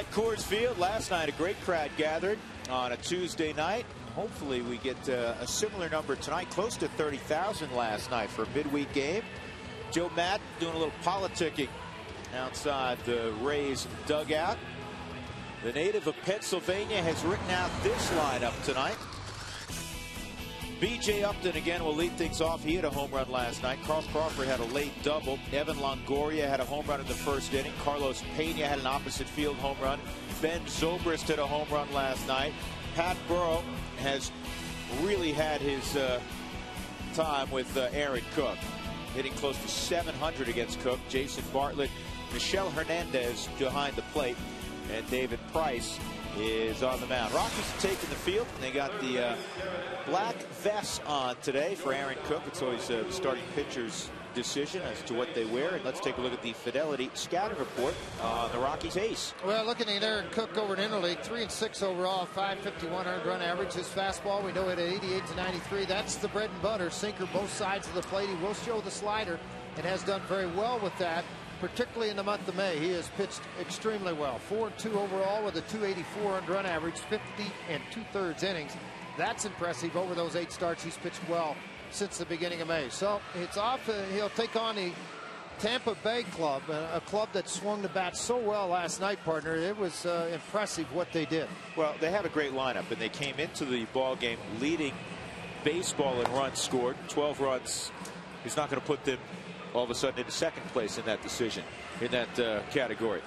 At Coors Field last night, a great crowd gathered on a Tuesday night. Hopefully we get a similar number tonight, close to 30,000 last night for a midweek game. Joe Madden doing a little politicking outside the Rays dugout. The native of Pennsylvania has written out this lineup tonight. B.J. Upton again will lead things off. He had a home run last night. Carl Crawford had a late double. Evan Longoria had a home run in the first inning. Carlos Pena had an opposite field home run. Ben Zobrist had a home run last night. Pat Burrow has really had his time with Aaron Cook, hitting close to 700 against Cook. Jason Bartlett, Michelle Hernandez behind the plate, and David Price is on the mound. Rockies are taking the field. They got the black vests on today for Aaron Cook. It's always the starting pitcher's decision as to what they wear. And let's take a look at the Fidelity scouting report on the Rockies ace. Well, looking at Aaron Cook over in Interleague, 3-6 overall, 551 earned run average. His fastball, we know it at 88 to 93. That's the bread and butter. Sinker both sides of the plate. He will show the slider and has done very well with that, particularly in the month of May. He has pitched extremely well. 4-2 overall with a 284 earned run average, 50 2/3 innings. That's impressive. Over those 8 starts, he's pitched well since the beginning of May. So it's off. He'll take on the Tampa Bay club, a club that swung the bat so well last night, partner. It was impressive what they did. Well, they have a great lineup, and they came into the ball game leading baseball in runs scored. 12 runs is not going to put them all of a sudden into second place in that decision, in that category.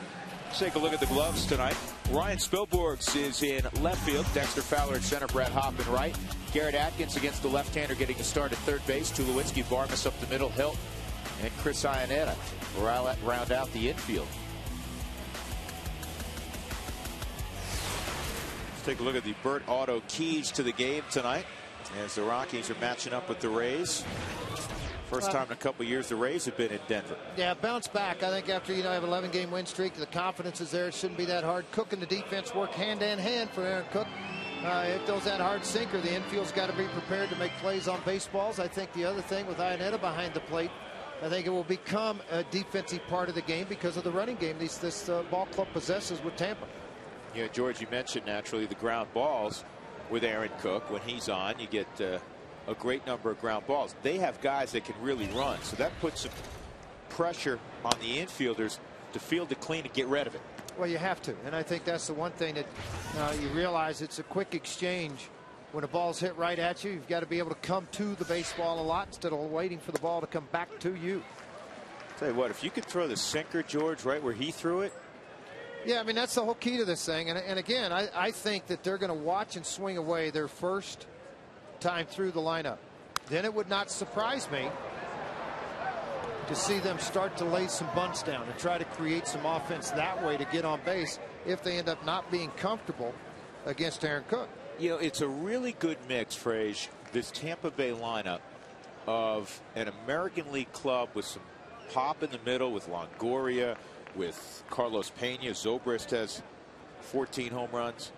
Let's take a look at the gloves tonight. Ryan Spilborghs is in left field. Dexter Fowler at center. Brett Hoffman right. Garrett Atkins against the left-hander getting a start at third base. Tulowitzki, Varmus up the middle. Hilt and Chris Iannetta round out the infield. Let's take a look at the Burt Auto keys to the game tonight as the Rockies are matching up with the Rays. First time in a couple of years the Rays have been in Denver. Yeah, bounce back. I think after have an 11-game win streak, the confidence is there. It shouldn't be that hard. Cook and the defense work hand in hand for Aaron Cook. If throws that hard sinker, the infield's got to be prepared to make plays on baseballs. I think the other thing with Iannetta behind the plate, I think it will become a defensive part of the game because of the running game this ball club possesses with Tampa. Yeah, George, you mentioned naturally the ground balls with Aaron Cook. When he's on, you get a great number of ground balls. They have guys that can really run, so that puts some pressure on the infielders to field it clean and get rid of it. Well, you have to, and I think that's the one thing that you realize. It's a quick exchange. When a ball's hit right at you, you've got to be able to come to the baseball a lot instead of waiting for the ball to come back to you. Tell you what, if you could throw the sinker, George, right where he threw it. Yeah, I mean, that's the whole key to this thing. And again, I think that they're going to watch and swing away their first time through the lineup. Then it would not surprise me to see them start to lay some bunts down and try to create some offense that way to get on base if they end up not being comfortable against Aaron Cook. You know, it's a really good mix, Frage, this Tampa Bay lineup of an American League club with some pop in the middle with Longoria, with Carlos Pena. Zobrist has 14 home runs,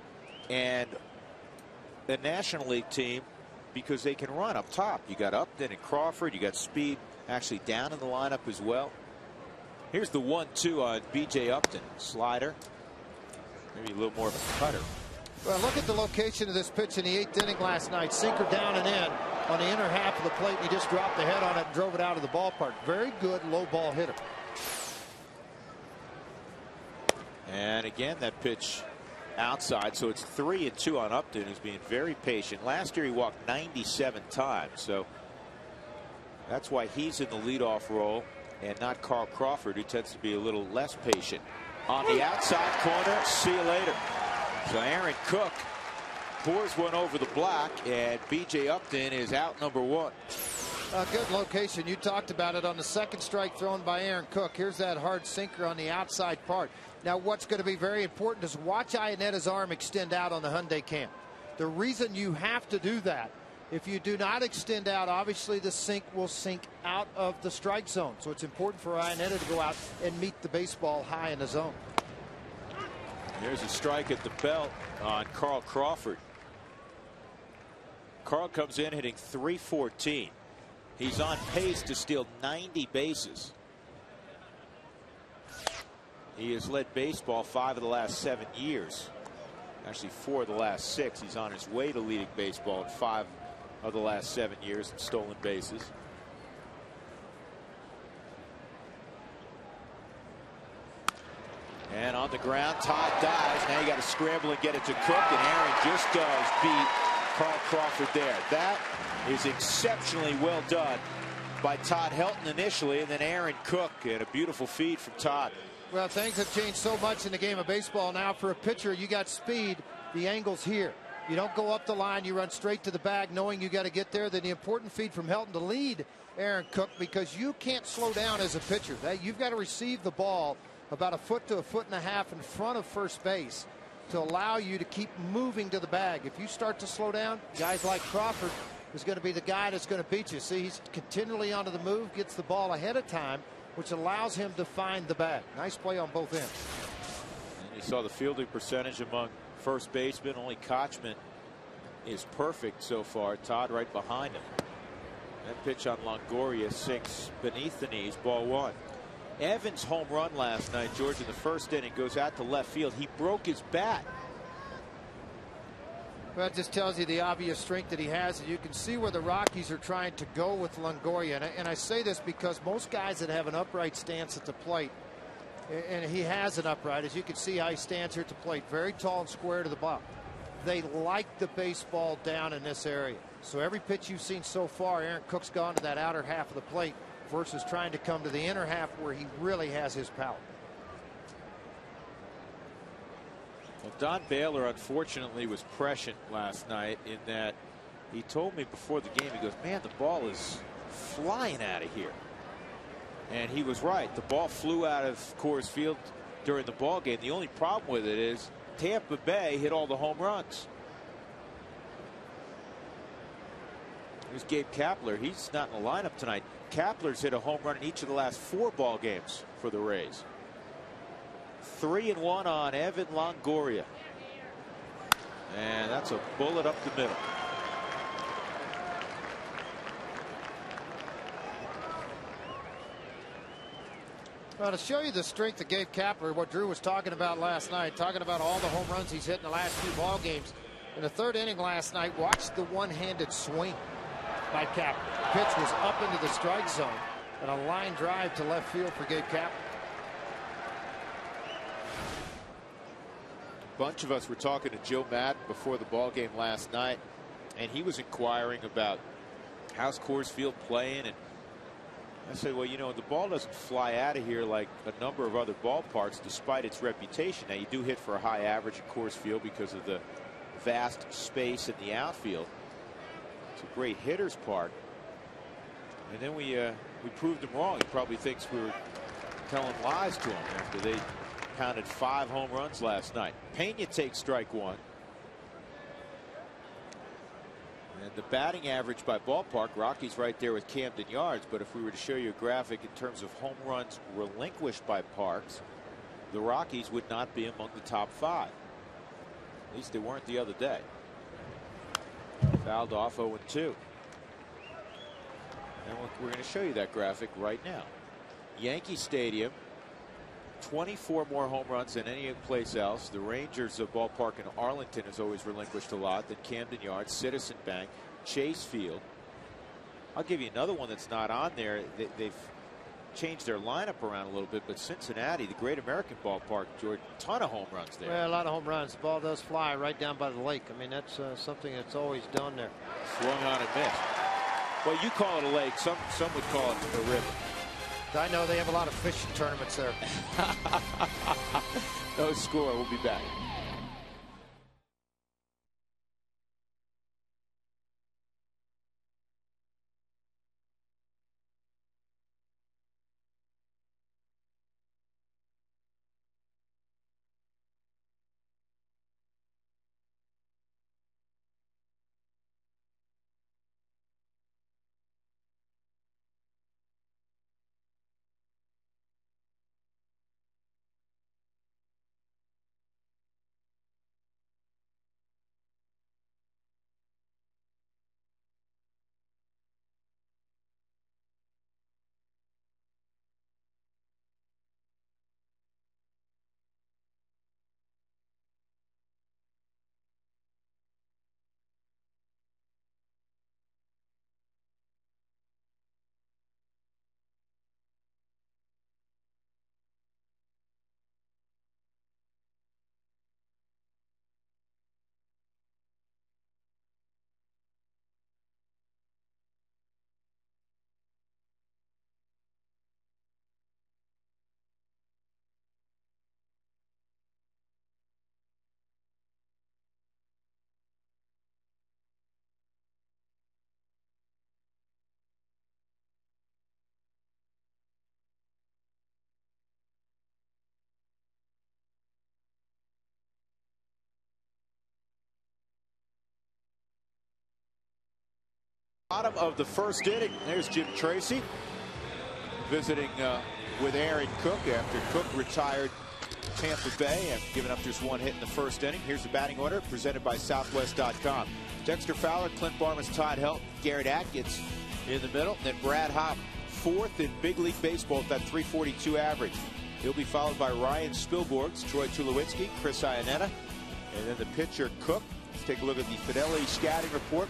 and a National League team because they can run up top. You got Upton and Crawford. You got speed actually down in the lineup as well. Here's the 1-2 on B.J. Upton. Slider. Maybe a little more of a cutter. Well, look at the location of this pitch in the 8th inning last night. Sinker down and in on the inner half of the plate. And he just dropped the head on it and drove it out of the ballpark. Very good low ball hitter. And again, that pitch outside, so it's 3-2 on Upton, who's being very patient. Last year he walked 97 times, so that's why he's in the leadoff role and not Carl Crawford, who tends to be a little less patient. On the outside corner, see you later. So Aaron Cook pours one over the block, and B.J. Upton is out number 1. A good location. You talked about it on the second strike thrown by Aaron Cook. Here's that hard sinker on the outside part. Now, what's going to be very important is watch Iannetta's arm extend out on the Hyundai cam. The reason you have to do that, if you do not extend out, obviously the sink will sink out of the strike zone. So it's important for Iannetta to go out and meet the baseball high in the zone. There's a strike at the belt on Carl Crawford. Carl comes in hitting .314. He's on pace to steal 90 bases. He has led baseball 5 of the last 7 years. Actually 4 of the last 6. He's on his way to leading baseball in 5 of the last 7 years in stolen bases. And on the ground, Todd dives. Now you got to scramble and get it to Cook, and Aaron just does beat Carl Crawford there. That is exceptionally well done by Todd Helton initially, and then Aaron Cook, and a beautiful feed from Todd. Well, things have changed so much in the game of baseball now. For a pitcher, you got speed. The angle's here. You don't go up the line. You run straight to the bag knowing you got to get there. Then the important feed from Helton to lead Aaron Cook, because you can't slow down as a pitcher. You've got to receive the ball about 1 foot to 1.5 foot in front of first base to allow you to keep moving to the bag. If you start to slow down, guys like Crawford is going to be the guy that's going to beat you. See, he's continually onto the move, gets the ball ahead of time, which allows him to find the bag. Nice play on both ends. And you saw the fielding percentage among first basemen. Only Kochman is perfect so far. Todd right behind him. That pitch on Longoria sinks beneath the knees, ball 1. Evans' home run last night, George, in the first inning, goes out to left field. He broke his bat. Well, that just tells you the obvious strength that he has. And you can see where the Rockies are trying to go with Longoria. And I say this because most guys that have an upright stance at the plate, and he has an upright, as you can see how he stands here at the plate, very tall and square to the ball. They like the baseball down in this area. So every pitch you've seen so far, Aaron Cook's gone to that outer half of the plate versus trying to come to the inner half where he really has his power. Well, Don Baylor unfortunately was prescient last night in that he told me before the game, he goes, man, the ball is flying out of here. And he was right. The ball flew out of Coors Field during the ball game. The only problem with it is Tampa Bay hit all the home runs. Here's Gabe Kapler. He's not in the lineup tonight. Kapler's hit a home run in each of the last 4 ball games for the Rays. 3-1 on Evan Longoria. And that's a bullet up the middle. Well, to show you the strength of Gabe Kapler, what Drew was talking about last night, talking about all the home runs he's hit in the last 2 ball games. In the 3rd inning last night, watch the one-handed swing by Kapler. The pitch was up into the strike zone, and a line drive to left field for Gabe Kapler. A bunch of us were talking to Joe Madden before the ball game last night, and he was inquiring about how's Coors Field playing, and I said, well, you know, the ball doesn't fly out of here like a number of other ballparks despite its reputation. Now, you do hit for a high average at Coors Field because of the vast space in the outfield. It's a great hitter's park. And then we proved him wrong. He probably thinks we were telling lies to him after they pounded 5 home runs last night. Pena takes strike 1. And the batting average by ballpark, Rockies right there with Camden Yards. But if we were to show you a graphic in terms of home runs relinquished by Parks, the Rockies would not be among the top 5. At least they weren't the other day. Fouled off 0-2. And we're going to show you that graphic right now. Yankee Stadium, 24 more home runs than any place else. The Rangers of ballpark in Arlington has always relinquished a lot. Then Camden Yards, Citizen Bank, Chase Field. I'll give you another one that's not on there. They've changed their lineup around a little bit, but Cincinnati, the Great American Ballpark, George, ton of home runs there. Well, a lot of home runs. The ball does fly right down by the lake. I mean, that's something that's always done there. Swung on and missed. Well, you call it a lake. Some would call it a river. I know they have a lot of fishing tournaments there. No score. We'll be back. Bottom of the first inning. There's Jim Tracy visiting with Aaron Cook after Cook retired Tampa Bay and given up just one hit in the first inning. Here's the batting order presented by Southwest.com. Dexter Fowler, Clint Barnes, Todd Helton, Garrett Atkins in the middle. Then Brad Hopp, fourth in big league baseball at that .342 average. He'll be followed by Ryan Spilborghs, Troy Tulowitzki, Chris Iannetta, and then the pitcher Cook. Let's take a look at the Fidelity scouting report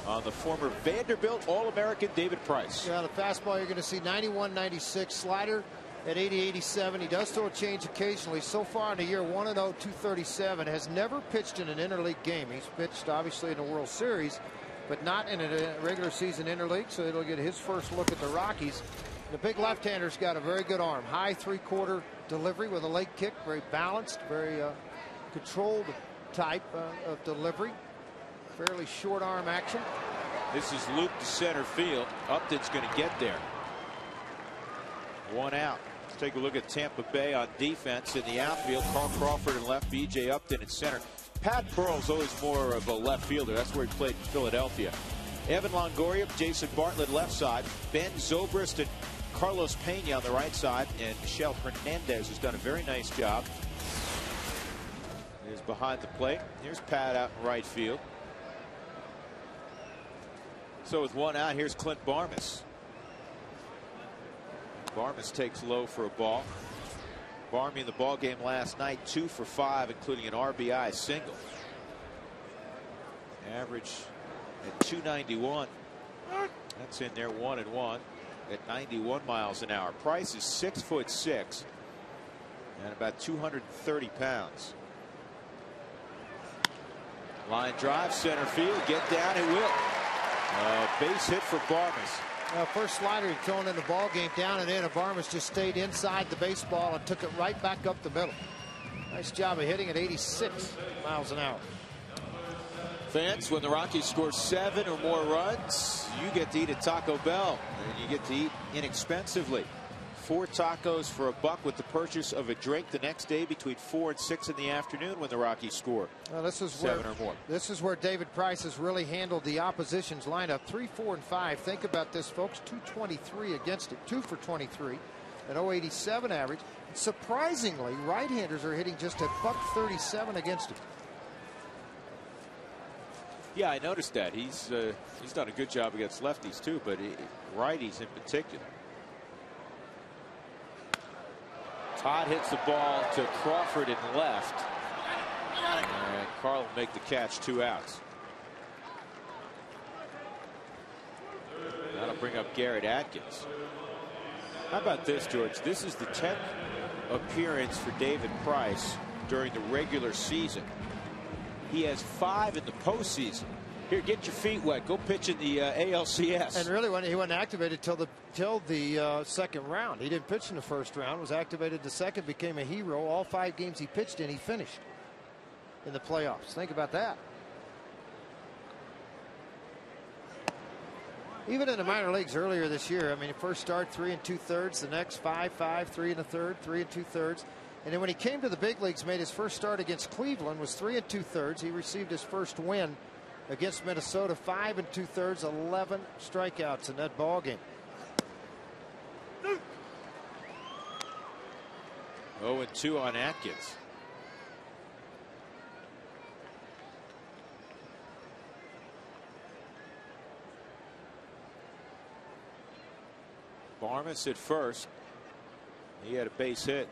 on the former Vanderbilt All-American David Price. Yeah, the fastball you're going to see 91, 96, slider at 80, 87. He does throw a change occasionally. So far in the year, 1-0, 237. Has never pitched in an interleague game. He's pitched obviously in the World Series, but not in a regular season interleague. So it'll get his first look at the Rockies. The big left-hander's got a very good arm. High three-quarter delivery with a leg kick. Very balanced, very controlled type of delivery. Fairly short arm action. This is looped to center field. Upton's going to get there. One out. Let's take a look at Tampa Bay on defense. In the outfield, Carl Crawford in left, B.J. Upton in center. Pat Burrell's always more of a left fielder. That's where he played in Philadelphia. Evan Longoria, Jason Bartlett left side. Ben Zobrist and Carlos Pena on the right side. And Michel Hernandez has done a very nice job. Is behind the plate. Here's Pat out in right field. So with one out, here's Clint Barnes. Barnes takes low for a ball. Barmy in the ball game last night, 2 for 5, including an RBI single. Average at 291. That's in there, 1-1 at 91 miles an hour. Price is 6'6" and about 230 pounds. Line drive, center field, get down, it will. Base hit for Barmes. First slider he'd thrown in the ball game, down and in, and Barmes just stayed inside the baseball and took it right back up the middle. Nice job of hitting at 86 miles an hour. Fans, when the Rockies score 7 or more runs, you get to eat at Taco Bell, and you get to eat inexpensively. 4 tacos for $1 with the purchase of a drink the next day between 4 and 6 in the afternoon when the Rockies score. Well, this is 7 or more. This is where David Price has really handled the opposition's lineup. 3, 4, and 5. Think about this, folks. 223 against it. 2 for 23. An .087 average. Surprisingly, right-handers are hitting just a .137 against it. Yeah, I noticed that. He's done a good job against lefties too, but righties in particular. Todd hits the ball to Crawford in left. And Carl will make the catch, 2 outs. That'll bring up Garrett Atkins. How about this, George? This is the 10th appearance for David Price during the regular season. He has 5 in the postseason. Here, get your feet wet. Go pitch in the ALCS. And really, he wasn't activated till the second round. He didn't pitch in the first round. Was activated the second. Became a hero. All 5 games he pitched in, he finished in the playoffs. Think about that. Even in the minor leagues earlier this year, I mean, first start 3 2/3, the next 5, 3 1/3, 3 2/3. And then when he came to the big leagues, made his first start against Cleveland, was 3 2/3. He received his first win against Minnesota, 5 2/3, 11 strikeouts in that ball game. 0-2 on Atkins. Barmes at first. He had a base hit.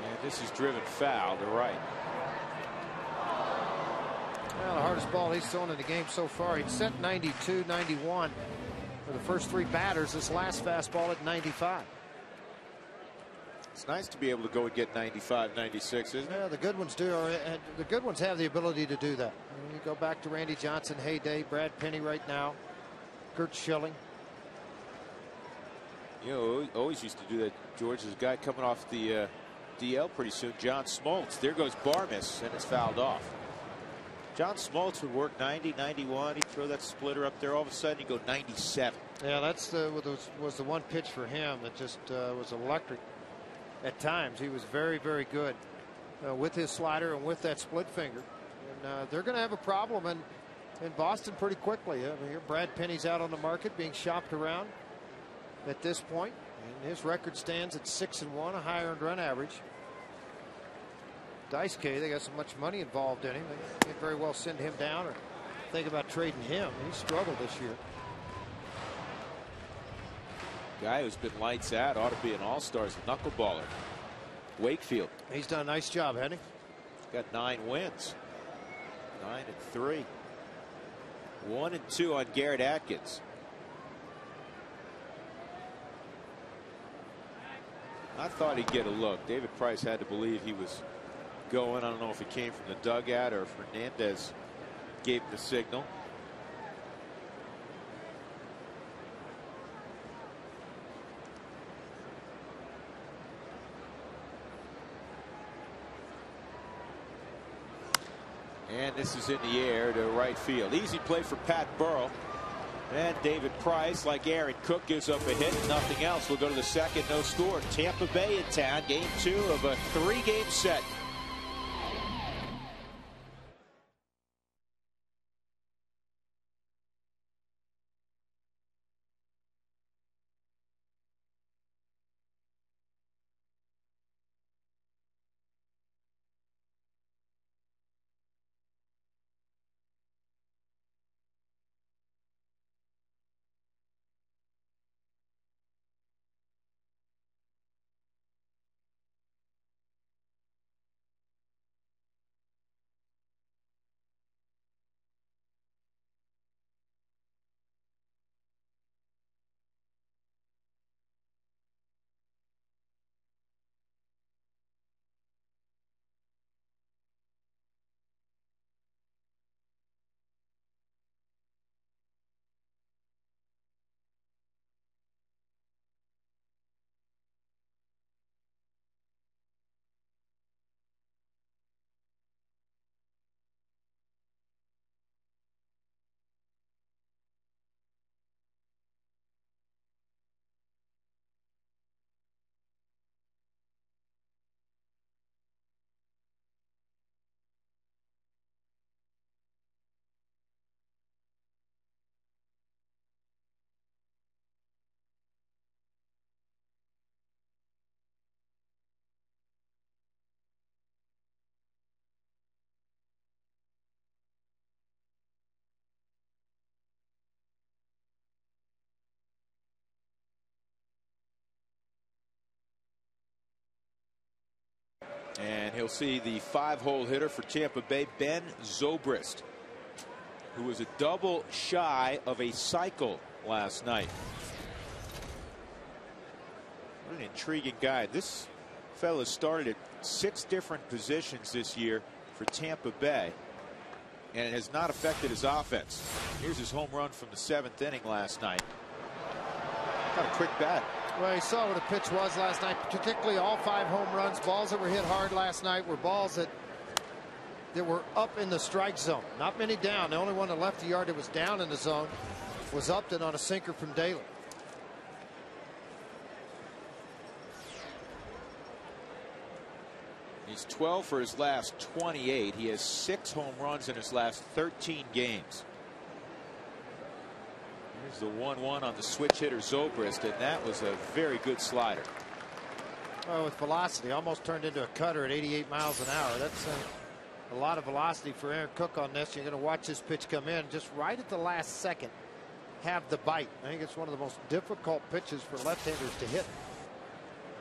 And this is driven foul to right. Well, the hardest ball he's thrown in the game so far. He's set 92, 91 for the first 3 batters. This last fastball at 95. It's nice to be able to go and get 95, 96, isn't it? Yeah, the good ones do. The good ones have the ability to do that. I mean, you go back to Randy Johnson, heyday, Brad Penny right now, Kurt Schilling. You know, always used to do that, George. There's a guy coming off the DL pretty soon, John Smoltz. There goes Barmes, and it's fouled off. John Smoltz would work 90, 91. He'd throw that splitter up there. All of a sudden, he'd go 97. Yeah, that's was the one pitch for him that just was electric. At times, he was very, very good with his slider and with that split finger. And they're going to have a problem. And in Boston pretty quickly. I mean, here Brad Penny's out on the market being shopped around at this point, and his record stands at 6-1, a high earned run average. Dice K, they got so much money involved in him, they could very well send him down or think about trading him. He struggled this year. Guy who's been lights out, ought to be an all-stars knuckleballer. Wakefield. He's done a nice job, hasn't he? Got 9 wins. 9-3. 1-2 on Garrett Atkins. I thought he'd get a look. David Price had to believe he was going. I don't know if it came from the dugout or if Hernandez gave the signal. And this is in the air to right field. Easy play for Pat Burrell. And David Price, like Aaron Cook, gives up a hit. Nothing else. We'll go to the second. No score. Tampa Bay in town. Game 2 of a 3-game set. And he'll see the 5-hole hitter for Tampa Bay, Ben Zobrist, who was a double shy of a cycle last night. What an intriguing guy. This fella started at 6 different positions this year for Tampa Bay, and it has not affected his offense. Here's his home run from the 7th inning last night. Got a quick bat. Well, you saw what the pitch was last night, particularly all 5 home runs. Balls that were hit hard last night were balls that were up in the strike zone. Not many down. The only one that left the yard that was down in the zone was Upton on a sinker from Daly. He's 12 for his last 28. He has 6 home runs in his last 13 games. Here's the 1-1 on the switch hitter Zobrist, and that was a very good slider. Well, with velocity, almost turned into a cutter at 88 miles an hour. That's a lot of velocity for Aaron Cook on this. You're going to watch this pitch come in just right at the last second. Have the bite. I think it's one of the most difficult pitches for left-handers to hit.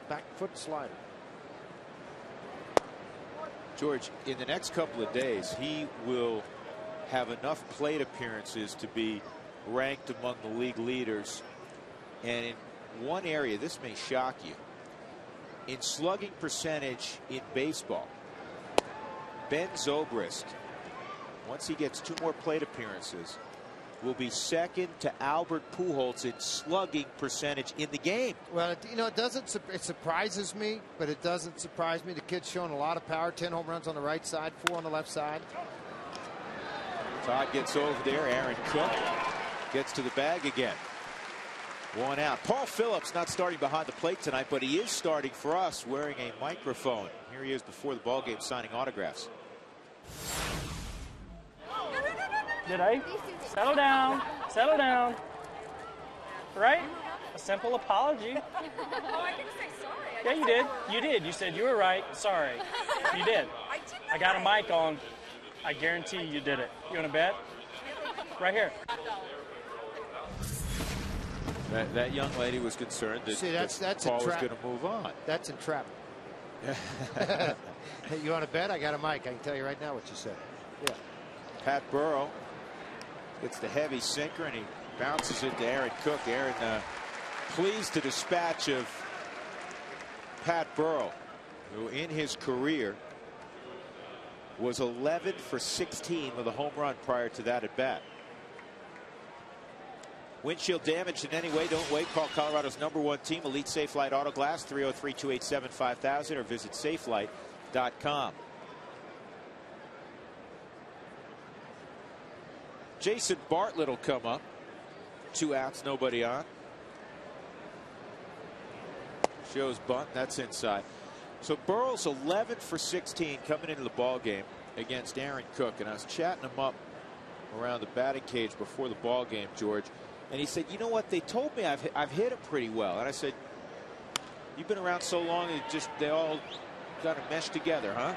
Back foot slider. George, in the next couple of days, he will have enough plate appearances to be ranked among the league leaders. And in one area, this may shock you, in slugging percentage in baseball, Ben Zobrist, once he gets 2 more plate appearances, will be second to Albert Pujols in slugging percentage in the game. Well, you know, it surprises me, but it doesn't surprise me. The kid's showing a lot of power. 10 home runs on the right side, 4 on the left side. Todd gets over there. Aaron Cook gets to the bag again. 1 out. Paul Phillips not starting behind the plate tonight, but he is starting for us wearing a microphone. Here he is before the ballgame signing autographs. Did I? Settle down. Settle down. Right? A simple apology. Oh, I didn't say sorry. Yeah, you did. You did. You said you were right. Sorry. You did. I got a mic on. I guarantee you did it. You want to bet? Right here. That young lady was concerned that Paul was going to move on. That's entrapment. Hey, you want to bet? I got a mic. I can tell you right now what you said. Yeah. Pat Burrow gets the heavy sinker and he bounces it to Aaron Cook. Aaron pleased to dispatch of Pat Burrow, who in his career was 11 for 16 with a home run prior to that at bat. Windshield damage in any way, don't wait. Call Colorado's #1 team, Elite Safelite Auto Glass, 303-287-5000, or visit safelite.com. Jason Bartlett will come up. 2 outs, nobody on. Shows bunt, that's inside. So Burrow's 11 for 16 coming into the ball game against Aaron Cook, and I was chatting him up around the batting cage before the ball game, George, and he said, you know what, they told me I've hit it pretty well. And I said, you've been around so long, they all got to mesh together, huh?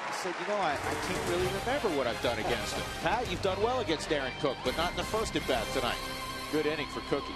He said, you know, I can't really remember what I've done against him. Pat, you've done well against Aaron Cook, but not in the first at bat tonight. Good inning for Cookie.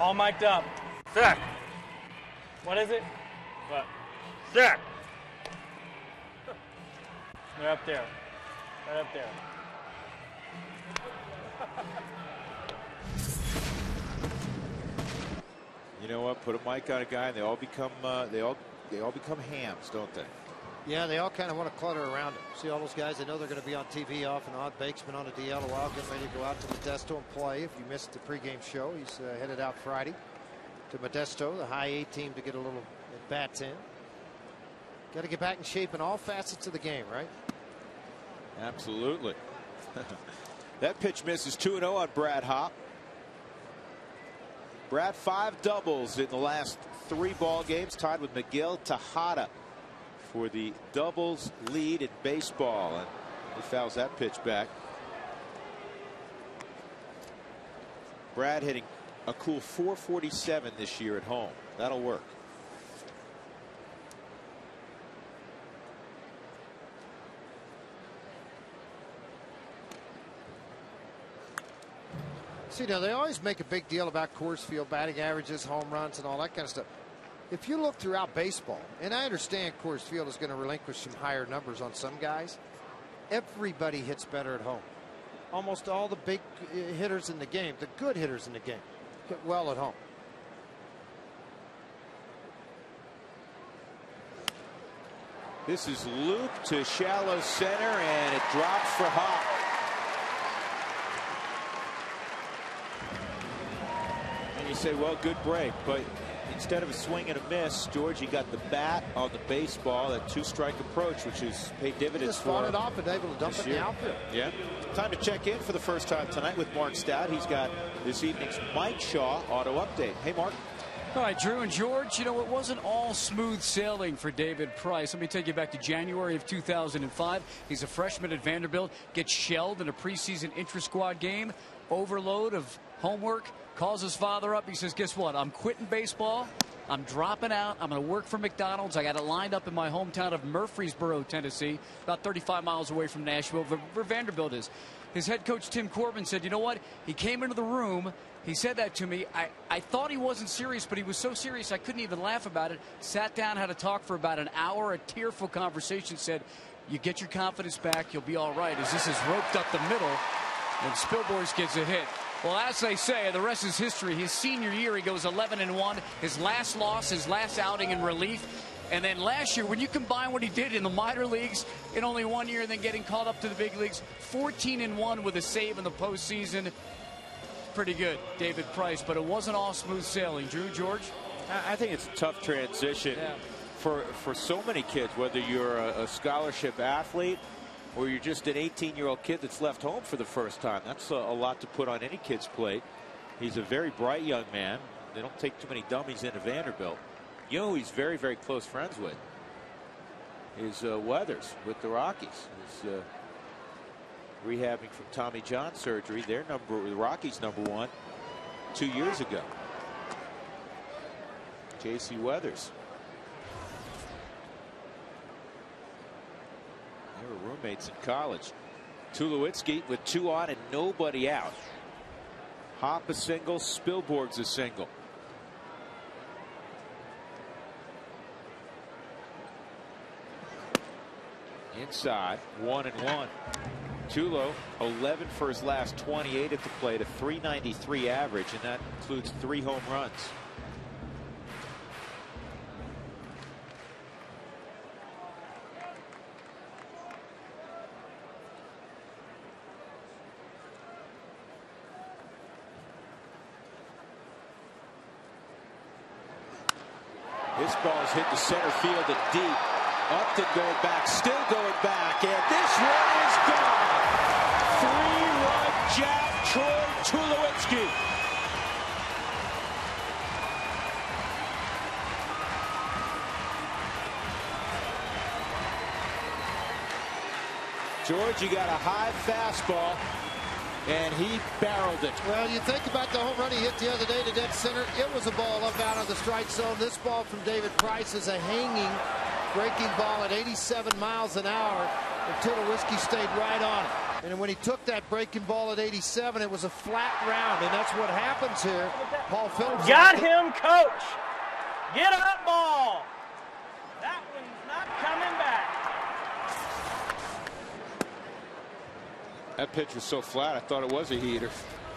All mic'd up. Set. What is it? What? Set. They're up there. Right up there. You know what? Put a mic on a guy, and they all become hams, don't they? Yeah, they all kind of want to clutter around him. See all those guys? They know they're going to be on TV off and on. Bake's been on a DL a while, getting ready to go out to Modesto and play. If you missed the pregame show, he's headed out Friday to Modesto, the high A team, to get a little bats in. Got to get back in shape in all facets of the game, right? Absolutely. That pitch misses. 2-0 on Brad Hopp. Brad 5 doubles in the last 3 ball games, tied with Miguel Tejada for the doubles lead in baseball, and he fouls that pitch back. Brad hitting a cool .447 this year at home. That'll work. See, now they always make a big deal about Coors Field batting averages, home runs, and all that kind of stuff. If you look throughout baseball, and I understand Coors Field is going to relinquish some higher numbers on some guys, everybody hits better at home. Almost all the big hitters in the game, the good hitters in the game, hit well at home. This is looped to shallow center, and it drops for Hop. And you say, well, good break, but instead of a swing and a miss, Georgie got the bat on the baseball, that two-strike approach, which has paid dividends for him. Just fought it off and able to dump it in the outfield. Yeah. Time to check in for the first time tonight with Mark Stout. He's got this evening's Mike Shaw auto update. Hey, Mark. All right, Drew and George, you know, it wasn't all smooth sailing for David Price. Let me take you back to January of 2005. He's a freshman at Vanderbilt, gets shelled in a preseason intra-squad game, overload of homework, calls his father up. He says, guess what? I'm quitting baseball. I'm dropping out. I'm going to work for McDonald's. I got it lined up in my hometown of Murfreesboro, Tennessee, about 35 miles away from Nashville, where Vanderbilt is. His head coach, Tim Corbin, said, you know what? He came into the room. He said that to me. I thought he wasn't serious, but he was so serious I couldn't even laugh about it. Sat down, had a talk for about an hour, a tearful conversation, said, you get your confidence back, you'll be all right. As this is roped up the middle, and Spilborghs gets a hit. Well, as they say, the rest is history. His senior year, he goes 11-1. His last loss, his last outing in relief. And then last year, when you combine what he did in the minor leagues in only 1 year and then getting called up to the big leagues, 14-1 with a save in the postseason. Pretty good, David Price, but it wasn't all smooth sailing. Drew, George? I think it's a tough transition for so many kids, whether you're a scholarship athlete or you're just an 18-year-old kid that's left home for the first time. That's a lot to put on any kid's plate. He's a very bright young man. They don't take too many dummies into Vanderbilt. You know who he's very, very close friends with is Weathers with the Rockies. He's rehabbing from Tommy John surgery. The Rockies #1 2 years ago. J.C. Weathers. They were roommates in college. Tulowitzki with 2 on and nobody out. Hop a single, Spilborghs a single. Inside, 1-1. Tulo 11 for his last 28 at the plate, a .393 average, and that includes 3 home runs. This ball's hit the center field at deep. Upton going back, still going back, and this one is gone. 3-run jab, Troy Tulowitzki. George, you got a high fastball, and he barreled it. Well, you think about the home run he hit the other day to dead center. It was a ball up out of the strike zone. This ball from David Price is a hanging breaking ball at 87 miles an hour, and Tulowitzki stayed right on it. And when he took that breaking ball at 87, it was a flat round, and that's what happens here. Paul Phillips got him, coach. Get up, ball. That one's not coming back. That pitch was so flat, I thought it was a heater.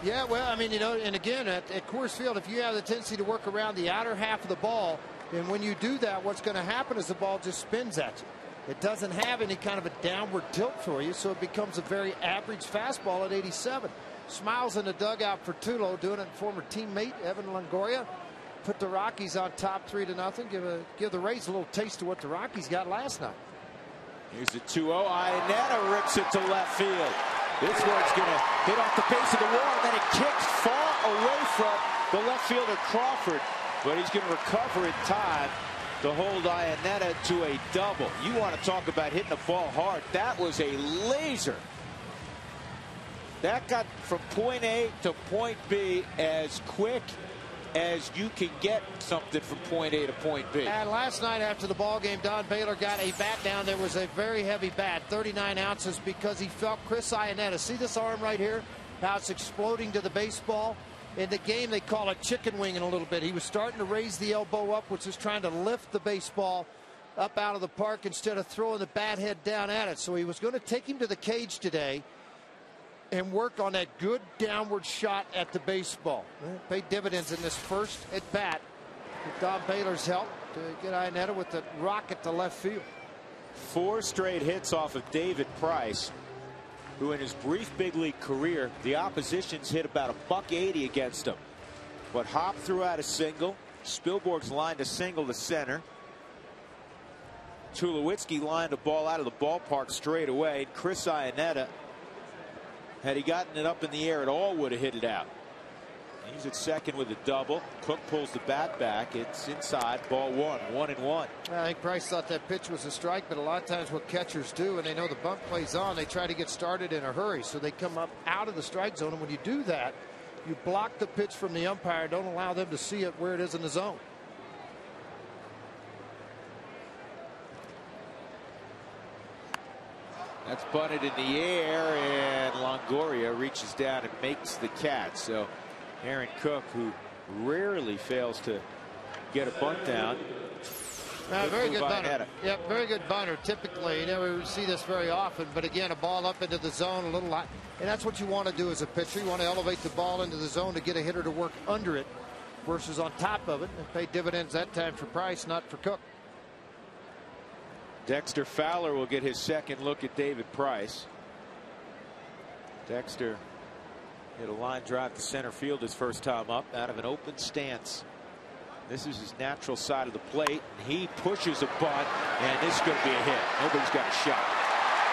Yeah, well, I mean, you know, and again, at Coors Field, if you have the tendency to work around the outer half of the ball, and when you do that, what's going to happen is the ball just spins at you. It doesn't have any kind of a downward tilt for you, so it becomes a very average fastball at 87. Smiles in the dugout for Tulo, doing it. Former teammate Evan Longoria put the Rockies on top 3-0. Give the Rays a little taste of what the Rockies got last night. Here's the 2-0. Iannetta rips it to left field. This one's going to hit off the base of the wall, and then it kicks far away from the left fielder Crawford. But he's going to recover in time to hold Iannetta to a double. You want to talk about hitting the ball hard. That was a laser. That got from point A to point B as quick as you can get something from point A to point B. And last night after the ball game, Don Baylor got a bat down. There was a very heavy bat, 39 ounces, because he felt Chris Iannetta. See this arm right here? How it's exploding to the baseball. In the game, they call it chicken wing in a little bit. He was starting to raise the elbow up, which is trying to lift the baseball up out of the park instead of throwing the bat head down at it. So he was going to take him to the cage today and work on that good downward shot at the baseball. Paid dividends in this first at bat with Don Baylor's help to get Iannetta with the rocket to left field. 4 straight hits off of David Price, who in his brief big league career, the opposition's hit about $180 against him. But Hop threw out a single. Spilborgh's lined a single to center. Tulowitzki lined a ball out of the ballpark straight away. Chris Iannetta, had he gotten it up in the air at all, would have hit it out. He's at second with a double. Cook pulls the bat back. It's inside. Ball 1. 1-1. I think Price thought that pitch was a strike, but a lot of times what catchers do, and they know the bunt plays on, they try to get started in a hurry, so they come up out of the strike zone. And when you do that, you block the pitch from the umpire. Don't allow them to see it where it is in the zone. That's bunted in the air, and Longoria reaches down and makes the catch. So Aaron Cook, who rarely fails to get a bunt down. Very good bunter. Yep, very good bunter. Typically, you never see this very often, but again, a ball up into the zone a little lot. And that's what you want to do as a pitcher. You want to elevate the ball into the zone to get a hitter to work under it versus on top of it. And pay dividends that time for Price, not for Cook. Dexter Fowler will get his second look at David Price. Dexter hit a line drive to center field his first time up out of an open stance. This is his natural side of the plate, and he pushes a bunt, and this is going to be a hit. Nobody's got a shot.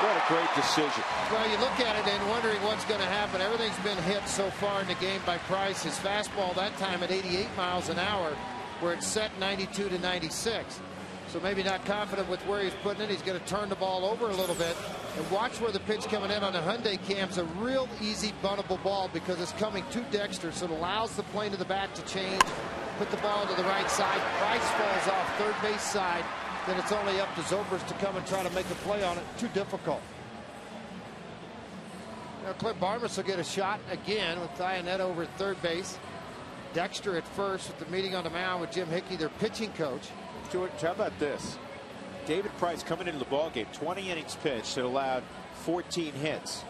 What a great decision. Well, you look at it and wondering what's going to happen. Everything's been hit so far in the game by Price. His fastball that time at 88 miles an hour, where it's set 92 to 96. So maybe not confident with where he's putting it. He's going to turn the ball over a little bit. And watch where the pitch coming in on the Hyundai cam's a real easy buntable ball because it's coming to Dexter, so it allows the plane of the bat to change. Put the ball to the right side. Price falls off third base side. Then it's only up to Zobrist to come and try to make a play on it. Too difficult. Now Clint Barmes will get a shot again with Iannetta over at third base. Dexter at first with the meeting on the mound with Jim Hickey, their pitching coach. George, how about this? David Price coming into the ballgame, 20 innings pitched, that allowed 14 hits.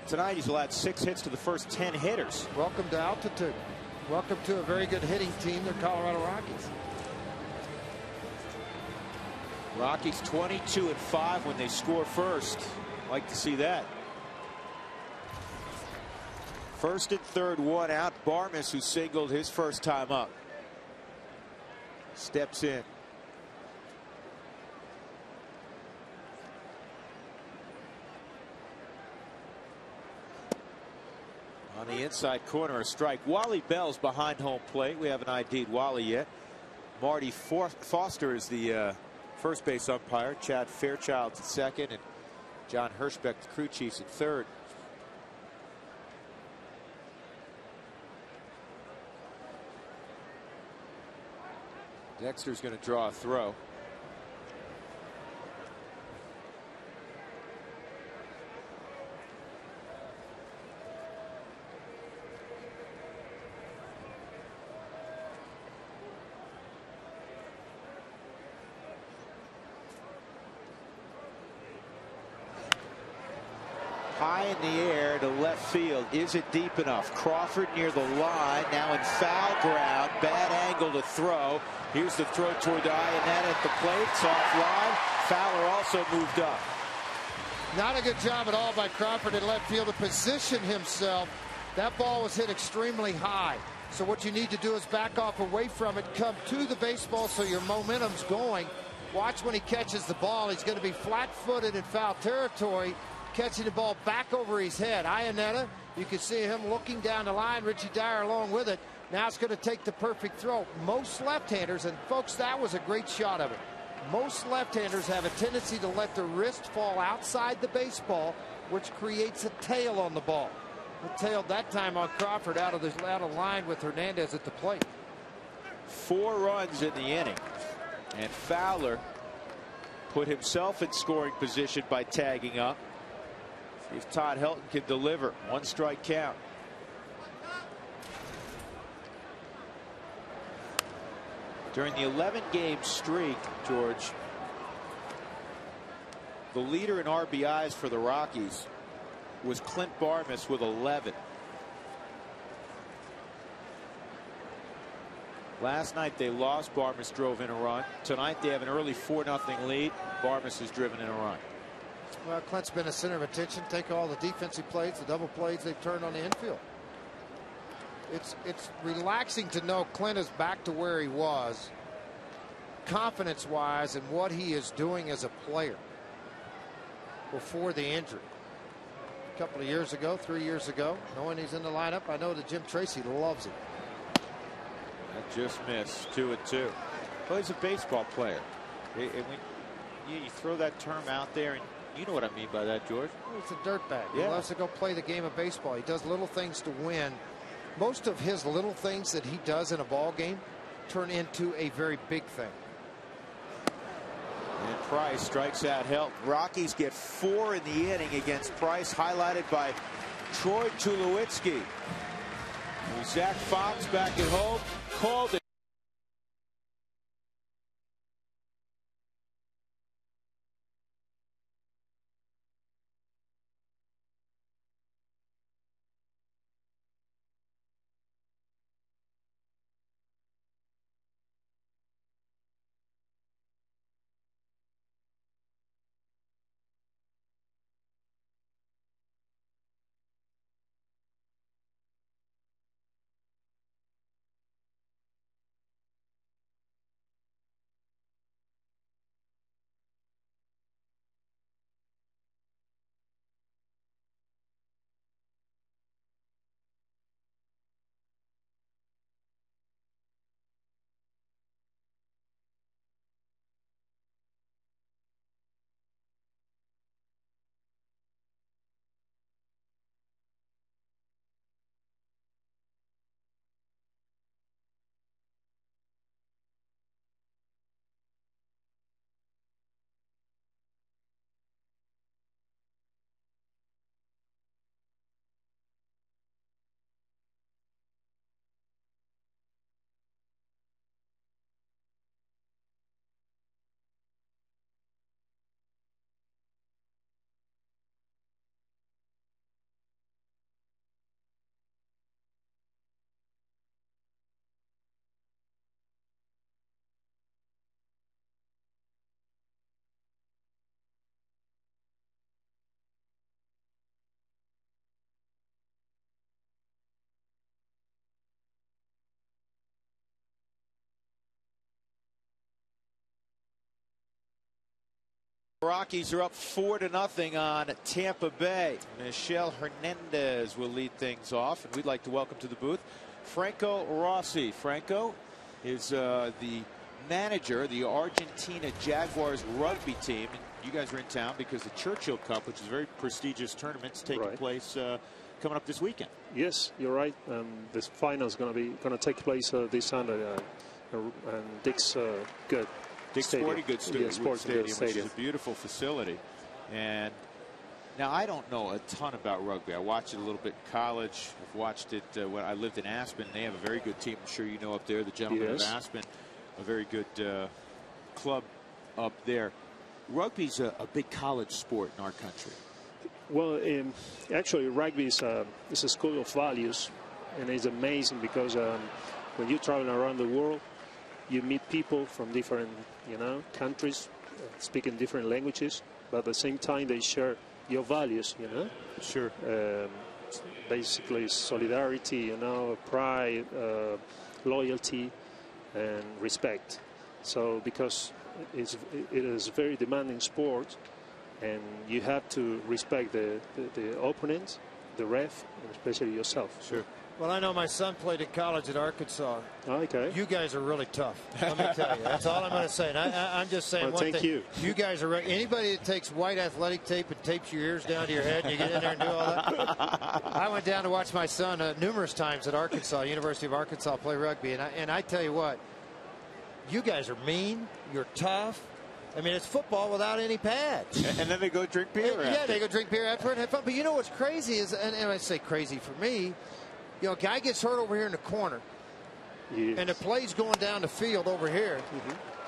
Tonight he's allowed 6 hits to the first 10 hitters. Welcome to altitude. Welcome to a very good hitting team, the Colorado Rockies. Rockies 22-5 when they score first. Like to see that. First and third, 1 out. Barmes, who singled his first time up, steps in. On the inside corner, a strike. Wally Bell's behind home plate. We haven't ID'd Wally yet. Marty Foster is the first base umpire. Chad Fairchild's at second, and John Hirschbeck, the crew chief's at third. Dexter's going to draw a throw. High in the air to left field. Is it deep enough? Crawford near the line, now in foul ground. Bad angle to throw. Here's the throw toward the eye, and that at the plate. It's offline. Fowler also moved up. Not a good job at all by Crawford in left field to position himself. That ball was hit extremely high. So what you need to do is back off away from it, come to the baseball so your momentum's going. Watch when he catches the ball. He's going to be flat-footed in foul territory, catching the ball back over his head. Iannetta, you can see him looking down the line. Richie Dyer along with it. Now it's going to take the perfect throw. Most left-handers, and folks, that was a great shot of it. Most left-handers have a tendency to let the wrist fall outside the baseball, which creates a tail on the ball. It tailed that time on Crawford out of line with Hernandez at the plate. 4 runs in the inning, and Fowler put himself in scoring position by tagging up. See if Todd Helton can deliver. 1 strike count. During the 11-game streak, George, the leader in RBIs for the Rockies was Clint Barmes with 11. Last night they lost. Barmes drove in a run. Tonight they have an early 4-0 lead. Barmes has driven in a run. Well, Clint's been a center of attention. Take all the defensive plays, the double plays they've turned on the infield. It's relaxing to know Clint is back to where he was, confidence-wise, and what he is doing as a player before the injury. A couple of years ago, 3 years ago, knowing he's in the lineup, I know that Jim Tracy loves him. That just missed. 2-2. Well, he's a baseball player. And you throw that term out there, and you know what I mean by that, George. He's a dirtbag. Yeah. He loves to go play the game of baseball. He does little things to win. Most of his little things that he does in a ball game turn into a very big thing. And Price strikes out help. Rockies get 4 in the inning against Price, highlighted by Troy Tulowitzki. Zach Fox back at home called it. Rockies are up 4-0 on Tampa Bay. Michelle Hernandez will lead things off, and we'd like to welcome to the booth Franco Rossi. Franco is the manager of the Argentina Jaguars rugby team. And you guys are in town because the Churchill Cup, which is a very prestigious tournament, is taking place coming up this weekend. Yes, you're right. This final is going to take place this Sunday, and Dick's good. Dick's Sporting Goods Stadium, which is a beautiful facility. And now I don't know a ton about rugby. I watched it a little bit in college. I've watched it when I lived in Aspen. They have a very good team. I'm sure you know up there, the Gentlemen of Aspen, a very good club up there. Rugby's a big college sport in our country. Well, actually, rugby is a school of values, and it's amazing because when you travel around the world, you meet people from different, countries, speaking different languages, but at the same time they share your values, Sure. Basically solidarity, pride, loyalty, and respect. So because it is a very demanding sport, and you have to respect the opponent, the ref, and especially yourself. Sure. Well, I know my son played in college at Arkansas. Okay. You guys are really tough. Let me tell you. That's all I'm going to say. And I'm just saying one thank thing. you. You guys are anybody that takes white athletic tape and tapes your ears down to your head and you get in there and do all that. I went down to watch my son numerous times at Arkansas, University of Arkansas, play rugby. And I tell you what, you guys are mean. You're tough. I mean, it's football without any pads. And then they go drink beer. Yeah, they go drink beer after and have fun. But you know what's crazy is, and I say crazy for me, a guy gets hurt over here in the corner, and the play's going down the field over here,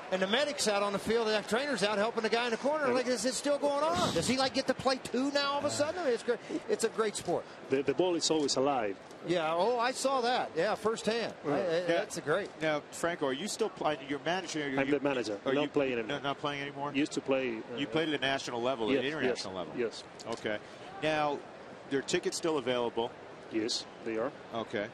And the medic's out on the field, the trainer's out helping the guy in the corner. Like, is it still going on? Does he, like, get to play too now all of a sudden? I mean, it's great. It's a great sport. The ball is always alive. Yeah, oh, I saw that. Yeah, firsthand. That's great. Now, Franco, are you still playing? You're managing? I'm the manager. I'm not playing anymore. Not playing anymore? Used to play. You played at the national level, yes, at the international level? Yes. Okay. Now, there are tickets still available? Yes, they are. Okay.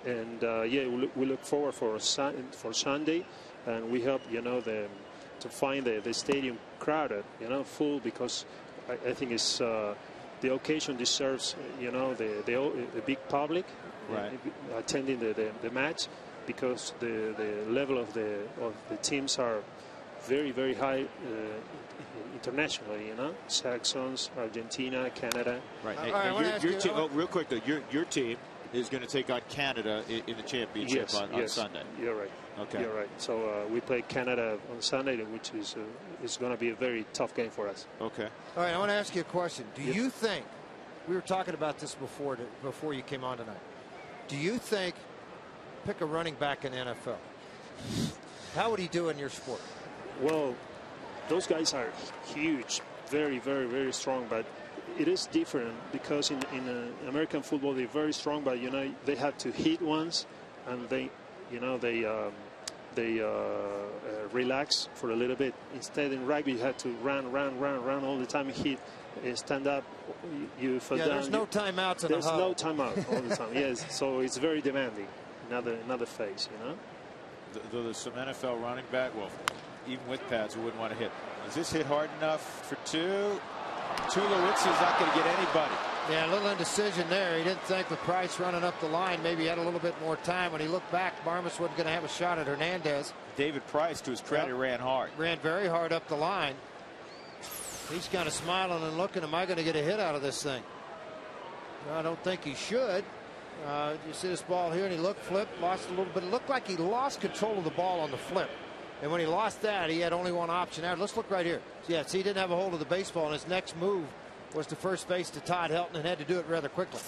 And, yeah, we look forward for Sunday. And we hope, to find the stadium crowded, full, because I think it's the occasion deserves, the big public attending the match, because the level of the teams are very, very high internationally. Saxons, Argentina, Canada. Right. Your team, real quick though, your team is going to take on Canada in the championship on Sunday. You're right. Okay. You're right. So we play Canada on Sunday, which is going to be a very tough game for us. Okay. All right, I want to ask you a question. Do you think, we were talking about this before you came on tonight, do you think, pick a running back in the NFL, how would he do in your sport? Well, those guys are huge, very, very, very strong, but it is different because in American football they're very strong, but they have to hit once, and they relax for a little bit. Instead, in rugby you have to run all the time. Hit, stand up, you fall down. There's no timeouts in the huddle. There's no timeout all the time. Yes, so it's very demanding. Another phase, Though there's some NFL running back, well, even with pads, who wouldn't want to hit. Is this hit hard enough for two? Tulowitzki's not going to get anybody. Yeah, a little indecision there. He didn't think with Price running up the line, maybe he had a little bit more time. When he looked back, Barmas wasn't going to have a shot at Hernandez. David Price, to his credit, ran hard. Ran very hard up the line. He's kind of smiling and looking, am I going to get a hit out of this thing? I don't think he should. You see this ball here, and he flipped, lost a little bit. It looked like he lost control of the ball on the flip. And when he lost that, he had only one option out. Let's look right here. Yeah, see, he didn't have a hold of the baseball, and his next move was to first base to Todd Helton, and had to do it rather quickly.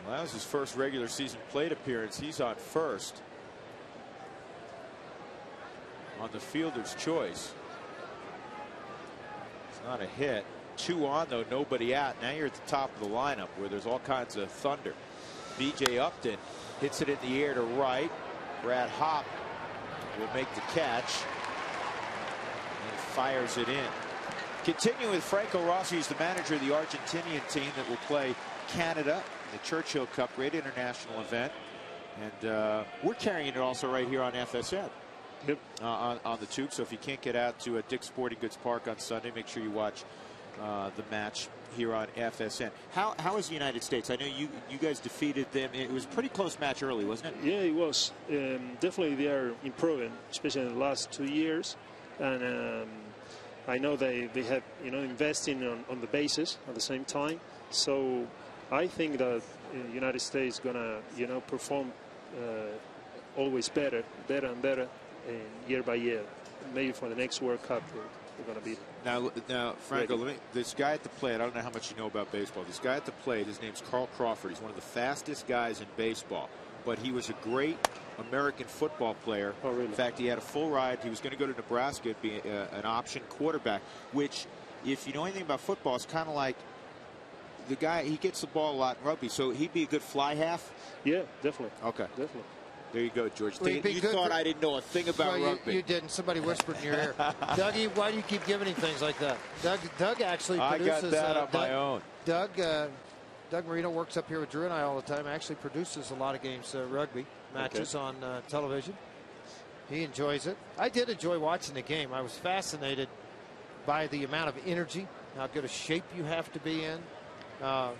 Well, that was his first regular season plate appearance. He's on first on the fielder's choice. It's not a hit. 2 on, though, nobody out. Now you're at the top of the lineup where there's all kinds of thunder. B.J. Upton hits it in the air to right. Brad Hopp will make the catch and fires it in. Continuing with Franco Rossi, he's the manager of the Argentinian team that will play Canada in the Churchill Cup, great international event. And we're carrying it also right here on FSN. Yep. On the tube. So if you can't get out to Dick's Sporting Goods Park on Sunday, make sure you watch the match here on FSN. How is the United States? I know you guys defeated them. It was a pretty close match early, wasn't it? Yeah, it was. Definitely they are improving, especially in the last 2 years. And I know they have, investing on the bases at the same time. So I think that the United States is going to, perform always better and better year by year. Maybe for the next World Cup, they're going to be. Now, Franco, this guy at the plate, I don't know how much you know about baseball. This guy at the plate, his name's Carl Crawford. He's one of the fastest guys in baseball, but he was a great American football player. Oh, really? In fact, he had a full ride. He was going to go to Nebraska and be an option quarterback, which, if you know anything about football, is kind of like the guy, he gets the ball a lot in rugby, so he'd be a good fly half? Yeah, definitely. Okay. Definitely. There you go, George. Well, you thought I didn't know a thing about rugby. You didn't. Somebody whispered in your ear. Dougie, why do you keep giving him things like that? Doug actually produces. I got that on my own. Doug Marino works up here with Drew and I all the time. Actually produces a lot of games, rugby matches on television. He enjoys it. I did enjoy watching the game. I was fascinated by the amount of energy, how good a shape you have to be in. Yeah,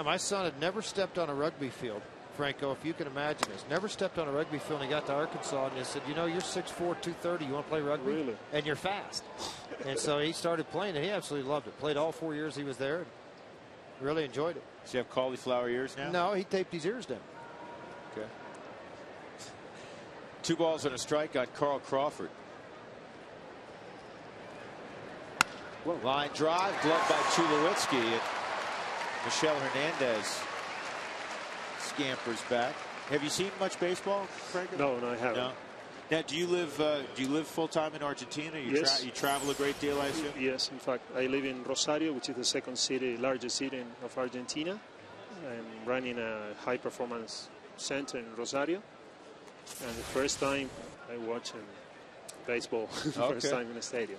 my son had never stepped on a rugby field. Franco, if you can imagine this, never stepped on a rugby field, and he got to Arkansas and he said, you're 6'4", 230, you want to play rugby? Really? And you're fast. And so he started playing, and he absolutely loved it. Played all 4 years he was there, and really enjoyed it. Does he have cauliflower ears now? No, he taped his ears down. Okay. 2 balls and a strike on Carl Crawford. Whoa. Line drive, gloved by Tulowitzki. Michelle Hernandez scampers back. Have you seen much baseball, Franco? No, I haven't. No. Now, do you live full time in Argentina? Yes. You travel a great deal, I assume? Yes, in fact, I live in Rosario, which is the second largest city of Argentina. I'm running a high-performance center in Rosario. And the first time I watch baseball, first time in the stadium.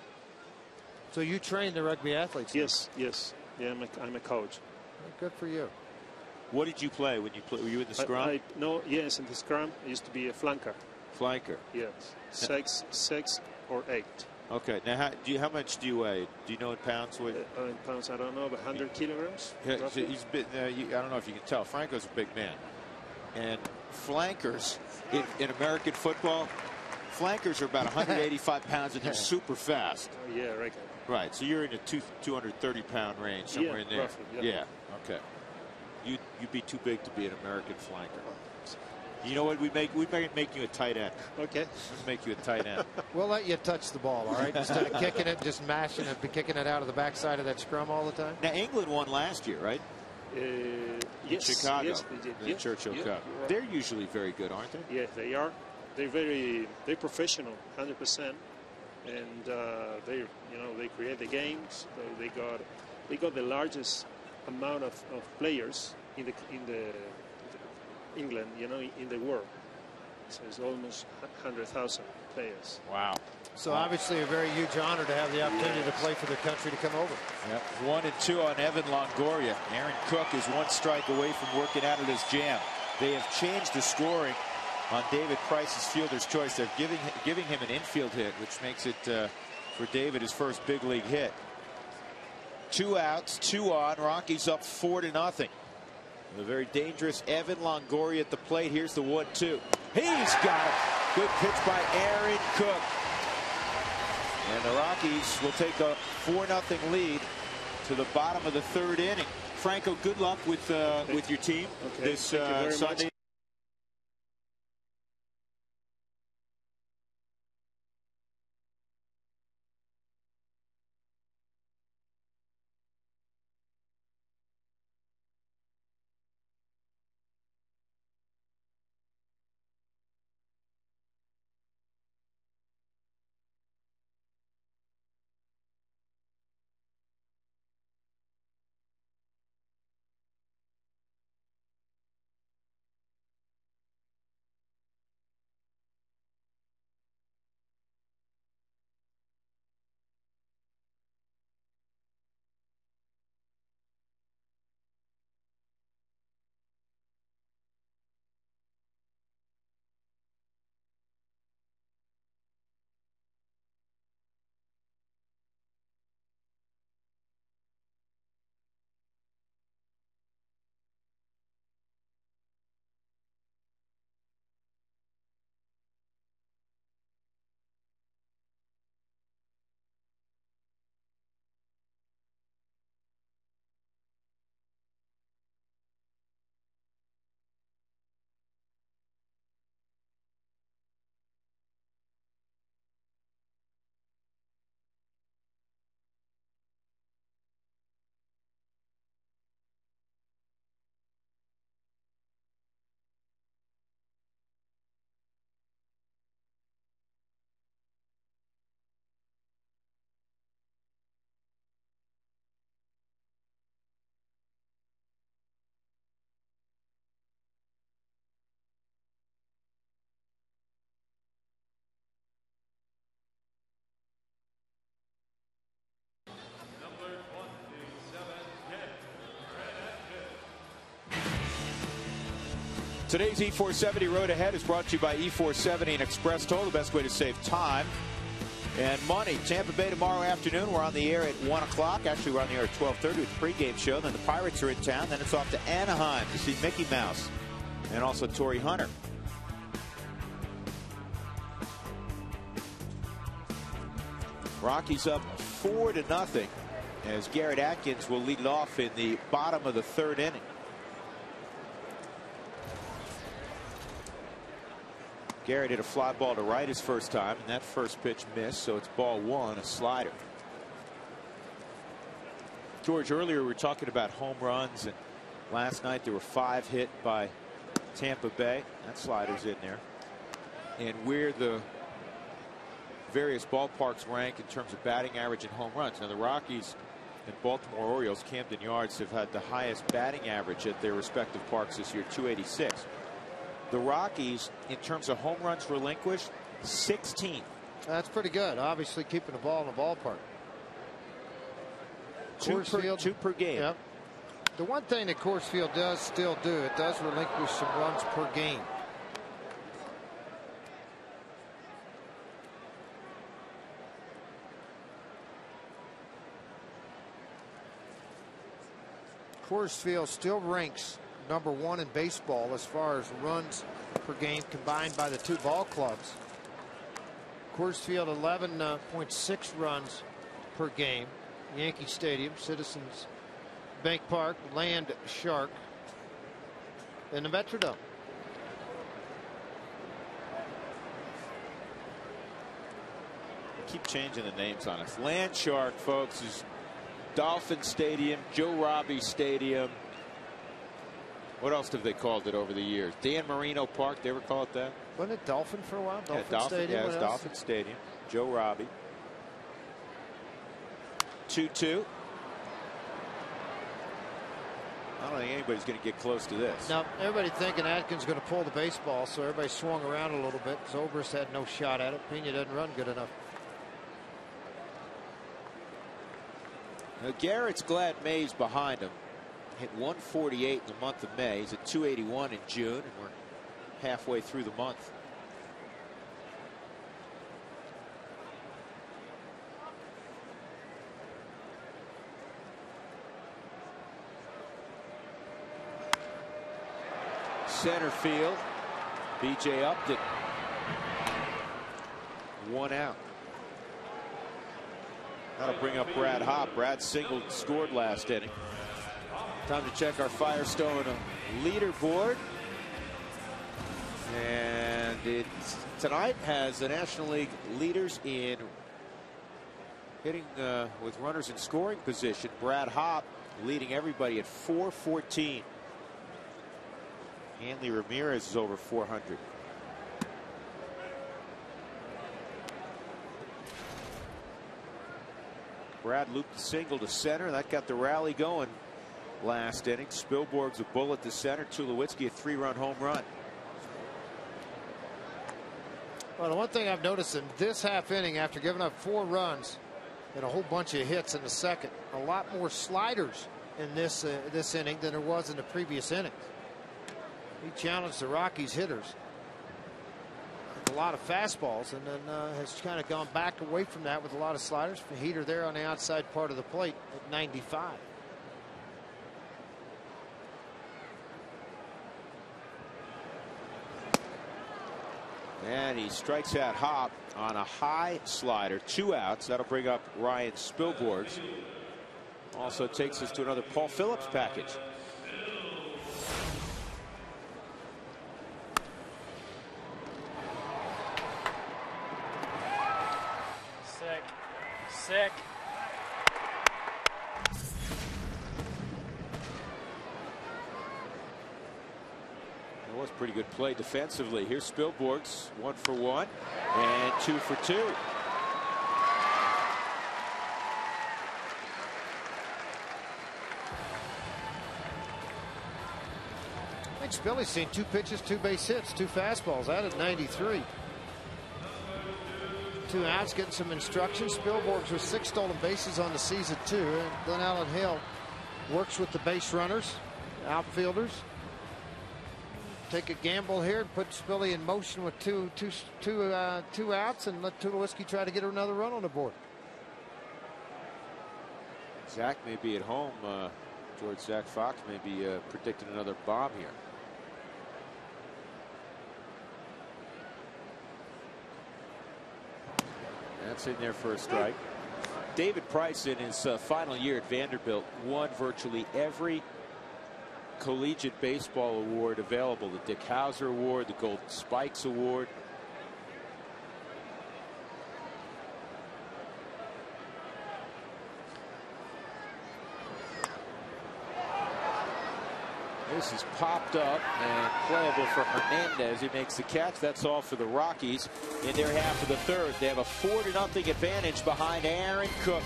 So you train the rugby athletes? Yes. Yeah, I'm a coach. Good for you. What did you play when you played? Were you in the scrum? Yes, in the scrum. I used to be a flanker. Flanker. Yes, 6 or 8. Okay. Now, how much do you weigh? Do you know in pounds? In pounds, I don't know, but 100 kilograms. Yeah, so he's been. I don't know if you can tell. Franco's a big man, and flankers in American football, flankers are about 185 pounds, and they're super fast. Yeah, right. Right. So you're in the 230-pound range, somewhere in there. Roughly, yeah. Okay. You'd be too big to be an American flanker. You know what? We make you a tight end. Okay. Let's make you a tight end. We'll let you touch the ball, all right? Instead of kicking it, just mashing it, kicking it out of the backside of that scrum all the time. Now, England won last year, right? Yes. Chicago. Yes, they did. The Churchill Cup. Right. They're usually very good, aren't they? Yeah, they are. They're professional, 100%, and they create the games. They got the largest amount of players in the England, in the world. So it's almost 100,000 players. Wow. So obviously a very huge honor to have the opportunity to play for their country to come over. Yep. 1 and 2 on Evan Longoria. Aaron Cook is 1 strike away from working out of this jam. They have changed the scoring on David Price's fielder's choice. They're giving him an infield hit, which makes it for David his first big league hit. 2 outs, 2 on. Rockies up 4-0. A very dangerous Evan Longoria at the plate. Here's the 1-2. He's got it. Good pitch by Aaron Cook. And the Rockies will take a 4-0 lead to the bottom of the 3rd inning. Franco, good luck with your team this Sunday. Today's E470 Road Ahead is brought to you by E470 and Express Toll, the best way to save time and money. Tampa Bay tomorrow afternoon. We're on the air at 1 o'clock. Actually, we're on the air at 12:30 with the pregame show. Then the Pirates are in town. Then it's off to Anaheim to see Mickey Mouse and also Torrey Hunter. Rockies up 4-0 as Garrett Atkins will lead it off in the bottom of the 3rd inning. Garrett hit a fly ball to right his first time, and that first pitch missed, so it's ball 1, a slider. George, earlier we were talking about home runs, and last night there were 5 hit by Tampa Bay. That slider's in there. And where the various ballparks rank in terms of batting average and home runs. Now the Rockies and Baltimore Orioles, Camden Yards, have had the highest batting average at their respective parks this year, 286. The Rockies, in terms of home runs relinquished, 16th. That's pretty good. Obviously keeping the ball in the ballpark. Two per game. Yep. The one thing that Coors Field does still do, it does relinquish some runs per game. Coors Field still ranks #1 in baseball as far as runs per game combined by the two ball clubs. Coors Field 11.6 runs per game. Yankee Stadium, Citizens Bank Park, Land Shark, and the Metrodome. Keep changing the names on us. Land Shark, folks, is Dolphin Stadium, Joe Robbie Stadium. What else have they called it over the years? Dan Marino Park, they ever call it that? Wasn't it Dolphin for a while? Dolphin Stadium. Yeah, it was Dolphin Stadium. Joe Robbie. 2-2. I don't think anybody's going to get close to this. Now, everybody thinking Atkins going to pull the baseball, so everybody swung around a little bit. Zobrist had no shot at it. Pena doesn't run good enough. Now, Garrett's glad May's behind him. Hit 148 in the month of May. He's at 281 in June, and we're halfway through the month. Center field. BJ Upton. 1 out. That'll bring up Brad Hopp. Brad scored last inning. Time to check our Firestone leaderboard. And it tonight has the National League leaders in hitting with runners in scoring position. Brad Hopp leading everybody at 414. Hanley Ramirez is over 400. Brad looped the single to center. That got the rally going last inning. Spilborg's a bullet to center. Tulowitzki a 3-run home run. Well, the one thing I've noticed in this half inning, after giving up 4 runs and a whole bunch of hits in the second, a lot more sliders in this inning than there was in the previous innings. He challenged the Rockies hitters with a lot of fastballs, and then has kind of gone back away from that with a lot of sliders. Heater there on the outside part of the plate at 95. And he strikes out Hopp on a high slider. 2 outs. That'll bring up Ryan Spilborgs. Also takes us to another Paul Phillips package. Sick. That was pretty good play defensively. Here's Spilborgs, 1 for 1 and 2 for 2. I think Spilly's seen 2 pitches, 2 base hits, 2 fastballs out at 93. 2 outs, getting some instructions. Spilborgs with 6 stolen bases on the season too. And Glenn Allen Hill works with the base runners, outfielders. Take a gamble here and put Spilly in motion with two outs, and let Tulowitzki try to get another run on the board. Zach may be at home. George Zach Fox may be predicting another bomb here. That's in there for a strike. David Price in his final year at Vanderbilt won virtually every collegiate baseball award available. The Dick Hauser Award, the Golden Spikes Award. This is popped up and playable for Hernandez. He makes the catch. That's all for the Rockies in their half of the third. They have a 4-0 advantage behind Aaron Cook.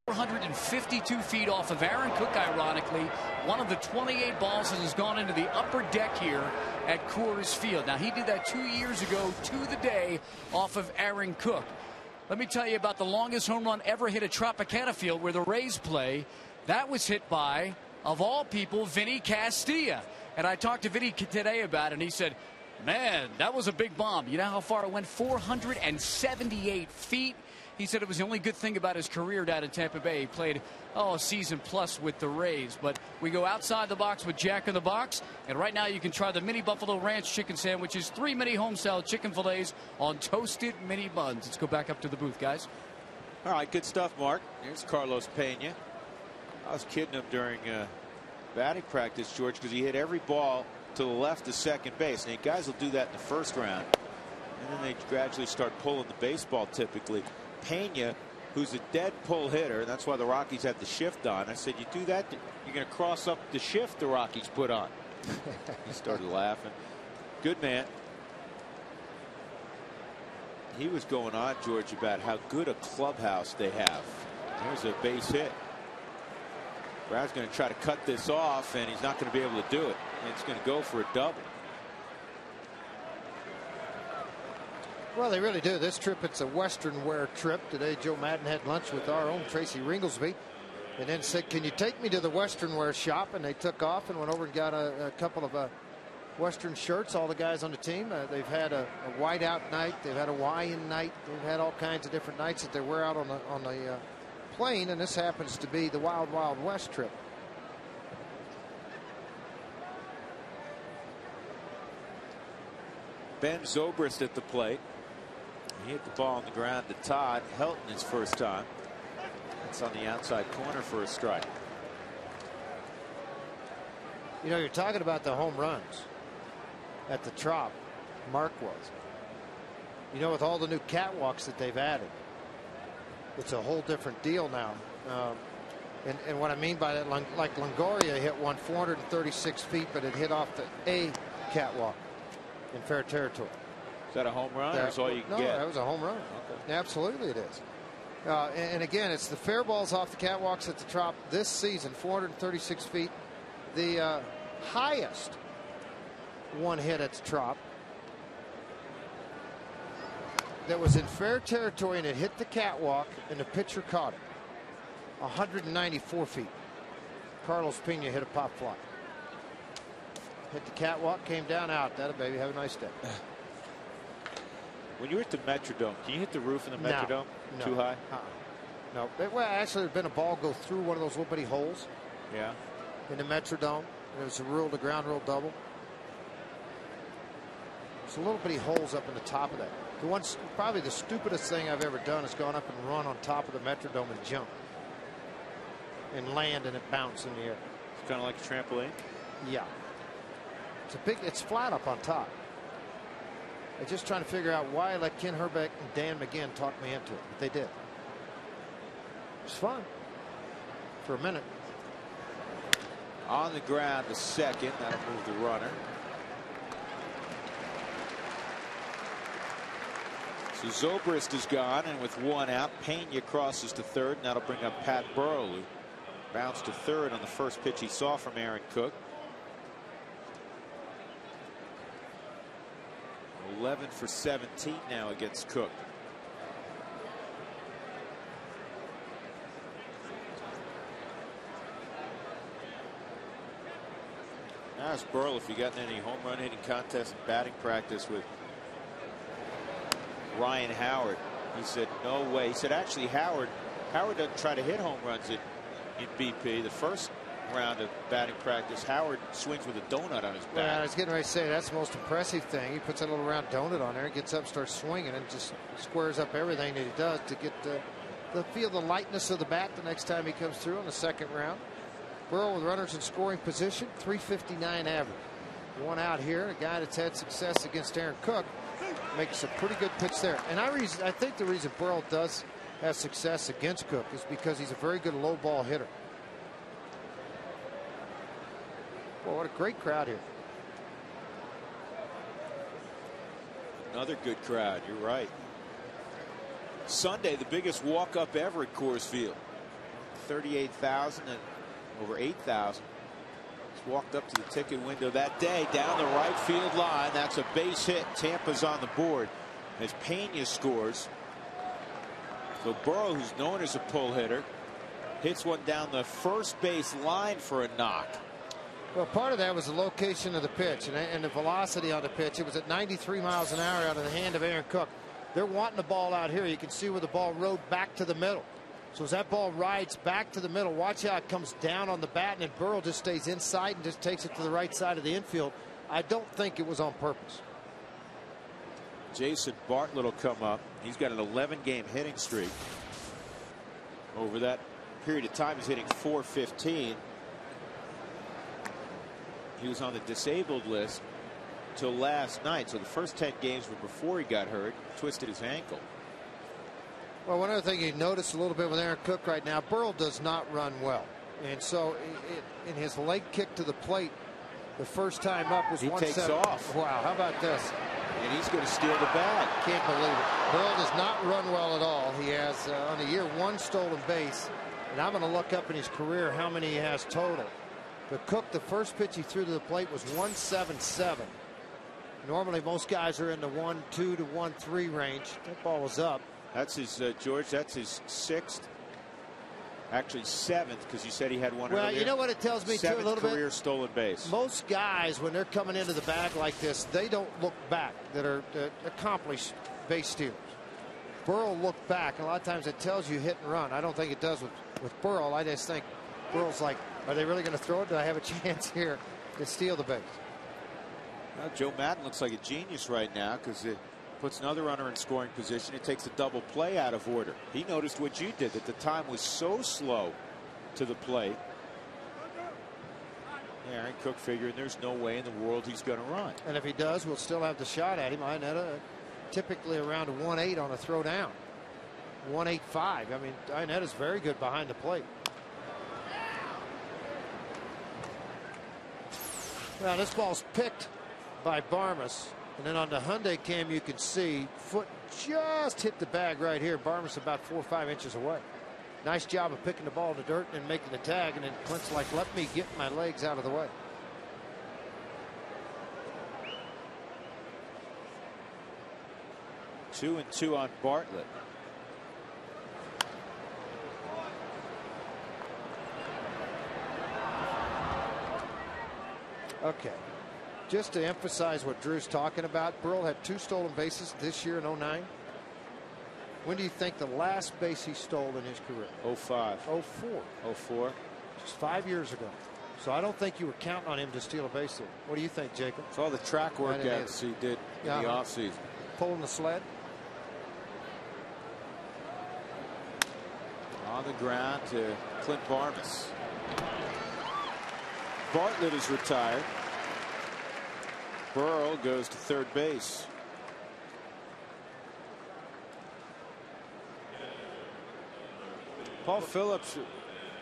.452 feet off of Aaron Cook, ironically. One of the 28 balls that has gone into the upper deck here at Coors Field. Now, he did that 2 years ago to the day off of Aaron Cook. Let me tell you about the longest home run ever hit at Tropicana Field where the Rays play. That was hit by, of all people, Vinny Castilla. And I talked to Vinny today about it, and he said, man, that was a big bomb. You know how far it went? 478 feet. He said it was the only good thing about his career down in Tampa Bay. He played, a season plus with the Rays. But we go outside the box with Jack in the Box. And right now you can try the mini Buffalo Ranch chicken sandwiches, 3 mini home-style chicken fillets on toasted mini buns. Let's go back up to the booth, guys. All right, good stuff, Mark. Here's Carlos Pena. I was kidding him during batting practice, George, because he hit every ball to the left of second base. And guys will do that in the first round. And then they gradually start pulling the baseball typically. Pena, who's a dead pull hitter, and that's why the Rockies had the shift on. I said, you do that, you're going to cross up the shift the Rockies put on. He started laughing. Good man. He was going on, George, about how good a clubhouse they have. There's a base hit. Brad's going to try to cut this off, and he's not going to be able to do it. And it's going to go for a double. Well, they really do. This trip, it's a Western wear trip. Today, Joe Madden had lunch with our own Tracy Ringlesby and then said, can you take me to the Western wear shop? And they took off and went over and got a couple of Western shirts, all the guys on the team. They've had a whiteout night. They've had a Hawaiian night. They've had all kinds of different nights that they wear out on the plane. And this happens to be the Wild Wild West trip. Ben Zobrist at the plate. He hit the ball on the ground to Todd Helton his first time. It's on the outside corner for a strike. You know, you're talking about the home runs at the Trop. Mark was. You know, with all the new catwalks that they've added, it's a whole different deal now. And what I mean by that, like Longoria hit one 436 feet, but it hit off the A catwalk in fair territory. Is that a home run? That's all you can get? No, that was a home run. Okay. Absolutely it is. And again, it's the fair balls off the catwalks at the Trop this season, 436 feet. The highest one hit at the Trop that was in fair territory and it hit the catwalk and the pitcher caught it. 194 feet. Carlos Pena hit a pop fly. Hit the catwalk, came down, out. That a baby. Have a nice day. When you were at the Metrodome, can you hit the roof in the Metrodome? No. Too high? No. Well, actually, there's been a ball go through one of those little bitty holes. Yeah. In the Metrodome. It was a rule, the ground rule double. There's a little bitty holes up in the top of that. The one's probably the stupidest thing I've ever done is gone up and run on top of the Metrodome and jump. And land and it bounce in the air. It's kind of like a trampoline. Yeah. It's flat up on top. I'm just trying to figure out why I let Ken Herbeck and Dan McGinn talk me into it. But they did. It's fun. For a minute. On the ground, the second. That'll move the runner. So Zobrist is gone, and with one out, Pena crosses to third, and that'll bring up Pat Burrell, who bounced to third on the first pitch he saw from Aaron Cook. 11 for 17 now against Cook. Ask Burrell if he got in any home run hitting contest and batting practice with Ryan Howard. He said no way. He said actually Howard doesn't try to hit home runs in BP. The first round of batting practice, Howard swings with a donut on his bat. Yeah, I was getting ready to say that's the most impressive thing. He puts a little round donut on there, gets up, starts swinging, and just squares up everything that he does to get feel the lightness of the bat the next time he comes through in the second round. Burrell with runners in scoring position, 359 average. One out here, a guy that's had success against Aaron Cook makes a pretty good pitch there. And I think the reason Burrell does have success against Cook is because he's a very good low ball hitter. Well, what a great crowd here. Another good crowd. You're right. Sunday, the biggest walk up ever at Coors Field. 38,000 and over 8,000. Walked up to the ticket window that day down the right field line. That's a base hit. Tampa's on the board as Pena scores. So Burrow, who's known as a pull hitter, hits one down the first base line for a knock. Well, part of that was the location of the pitch and the velocity on the pitch. It was at 93 miles an hour out of the hand of Aaron Cook. They're wanting the ball out here. You can see where the ball rode back to the middle. So as that ball rides back to the middle, watch how it comes down on the bat, and then Burrell just stays inside and just takes it to the right side of the infield. I don't think it was on purpose. Jason Bartlett will come up. He's got an 11-game hitting streak. Over that period of time, he's hitting .415. He was on the disabled list till last night. So the first 10 games were before he got hurt, twisted his ankle. Well, one other thing you notice a little bit with Aaron Cook right now, Burrell does not run well. And so in his leg kick to the plate, the first time up was 1-7. He takes off. Wow, how about this? And he's going to steal the bag. Can't believe it. Burrell does not run well at all. He has on the year 1 stolen base. And I'm going to look up in his career how many he has total. But Cook, the first pitch he threw to the plate was 1-7-7. Normally most guys are in the 1-2 to 1-3 range. That ball was up. That's his, George, that's his 6th. Actually 7th, because you said he had one earlier. Well, you know what it tells me, too, a little bit? 7th career stolen base. Most guys, when they're coming into the bag like this, they don't look back, that are accomplished base stealers. Burrell looked back, and a lot of times it tells you hit and run. I don't think it does with Burrell. I just think Burrell's like, are they really going to throw it? Do I have a chance here to steal the base? Well, Joe Madden looks like a genius right now, because it puts another runner in scoring position. It takes a double play out of order. He noticed what you did, that the time was so slow to the plate. Aaron Cook figuring there's no way in the world he's going to run. And if he does, we'll still have the shot at him. Iannetta typically around a 1-8 on a throw down. 1-8-5. I mean, Iannetta's very good behind the plate. Now this ball's picked by Barmas. And then on the Hyundai cam, you can see foot just hit the bag right here. Barmas about 4 or 5 inches away. Nice job of picking the ball in the dirt and making the tag. And then Clint's like, let me get my legs out of the way. Two and two on Bartlett. Okay. Just to emphasize what Drew's talking about, Burrell had 2 stolen bases this year in 09. When do you think the last base he stole in his career? 05. 04. 04. Just 5 years ago. So I don't think you were counting on him to steal a base hit. What do you think, Jacob? It's all the track workouts he did in the offseason. Pulling the sled. On the ground to Clint Barnes. Bartlett is retired. Burrell goes to third base. Paul Phillips,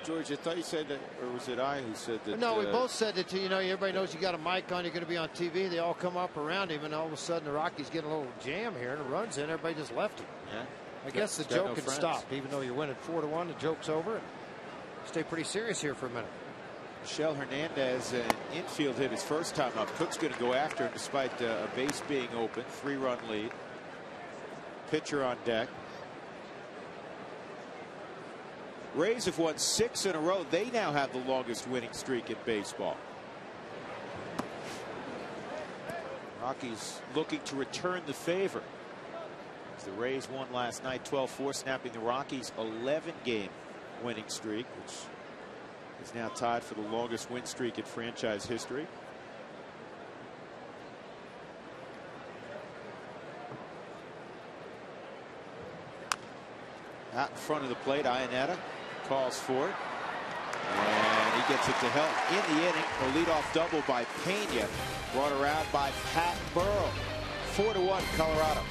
George, I thought you said that, or was it I who said that? No, we both said that. You know, everybody knows you got a mic on, you're going to be on TV. They all come up around him, and all of a sudden the Rockies get a little jam here, and it runs in. Everybody just left him. Yeah. I guess the joke can stop, even though you're winning 4-1. The joke's over. And stay pretty serious here for a minute. Michel Hernandez, an infield hit his first time up. Cook's going to go after him despite a base being open. 3-run lead. Pitcher on deck. Rays have won 6 in a row. They now have the longest winning streak in baseball. Rockies looking to return the favor. As the Rays won last night 12-4, snapping the Rockies' 11-game winning streak, which is now tied for the longest win streak in franchise history. Out in front of the plate, Iannetta calls for it. And he gets it to help in the inning. A leadoff double by Pena, brought around by Pat Burrell. 4-1 Colorado.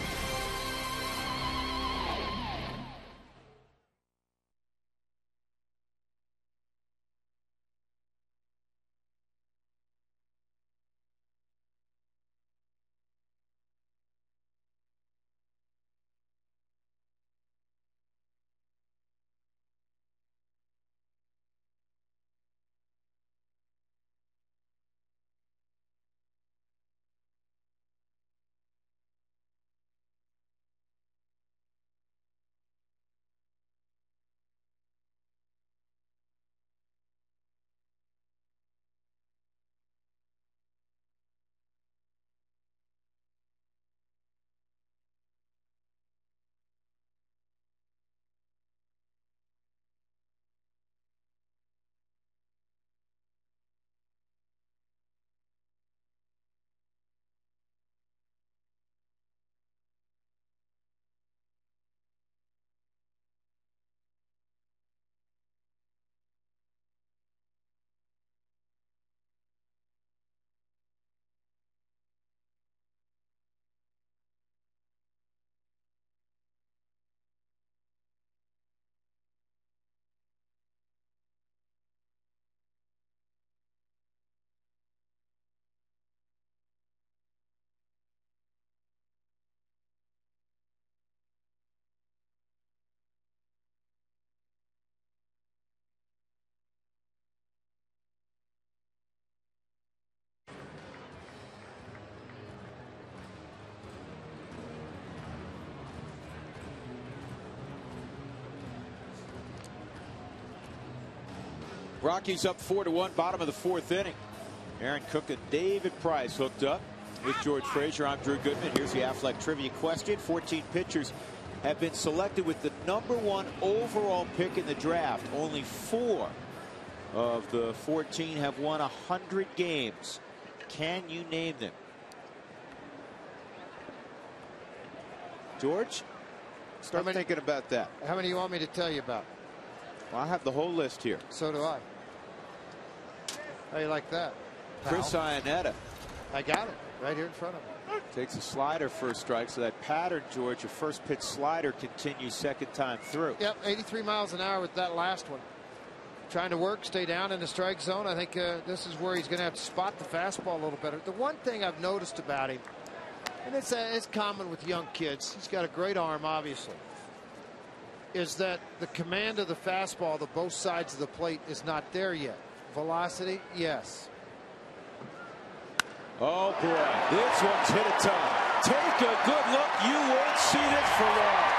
Rockies up 4-1, bottom of the 4th inning. Aaron Cook and David Price hooked up with George Frazier. I'm Drew Goodman. Here's the Aflac trivia question. 14 pitchers have been selected with the #1 overall pick in the draft. Only 4 of the 14 have won 100 games. Can you name them? George, start thinking about that. How many do you want me to tell you about? Well, I have the whole list here. So do I. How do you like that, pal? Chris Iannetta. I got it right here in front of me. Takes a slider first strike, so that pattern, George, a first pitch slider continues second time through. Yep, 83 miles an hour with that last one. Trying to work, stay down in the strike zone. I think this is where he's going to have to spot the fastball a little better. The one thing I've noticed about him, and it's common with young kids, he's got a great arm, obviously, is that the command of the fastball to both sides of the plate is not there yet. Velocity, yes. Oh boy, this one's hit a ton. Take a good look. You won't see this for long.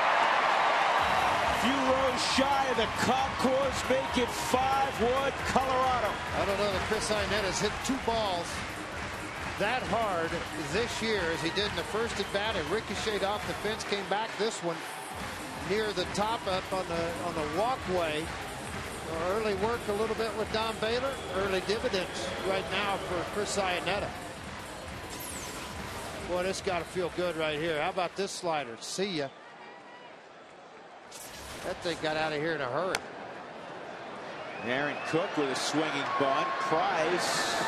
Few rows shy of the concourse, make it 5-1 Colorado. I don't know that Chris Iannetta's hit 2 balls that hard this year as he did in the first at bat. It ricocheted off the fence, came back. This one near the top up on the walkway. Early work a little bit with Don Baylor. Early dividends right now for Chris Iannetta. Boy, this got to feel good right here. How about this slider? See ya. That thing got out of here in a hurry. Aaron Cook with a swinging bunt. Price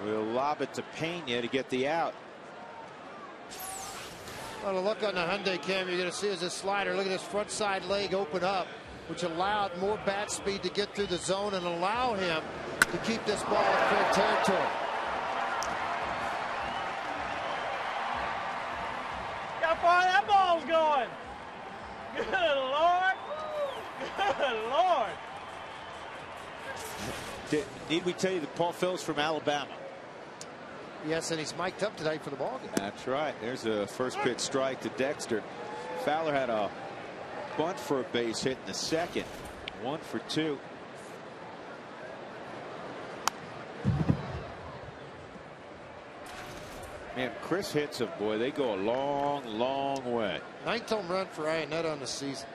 will lob it to Pena to get the out. Well, the look on the Hyundai cam you're going to see is this slider. Look at this front side leg open up, which allowed more bat speed to get through the zone and allow him to keep this ball in fair territory. How far that ball's going? Good Lord. Good Lord. Need we tell you that Paul Phillips from Alabama? Yes, and he's mic'd up today for the ball game. That's right. There's a first pitch strike to Dexter. Fowler had a bunt for a base hit in the second. 1 for 2. Man, Chris hits them, boy. They go a long, long way. 9th home run for Iannetta on the season.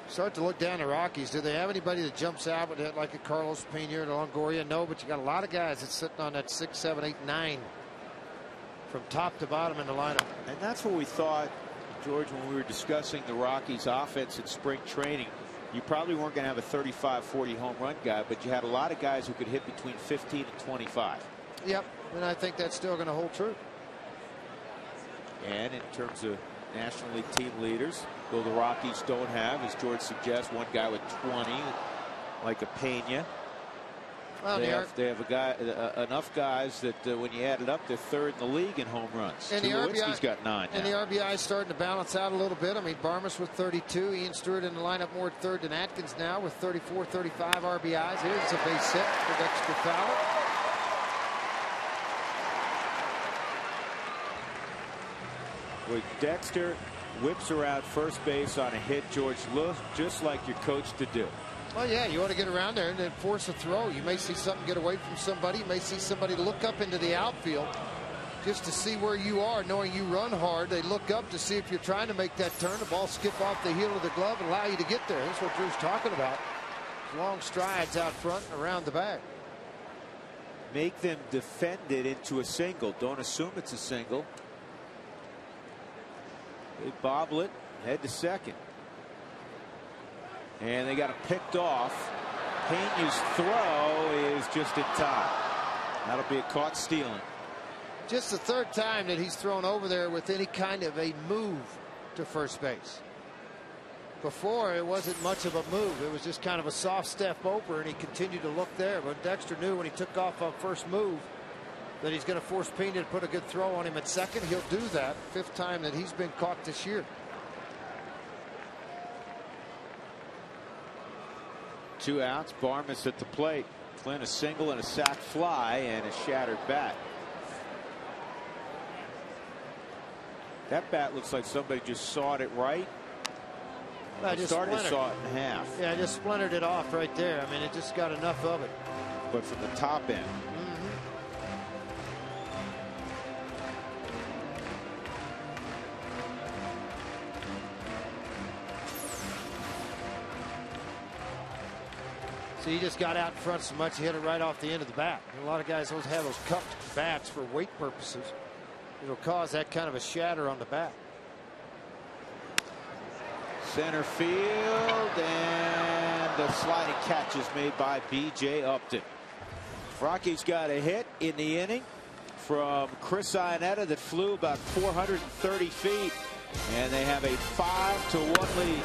Start to look down the Rockies. Do they have anybody that jumps out with it like a Carlos Pena or Longoria? No, but you got a lot of guys that's sitting on that 6, 7, 8, 9 from top to bottom in the lineup. And that's what we thought, George, when we were discussing the Rockies offense in spring training. You probably weren't going to have a 35-40 home run guy, but you had a lot of guys who could hit between 15 and 25. Yep, and I think that's still going to hold true. And in terms of National League team leaders, though the Rockies don't have, as George suggests, one guy with 20, like a Pena. Well, they have a guy, enough guys that when you add it up, they're third in the league in home runs. And the RBI's got 9 and now. the RBI is starting to balance out a little bit. I mean, Barmas with 32. Ian Stewart in the lineup more at third than Atkins now with 34, 35 RBIs. Here's a base hit for Dexter Fowler. With Dexter whips around first base on a hit, George, look just like your coach to do. Well, yeah, you want to get around there and then force a throw. You may see something get away from somebody. You may see somebody look up into the outfield just to see where you are, knowing you run hard. They look up to see if you're trying to make that turn. The ball skip off the heel of the glove and allow you to get there. That's what Drew's talking about. Long strides out front and around the bag. Make them defend it into a single. Don't assume it's a single. They bobble it, head to second. And they got it picked off. Pena's throw is just in time. That'll be a caught stealing. Just the third time that he's thrown over there with any kind of a move to first base. Before, it wasn't much of a move. It was just kind of a soft step over, and he continued to look there. But Dexter knew when he took off on first move that he's going to force Pena to put a good throw on him at second. He'll do that. 5th time that he's been caught this year. 2 outs. Barmas at the plate. Flynn a single and a sac fly and a shattered bat. That bat looks like somebody just sawed it right. I just started to saw it in half. Yeah, I just splintered it off right there. I mean, it just got enough of it. But from the top end. So he just got out in front so much he hit it right off the end of the bat. And a lot of guys have those cupped bats for weight purposes. It'll cause that kind of a shatter on the bat. Center field, and the sliding catch is made by B.J. Upton. Rockies got a hit in the inning from Chris Iannetta that flew about 430 feet, and they have a 5-1 lead.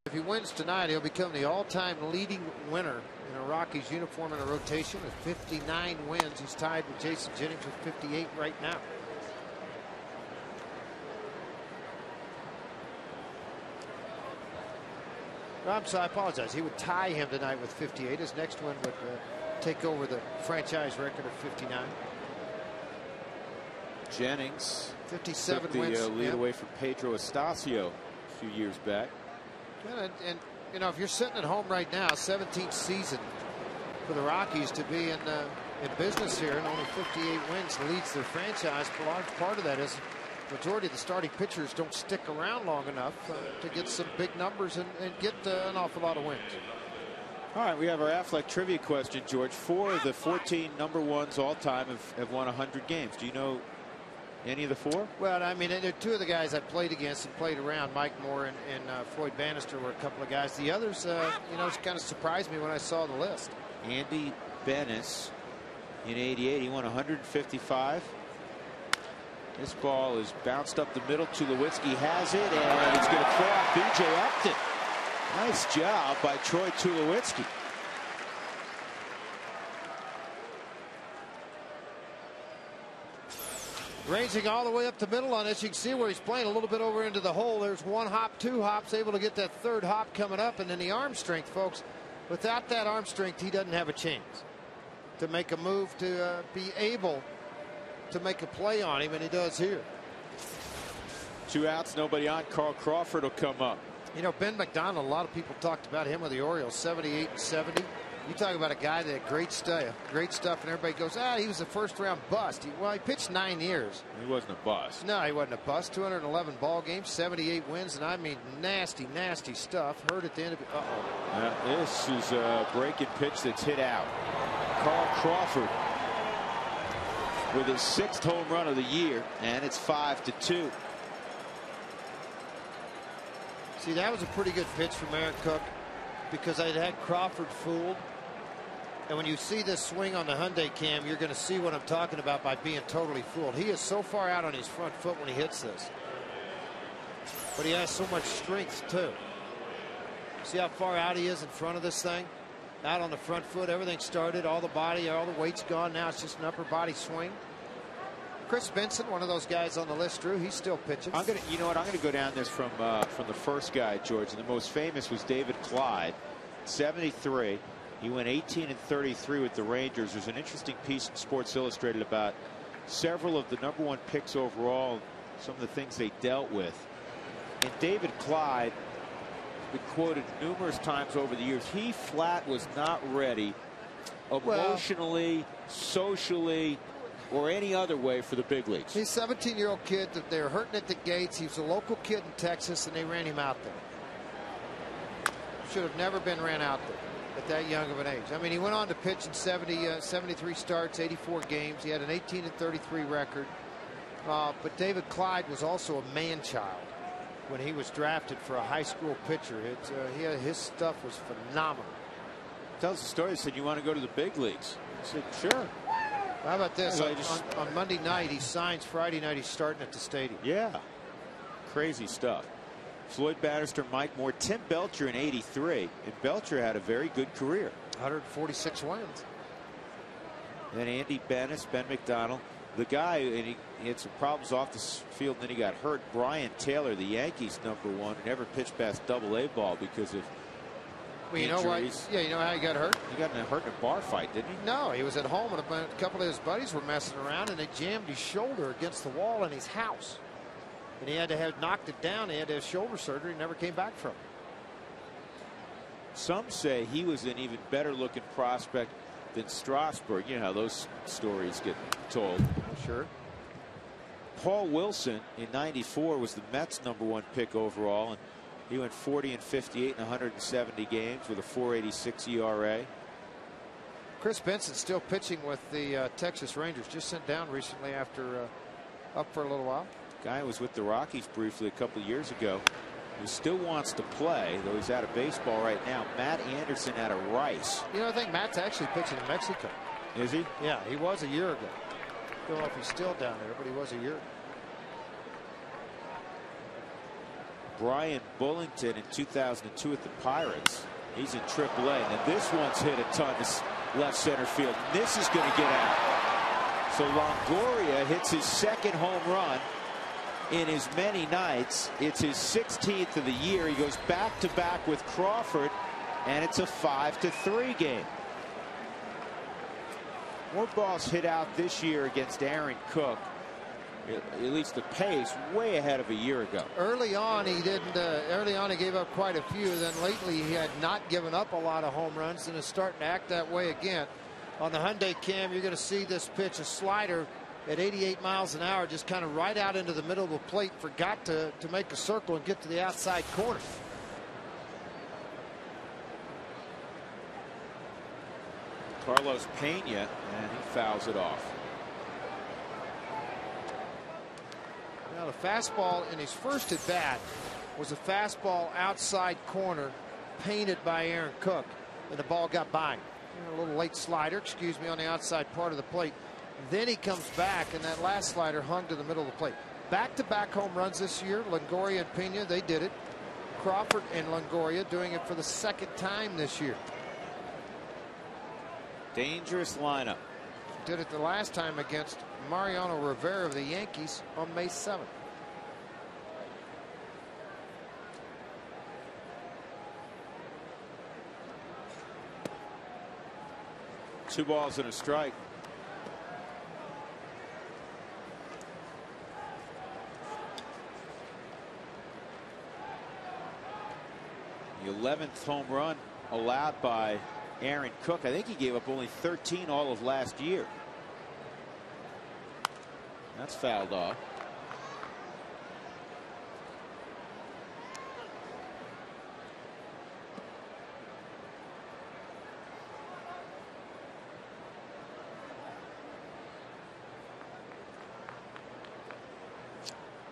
If he wins tonight, he'll become the all-time leading winner in a Rockies uniform in a rotation with 59 wins. He's tied with Jason Jennings with 58 right now. I'm sorry, I apologize. He would tie him tonight with 58. His next win would take over the franchise record of 59. Jennings 57 took the wins. lead away from Pedro Estacio a few years back. And you know, if you're sitting at home right now, 17th season for the Rockies to be in business here, and only 58 wins leads their franchise. A large part of that is majority of the starting pitchers don't stick around long enough to get some big numbers and get an awful lot of wins. All right, we have our Affleck trivia question, George. 4 of the 14 number ones all time have won 100 games. Do you know any of the 4? Well, I mean, 2 of the guys I played against and played around, Mike Moore and Floyd Bannister, were a couple of guys. The others, you know, it kind of surprised me when I saw the list. Andy Bennis in '88, he won 155. This ball is bounced up the middle. Tulowitzki has it, and he's going to throw out B.J. Upton. Nice job by Troy Tulowitzki. Ranging all the way up the middle on this. You can see where he's playing a little bit over into the hole. There's 1 hop, 2 hops, able to get that 3rd hop coming up. And then the arm strength, folks. Without that arm strength, he doesn't have a chance to make a move to be able to make a play on him, and he does here. 2 outs, nobody on. Carl Crawford will come up. You know, Ben McDonald, a lot of people talked about him with the Orioles, 78 and 70. You talk about a guy that had great stuff, and everybody goes, he was a first-round bust. Well, he pitched 9 years. He wasn't a bust. No, he wasn't a bust. 211 ball games, 78 wins, and I mean nasty, nasty stuff. Hurt at the end of it. This is a breaking pitch that's hit out. Carl Crawford with his 6th home run of the year, and it's 5-2. See, that was a pretty good pitch from Aaron Cook, because I'd had Crawford fooled. And when you see this swing on the Hyundai cam, you're going to see what I'm talking about by being totally fooled. He is so far out on his front foot when he hits this. But he has so much strength, too. See how far out he is in front of this thing? Out on the front foot, everything started, all the body, all the weight's gone. Now it's just an upper body swing. Chris Benson, one of those guys on the list, Drew, he's still pitching. You know what? I'm going to go down this from the first guy, George. And the most famous was David Clyde, 73. He went 18 and 33 with the Rangers. There's an interesting piece in Sports Illustrated about several of the number 1 picks overall, some of the things they dealt with. And David Clyde, been quoted numerous times over the years. He flat was not ready emotionally, socially, or any other way for the big leagues. He's a 17-year-old kid that they were hurting at the gates. He was a local kid in Texas, and they ran him out there. Should have never been ran out there at that young of an age. I mean, he went on to pitch in 73 starts, 84 games. He had an 18 and 33 record. But David Clyde was also a man-child when he was drafted for a high school pitcher. His stuff was phenomenal. Tells the story. He said, "You want to go to the big leagues?" I said, "Sure." How about this? On Monday night, he signs. Friday night, he's starting at the stadium. Yeah. Crazy stuff. Floyd Bannister, Mike Moore, Tim Belcher in '83. And Belcher had a very good career. 146 wins. Then Andy Bennis, Ben McDonald. The guy, and he had some problems off the field, and then he got hurt. Brian Taylor, the Yankees number 1, never pitched past AA ball because of Well, you injuries. know why? Yeah, you know how he got hurt? He got hurt in a bar fight, didn't he? No, he was at home, and a couple of his buddies were messing around, and they jammed his shoulder against the wall in his house. And he had to have knocked it down. He had to have shoulder surgery. Never came back from it. Some say he was an even better looking prospect than Strasburg. You know how those stories get told. Sure. Paul Wilson in '94 was the Mets number 1 pick overall, and he went 40 and 58 in 170 games with a 4.86 ERA. Chris Benson still pitching with the Texas Rangers. Just sent down recently after up for a little while. Guy was with the Rockies briefly a couple of years ago. He still wants to play, though he's out of baseball right now. Matt Anderson out of Rice. You know, I think Matt's actually pitching in Mexico. Is he? Yeah, he was a year ago. Don't know if he's still down there, but he was a year ago. Brian Bullington in 2002 at the Pirates. He's in AAA. And this one's hit a ton to left center field. This is going to get out. So Longoria hits his second home run in as many nights. It's his 16th of the year. He goes back-to-back with Crawford, and it's a 5-3 game. More balls hit out this year against Aaron Cook. At least the pace way ahead of a year ago. Early on, he didn't. Early on, he gave up quite a few. Then lately, he had not given up a lot of home runs, and is starting to act that way again. On the Hyundai Cam, you're going to see this pitch, a slider at 88 miles an hour, just kind of right out into the middle of the plate. Forgot to make a circle and get to the outside corner. Carlos Pena, and he fouls it off. Now the fastball in his first at bat was a fastball outside corner painted by Aaron Cook, and the ball got by. A little late slider, excuse me, on the outside part of the plate. Then he comes back, and that last slider hung to the middle of the plate. Back-to-back home runs this year. Longoria and Pena, they did it. Crawford and Longoria doing it for the second time this year. Dangerous lineup. Did it the last time against Mariano Rivera of the Yankees on May 7th. Two balls and a strike. The 11th home run allowed by Aaron Cook. I think he gave up only 13 all of last year. That's fouled off.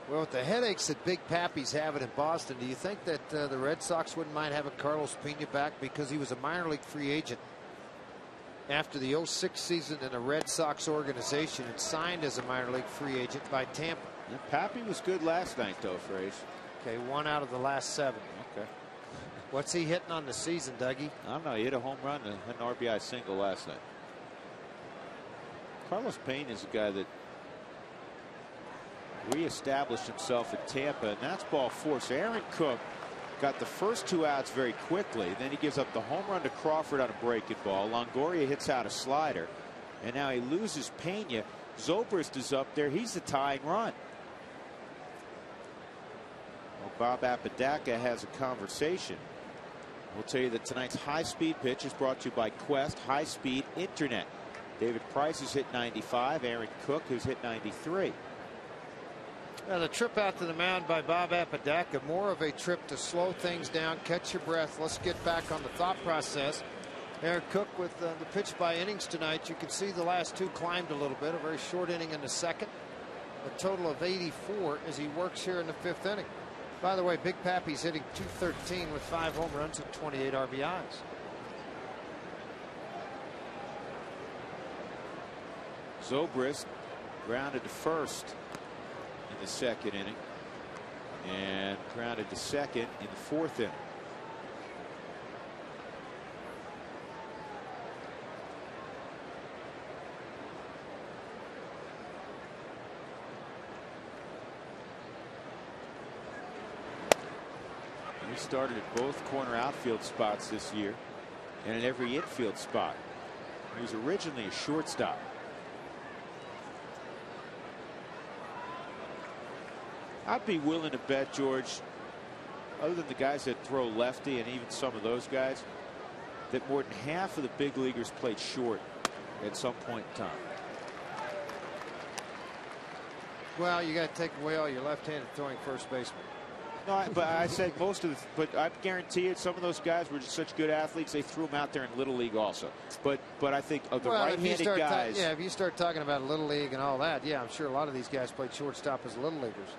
Well, with the headaches that Big Pappy's having in Boston, do you think that the Red Sox wouldn't mind having Carlos Pena back, because he was a minor league free agent after the 06 season in a Red Sox organization and signed as a minor league free agent by Tampa? Yeah, Pappy was good last night, though, Fraze. Okay, 1 out of the last 7. Okay. What's he hitting on the season, Dougie? I don't know. He hit a home run and an RBI single last night. Carlos Pena is a guy that reestablished himself at Tampa, and that's ball 4. So Aaron Cook got the first 2 outs very quickly. Then he gives up the home run to Crawford on a breaking ball. Longoria hits out a slider, and now he loses Pena. Zobrist is up there. He's the tying run. Well, Bob Apodaca has a conversation. We'll tell you that tonight's high-speed pitch is brought to you by Quest High-Speed Internet. David Price has hit 95. Aaron Cook has hit 93. Now the trip out to the mound by Bob Apodaca, more of a trip to slow things down, catch your breath. Let's get back on the thought process. Aaron Cook with the pitch by innings tonight. You can see the last 2 climbed a little bit. A very short inning in the second. A total of 84 as he works here in the 5th inning. By the way, Big Pappy's hitting .213 with 5 home runs and 28 RBIs. Zobrist grounded to first in the second inning and grounded to second in the 4th inning. He started at both corner outfield spots this year and in every infield spot. He was originally a shortstop. I'd be willing to bet, George, other than the guys that throw lefty and even some of those guys, that more than half of the big leaguers played short at some point in time. Well, you got to take away all your left-handed throwing first baseman. No, but I said most of the, but I guarantee you some of those guys were just such good athletes, they threw them out there in Little League also. But I think of the right-handed guys. Yeah, if you start talking about Little League and all that, yeah, I'm sure a lot of these guys played shortstop as Little Leaguers.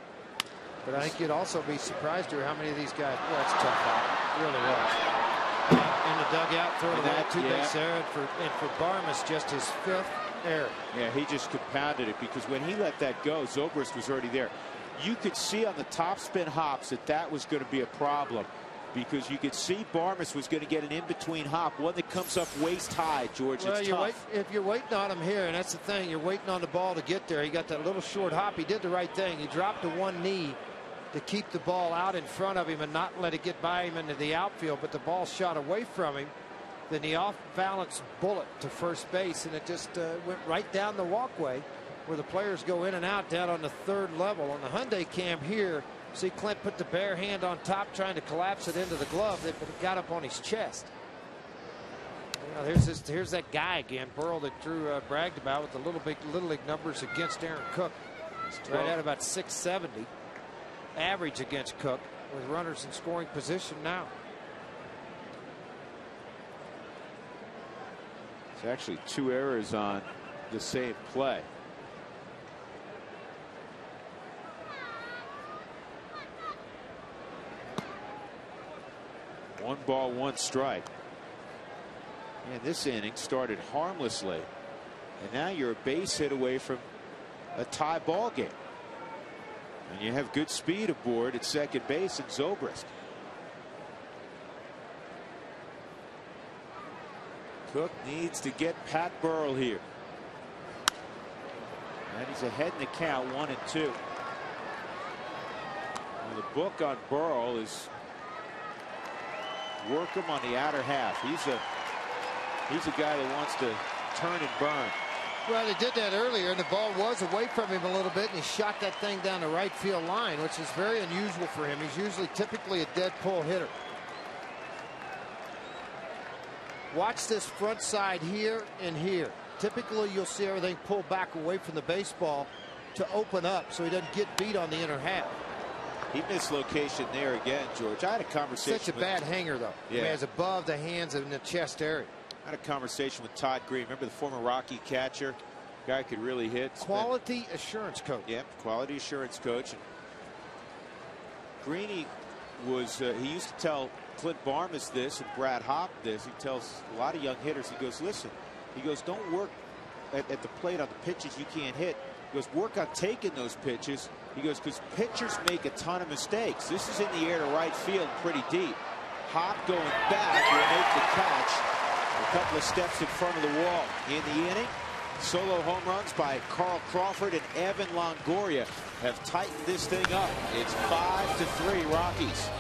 But I think you'd also be surprised to hear how many of these guys. Well, that's tough out. It really was. In the dugout, throwing that 2-base error, and for Barmas, just his 5th error. Yeah, he just compounded it, because when he let that go, Zobrist was already there. you could see on the topspin hops that was going to be a problem, because you could see Barmes was going to get an in-between hop, one that comes up waist high, George. Well, it's tough. if you're waiting on him here, and that's the thing, you're waiting on the ball to get there. He got that little short hop. He did the right thing. He dropped to one knee to keep the ball out in front of him and not let it get by him into the outfield, but the ball shot away from him. Then the off-balance bullet to first base, and it just went right down the walkway where the players go in and out down on the third level. On the Hyundai cam here, see Clint put the bare hand on top trying to collapse it into the glove, but it got up on his chest. You know, here's that guy again, Burrell, that Drew bragged about with the little league numbers against Aaron Cook. Right at about 670 average against Cook, with runners in scoring position now. It's actually 2 errors on the same play. One ball, one strike. And this inning started harmlessly, and now you're a base hit away from a tie ball game. And you have good speed aboard at second base in Zobrist. Cook needs to get Pat Burrell here. And he's ahead in the count, 1-2. Well, the book on Burrell is work him on the outer half. He's a guy that wants to turn and burn. Well, they did that earlier, and the ball was away from him a little bit, and he shot that thing down the right field line, which is very unusual for him. He's typically a dead pull hitter. Watch this front side here and here. Typically, you'll see everything pull back away from the baseball to open up so he doesn't get beat on the inner half. He missed location there again, George. I had a conversation. Such a bad hanger, though. Yeah. I mean, it's above the hands and the chest area. I had a conversation with Todd Green. Remember the former Rocky catcher? Guy could really hit. Quality assurance coach. Yeah, quality assurance coach. And Greeny was, he used to tell Clint Barmes this and Brad Hopp this. He tells a lot of young hitters, he goes, listen, he goes, don't work at the plate on the pitches you can't hit. He goes, work on taking those pitches. He goes, because pitchers make a ton of mistakes. This is in the air to right field, pretty deep. Hopp going back will make the catch. A couple of steps in front of the wall. In the inning, solo home runs by Carl Crawford and Evan Longoria have tightened this thing up. It's 5-3 Rockies.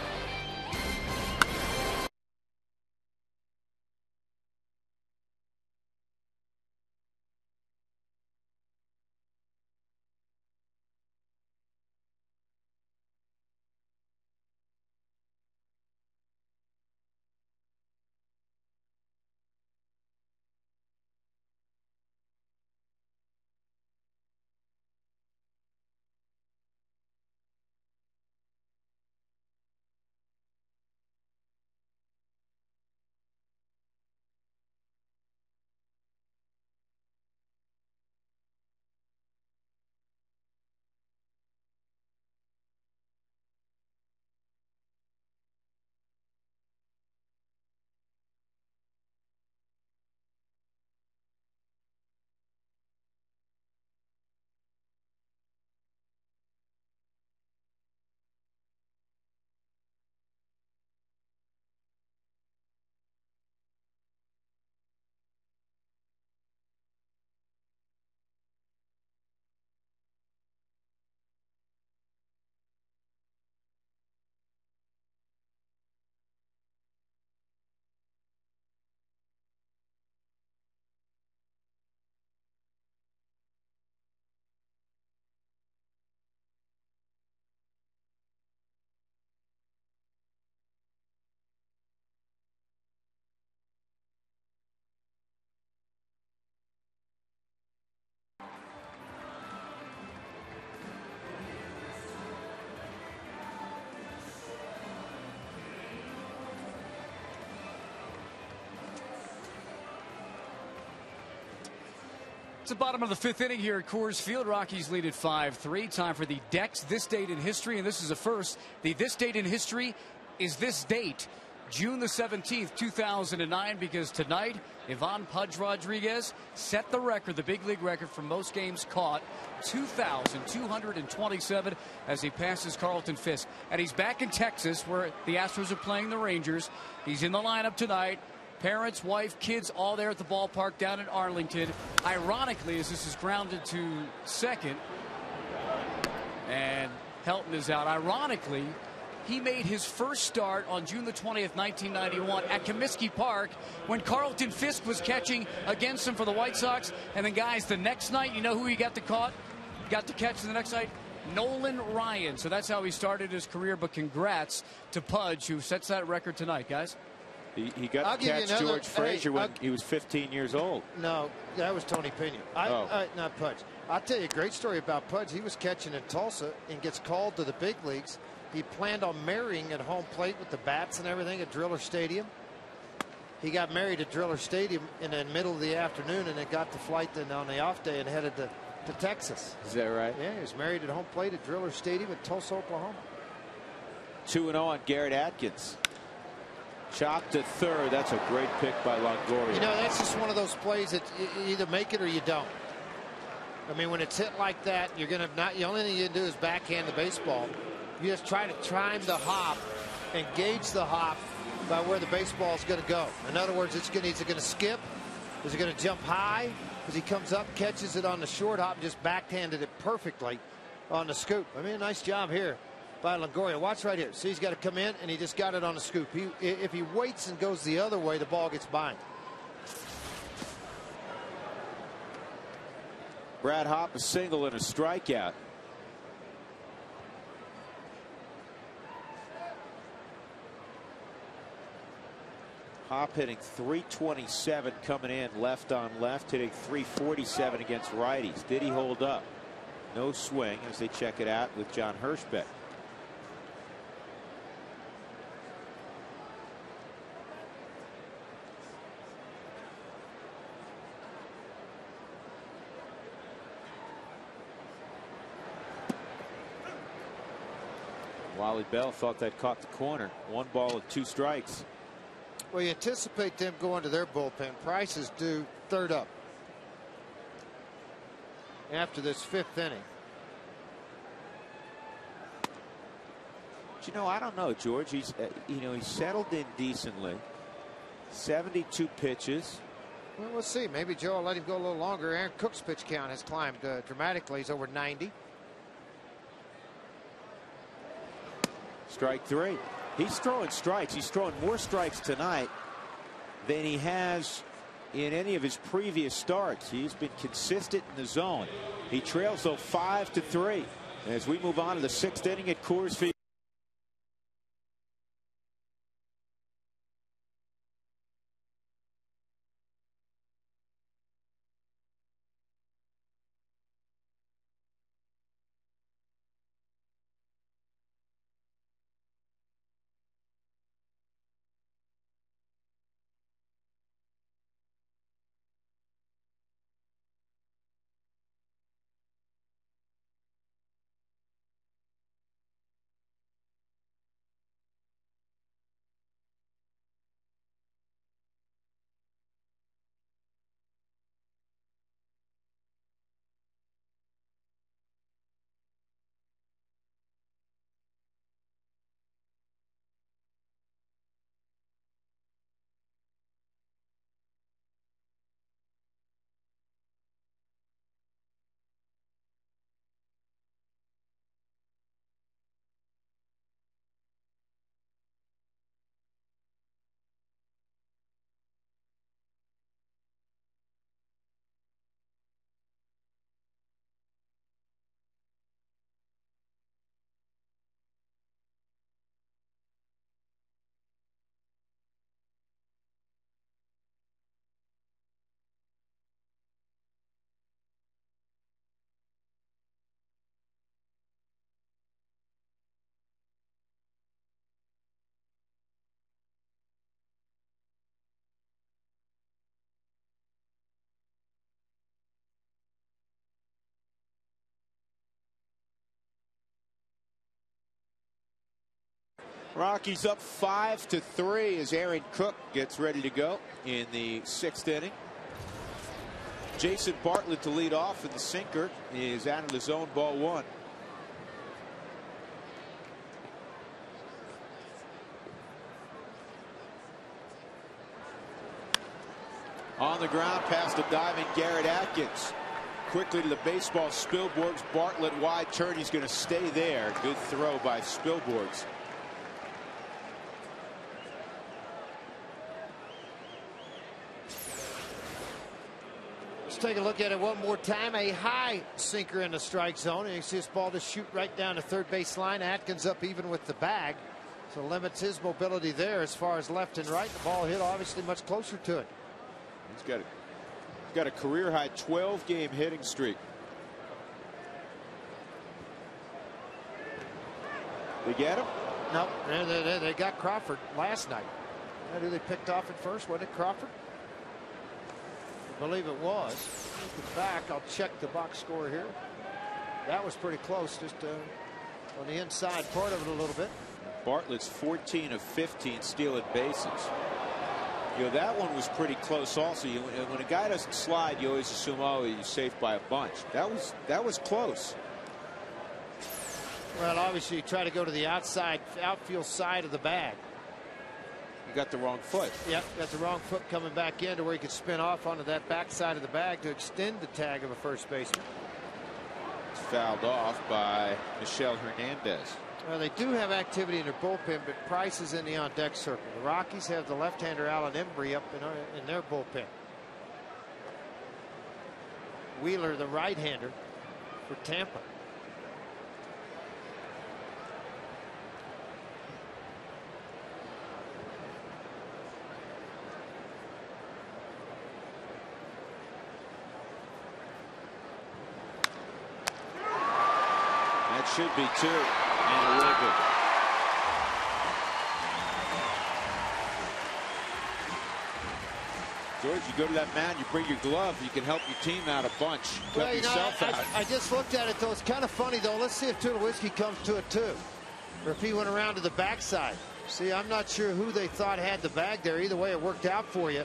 It's the bottom of the fifth inning here at Coors Field. Rockies lead at 5-3. Time for the Dex This Date in History, and this is a first. The This Date in History is this date. June the 17th, 2009, because tonight, Ivan Pudge Rodriguez set the record, the big league record for most games caught, 2,227, as he passes Carlton Fisk. And he's back in Texas, where the Astros are playing the Rangers. He's in the lineup tonight. Parents, wife, kids, all there at the ballpark down in Arlington. Ironically, as this is grounded to second, and Helton is out. Ironically, he made his first start on June the 20th, 1991 at Comiskey Park when Carlton Fisk was catching against him for the White Sox. And then, guys, the next night, you know who he got to catch the next night? Nolan Ryan. So that's how he started his career. But congrats to Pudge, who sets that record tonight, guys. He got to catch George Frazier when he was 15 years old. No, that was Tony Pena. Not Pudge. I'll tell you a great story about Pudge. He was catching in Tulsa and gets called to the big leagues. He planned on marrying at home plate with the bats and everything at Driller Stadium. He got married at Driller Stadium in the middle of the afternoon, and then got the flight on the off day and headed to Texas. Is that right? Yeah, he was married at home plate at Driller Stadium in Tulsa, Oklahoma. 2-0 on Garrett Atkins. Chopped to third. That's a great pick by Longoria. You know, that's just one of those plays that you either make it or you don't. I mean, when it's hit like that, you're going to not. The only thing you can do is backhand the baseball. You just try to time the hop and gauge the hop by where the baseball is going to go. In other words, is it going to skip? Is it going to jump high? As he comes up, catches it on the short hop, and just backhanded it perfectly on the scoop. I mean, a nice job here by Longoria. Watch right here. See, he's got to come in, and he just got it on the scoop. If he waits and goes the other way, the ball gets by him. Brad Hopp, a single and a strikeout. Hopp hitting .327 coming in left on left, hitting .347 against righties. Did he hold up? No swing as they check it out with John Hirschbeck. Wally Bell thought that caught the corner. 1 ball and 2 strikes. Well, you anticipate them going to their bullpen. Price is due third up after this 5th inning. But you know, I don't know, George. He's he's settled in decently. 72 pitches. Well, we'll see. Maybe Joe will let him go a little longer. Aaron Cook's pitch count has climbed dramatically. He's over 90. Strike 3. He's throwing strikes. He's throwing more strikes tonight than he has in any of his previous starts. He's been consistent in the zone. He trails, though, 5-3 as we move on to the 6th inning at Coors Field. Rockies up 5-3 as Aaron Cook gets ready to go in the 6th inning. Jason Bartlett to lead off, and the sinker is out of the zone, ball 1. On the ground past the diving Garrett Atkins. Quickly to the baseball, Spilborghs. Bartlett wide turn. He's going to stay there. Good throw by Spilborghs. Let's take a look at it one more time. A high sinker in the strike zone, and you see this ball just shoot right down the third base line. Atkins up even with the bag, so limits his mobility there as far as left and right. The ball hit obviously much closer to it. He's got a career high 12-game hitting streak. They get him? No, they got Crawford last night. Who they picked off at first? Was it Crawford? I believe it was. Look back. I'll check the box score here. That was pretty close, just on the inside part of it a little bit. Bartlett's 14 of 15 stealing bases. You know, that one was pretty close also. When a guy doesn't slide, you always assume, oh, he's safe by a bunch. That was close. Well, obviously you try to go to the outfield side of the bag. You got the wrong foot. Yep, got the wrong foot coming back in to where you could spin off onto that back side of the bag to extend the tag of a first baseman. It's fouled off by Michel Hernandez. Well, they do have activity in their bullpen, but Price is in the on-deck circle. The Rockies have the left-hander Alan Embry up in their bullpen. Wheeler, the right-hander for Tampa. That should be 2. And a little bit. George, you go to that mound, you bring your glove, you can help your team out a bunch. Well, I just looked at it, though. It's kind of funny, though. Let's see if Tulowitzki comes to it, too. Or if he went around to the backside. See, I'm not sure who they thought had the bag there. Either way, it worked out for you.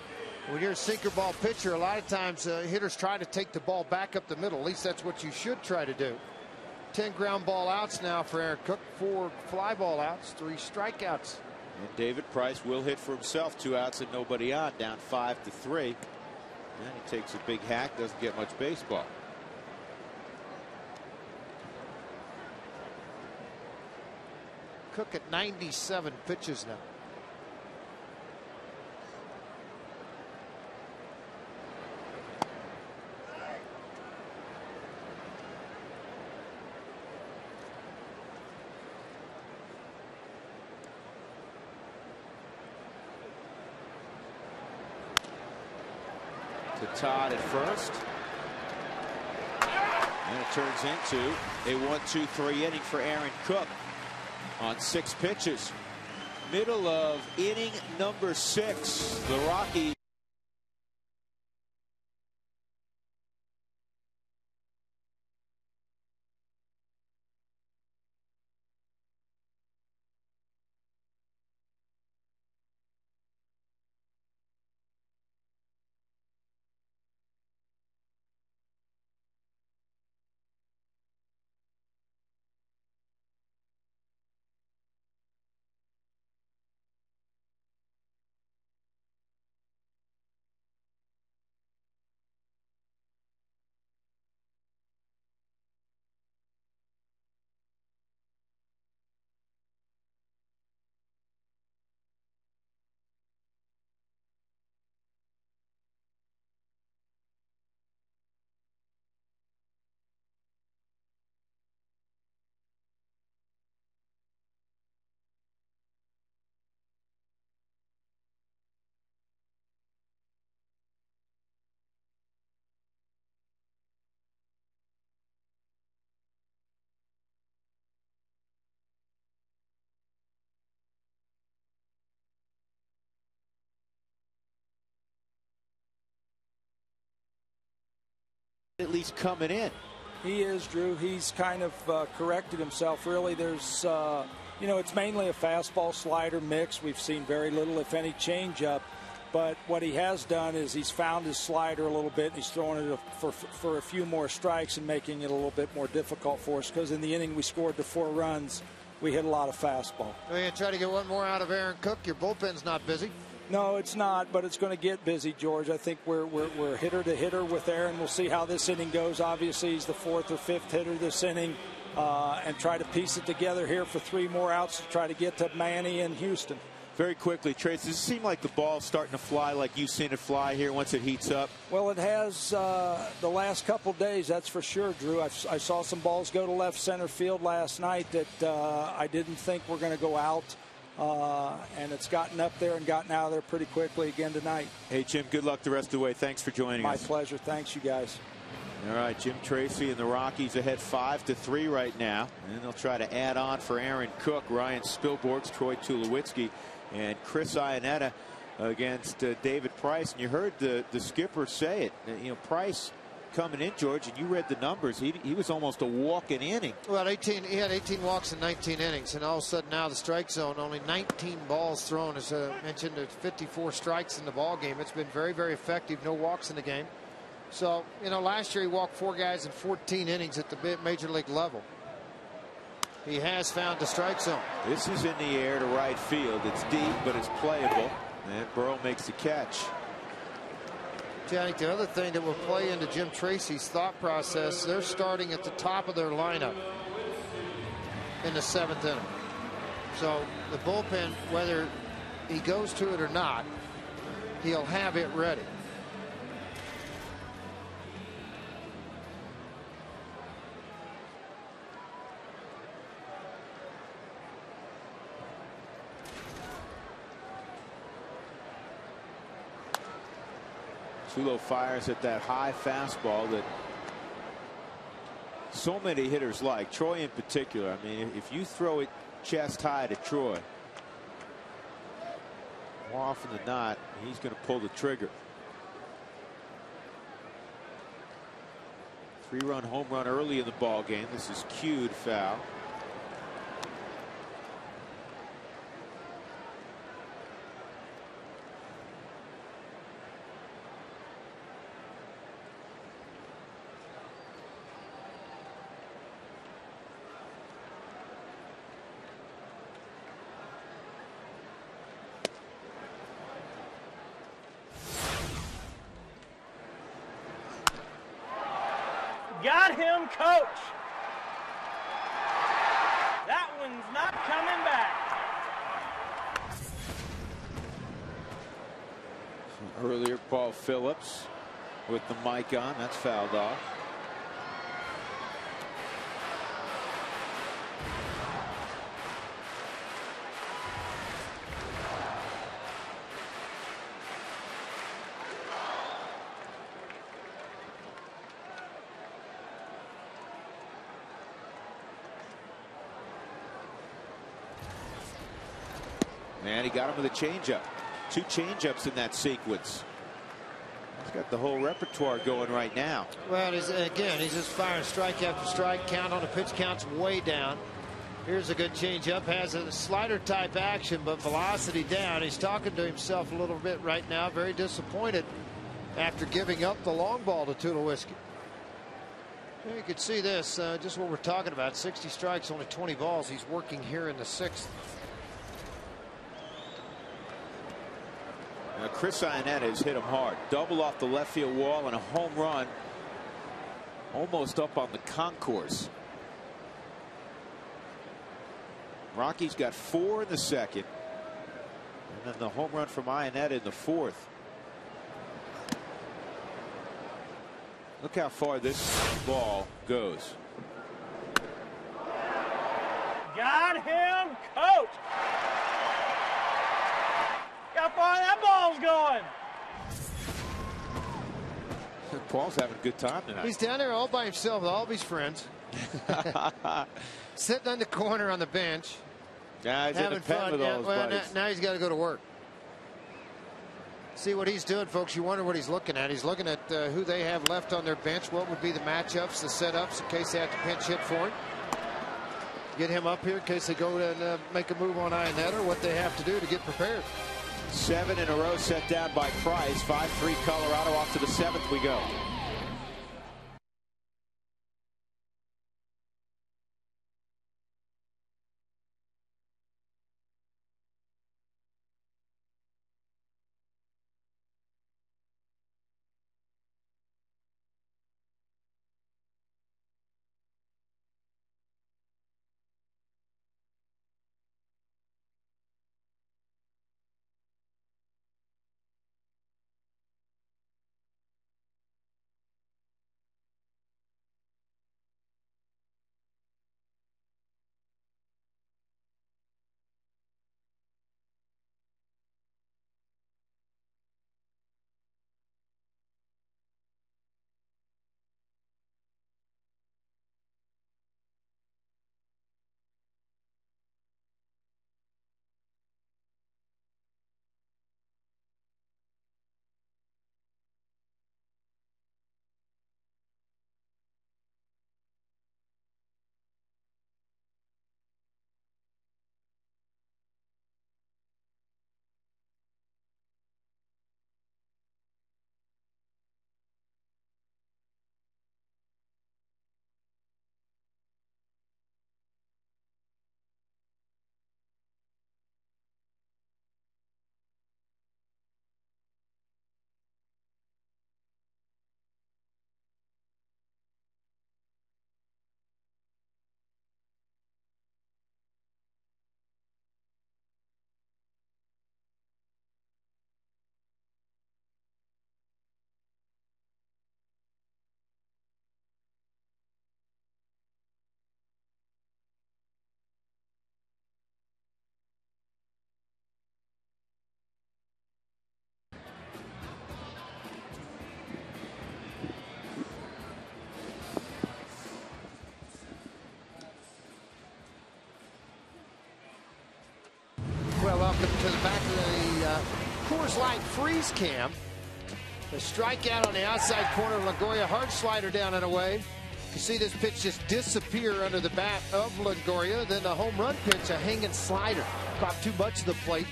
When you're a sinker ball pitcher, a lot of times hitters try to take the ball back up the middle. At least that's what you should try to do. 10 ground ball outs now for Aaron Cook, 4 fly ball outs, 3 strikeouts. And David Price will hit for himself. 2 outs and nobody on, down 5-3. And he takes a big hack, doesn't get much baseball. Cook at 97 pitches now. Todd at first. And it turns into a 1-2-3 inning for Aaron Cook on 6 pitches. Middle of inning number 6. The Rockies. At least coming in. He is, Drew. He's kind of corrected himself. Really, there's You know, it's mainly a fastball slider mix. We've seen very little, if any, changeup. But what he has done is he's found his slider a little bit, and he's throwing it for a few more strikes and making it a little bit more difficult for us, because in the inning we scored the 4 runs, we hit a lot of fastball. We're going to try to get one more out of Aaron Cook. Your bullpen's not busy. No, it's not, but it's going to get busy, George. I think we're hitter to hitter with Aaron. We'll see how this inning goes. Obviously, he's the 4th or 5th hitter this inning, and try to piece it together here for 3 more outs to try to get to Manny and Houston. Very quickly, Trace, does it seem like the ball's starting to fly like you've seen it fly here once it heats up? Well, it has the last couple days, that's for sure, Drew. I saw some balls go to left center field last night that I didn't think were going to go out, and it's gotten up there and gotten out of there pretty quickly again tonight. Hey, Jim, good luck the rest of the way. Thanks for joining us. My pleasure. Thanks, you guys. All right, Jim Tracy and the Rockies ahead 5-3 right now. And they'll try to add on for Aaron Cook, Ryan Spilborghs, Troy Tulowitzki, and Chris Iannetta against David Price. And you heard the skipper say it. You know, Price coming in, George, and you read the numbers. He was almost a walk-in inning. Well, he had 18 walks in 19 innings, and all of a sudden now the strike zone, only 19 balls thrown. As I mentioned, there's 54 strikes in the ball game. It's been very, very effective. No walks in the game. So, you know, last year he walked 4 guys in 14 innings at the major league level. He has found the strike zone. This is in the air to right field. It's deep, but it's playable. And Burrow makes the catch. I think the other thing that will play into Jim Tracy's thought process, they're starting at the top of their lineup in the 7th inning. So the bullpen, whether he goes to it or not, he'll have it ready. Tulo fires at that high fastball that so many hitters like. Troy in particular. I mean, if you throw it chest high to Troy, more often than not, he's going to pull the trigger. 3-run home run early in the ball game. This is cued foul. Got him, coach. That one's not coming back. Earlier, Paul Phillips with the mic on. That's fouled off. And he got him with a changeup. 2 changeups in that sequence. He's got the whole repertoire going right now. Well, he's just firing strike after strike. Count on the pitch count's way down. Here's a good changeup. Has a slider type action, but velocity down. He's talking to himself a little bit right now. Very disappointed after giving up the long ball to Tulowitzki. You could see this, just what we're talking about. 60 strikes, only 20 balls. He's working here in the 6th. Now Chris Iannetta has hit him hard. Double off the left field wall and a home run almost up on the concourse. Rockies got 4 in the 2nd. And then the home run from Iannetta in the 4th. Look how far this ball goes. Got him, coach. How far that ball's going. Paul's having a good time tonight. He's down there all by himself with all of his friends. Sitting on the corner on the bench. Yeah, he's having fun with all his buddies. Now he's got to go to work. See what he's doing, folks. You wonder what he's looking at. He's looking at who they have left on their bench. What would be the matchups, the setups in case they have to pinch hit for him. Get him up here in case they go and make a move on Ionetta, what they have to do to get prepared. 7 in a row set down by Price. 5-3 Colorado. Off to the 7th we go. Well, welcome to the back of the Coors Light freeze cam. The strikeout on the outside corner of Longoria. Hard slider down and away. You see this pitch just disappear under the bat of Longoria. Then the home run pitch, a hanging slider. Caught too much of the plate,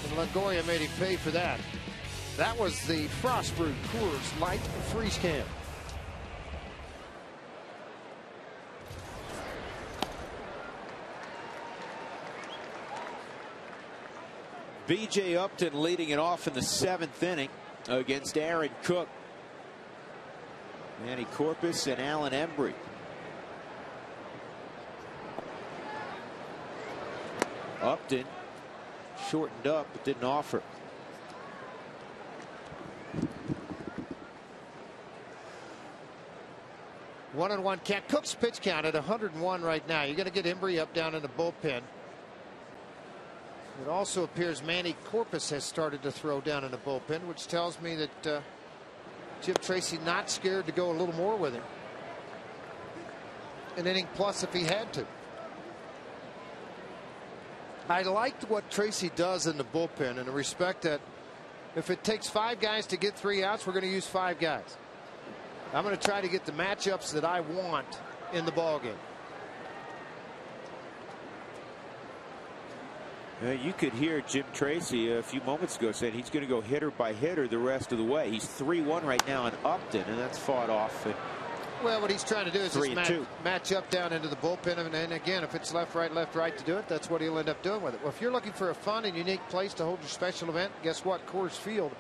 and Longoria made him pay for that. That was the Frost Brewed Coors Light freeze cam. B.J. Upton leading it off in the 7th inning against Aaron Cook, Manny Corpus, and Alan Embry. Upton shortened up but didn't offer. One and one count. Cook's pitch count at 101 right now. You're going to get Embry up down in the bullpen. It also appears Manny Corpus has started to throw down in the bullpen, which tells me that Jim Tracy not scared to go a little more with him. An inning plus if he had to. I liked what Tracy does in the bullpen in the respect that if it takes 5 guys to get 3 outs, we're going to use 5 guys. I'm going to try to get the matchups that I want in the ballgame. You could hear Jim Tracy a few moments ago saying he's going to go hitter by hitter the rest of the way. He's 3-1 right now in Upton, and that's fought off. Well, what he's trying to do is just match up down into the bullpen. And again, if it's left, right to do it, that's what he'll end up doing with it. Well, if you're looking for a fun and unique place to hold your special event, guess what? Coors Field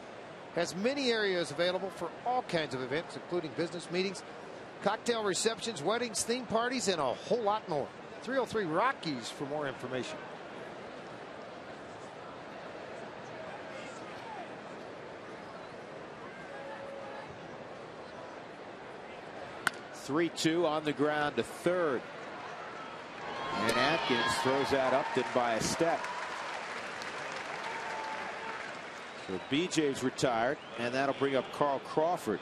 has many areas available for all kinds of events, including business meetings, cocktail receptions, weddings, theme parties, and a whole lot more. 303 Rockies for more information. (3-2) on the ground to third. And Atkins throws that Upton by a step. So BJ's retired, and that'll bring up Carl Crawford.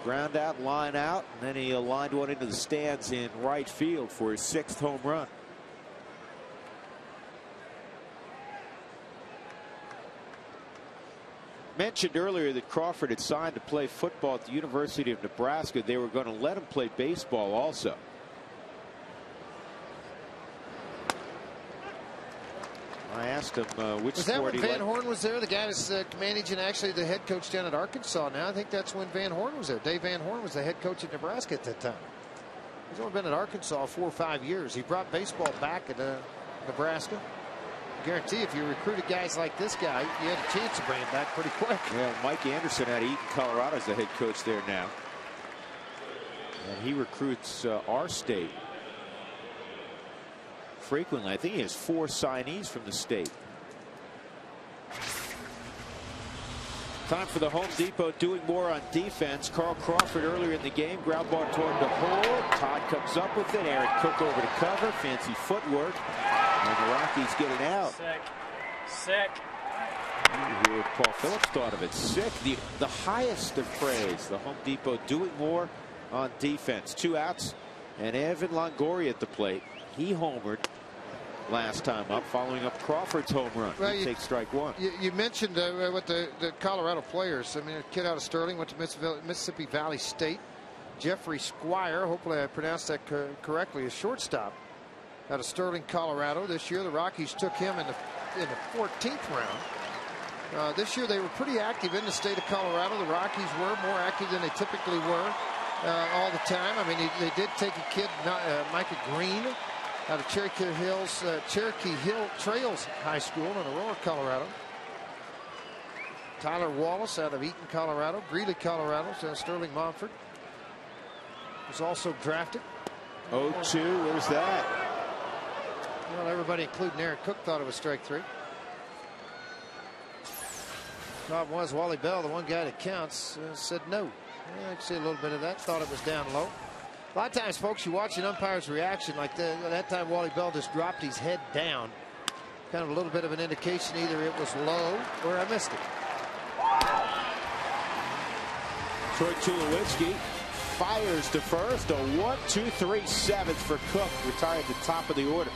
Ground out, line out, and then he lined one into the stands in right field for his 6th home run. Mentioned earlier that Crawford had signed to play football at the University of Nebraska. They were going to let him play baseball also. I asked him which was that sport when he Van liked. Horn was there? The guy that's managing actually the head coach down at Arkansas now. I think that's when Van Horn was there. Dave Van Horn was the head coach at Nebraska at that time. He's only been at Arkansas 4 or 5 years. He brought baseball back at Nebraska. I guarantee if you recruited guys like this guy, you had a chance to bring him back pretty quick. Yeah, Mike Anderson out of Eaton, Colorado is the head coach there now. And he recruits our state frequently. I think he has 4 signees from the state. Time for the Home Depot doing more on defense. Carl Crawford earlier in the game. Ground ball toward the hole. Todd comes up with it. Aaron Cook over to cover. Fancy footwork. And the Rockies get it out. Sick. You hear what Paul Phillips thought of it. Sick. The highest of praise. The Home Depot doing more on defense. 2 outs. And Evan Longoria at the plate. He homered last time up, following up Crawford's home run. Well, he takes strike 1. You mentioned with the Colorado players. I mean, a kid out of Sterling went to Mississippi Valley State. Jeffrey Squire, hopefully I pronounced that correctly, a shortstop out of Sterling, Colorado. This year the Rockies took him in the 14th round. This year they were pretty active in the state of Colorado. The Rockies were more active than they typically were all the time. I mean, they did take a kid, Micah Green, out of Cherokee Hill Trails High School in Aurora, Colorado. Tyler Wallace out of Eaton, Colorado. Greeley, Colorado. Sterling Monfort was also drafted. 0-2. Where's that? Well, everybody, including Aaron Cook, thought it was strike 3. Problem was, Wally Bell, the one guy that counts, said no. I can see a little bit of that. Thought it was down low. A lot of times, folks, you watch an umpire's reaction like that time Wally Bell just dropped his head down. Kind of a little bit of an indication either it was low or I missed it. Troy Tulowitzki fires to first. A 1-2-3 seventh for Cook. Retired the top of the order.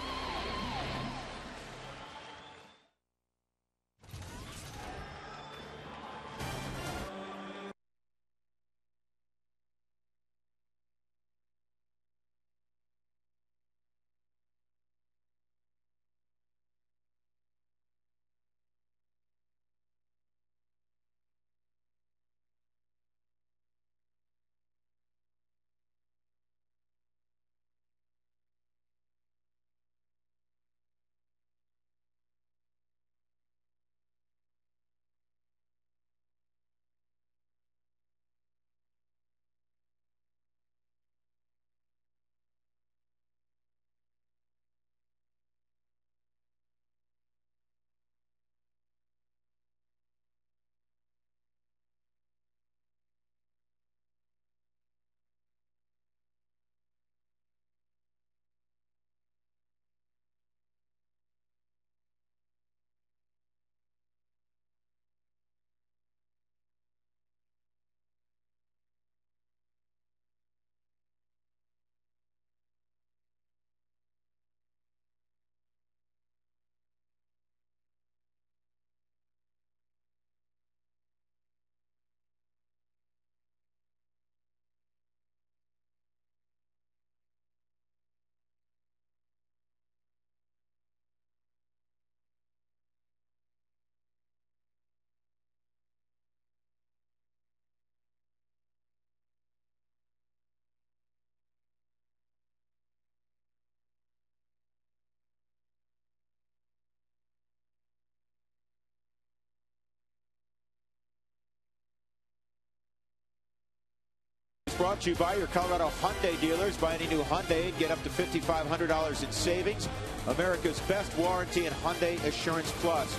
Brought to you by your Colorado Hyundai dealers. Buy any new Hyundai and get up to $5,500 in savings. America's best warranty and Hyundai Assurance Plus.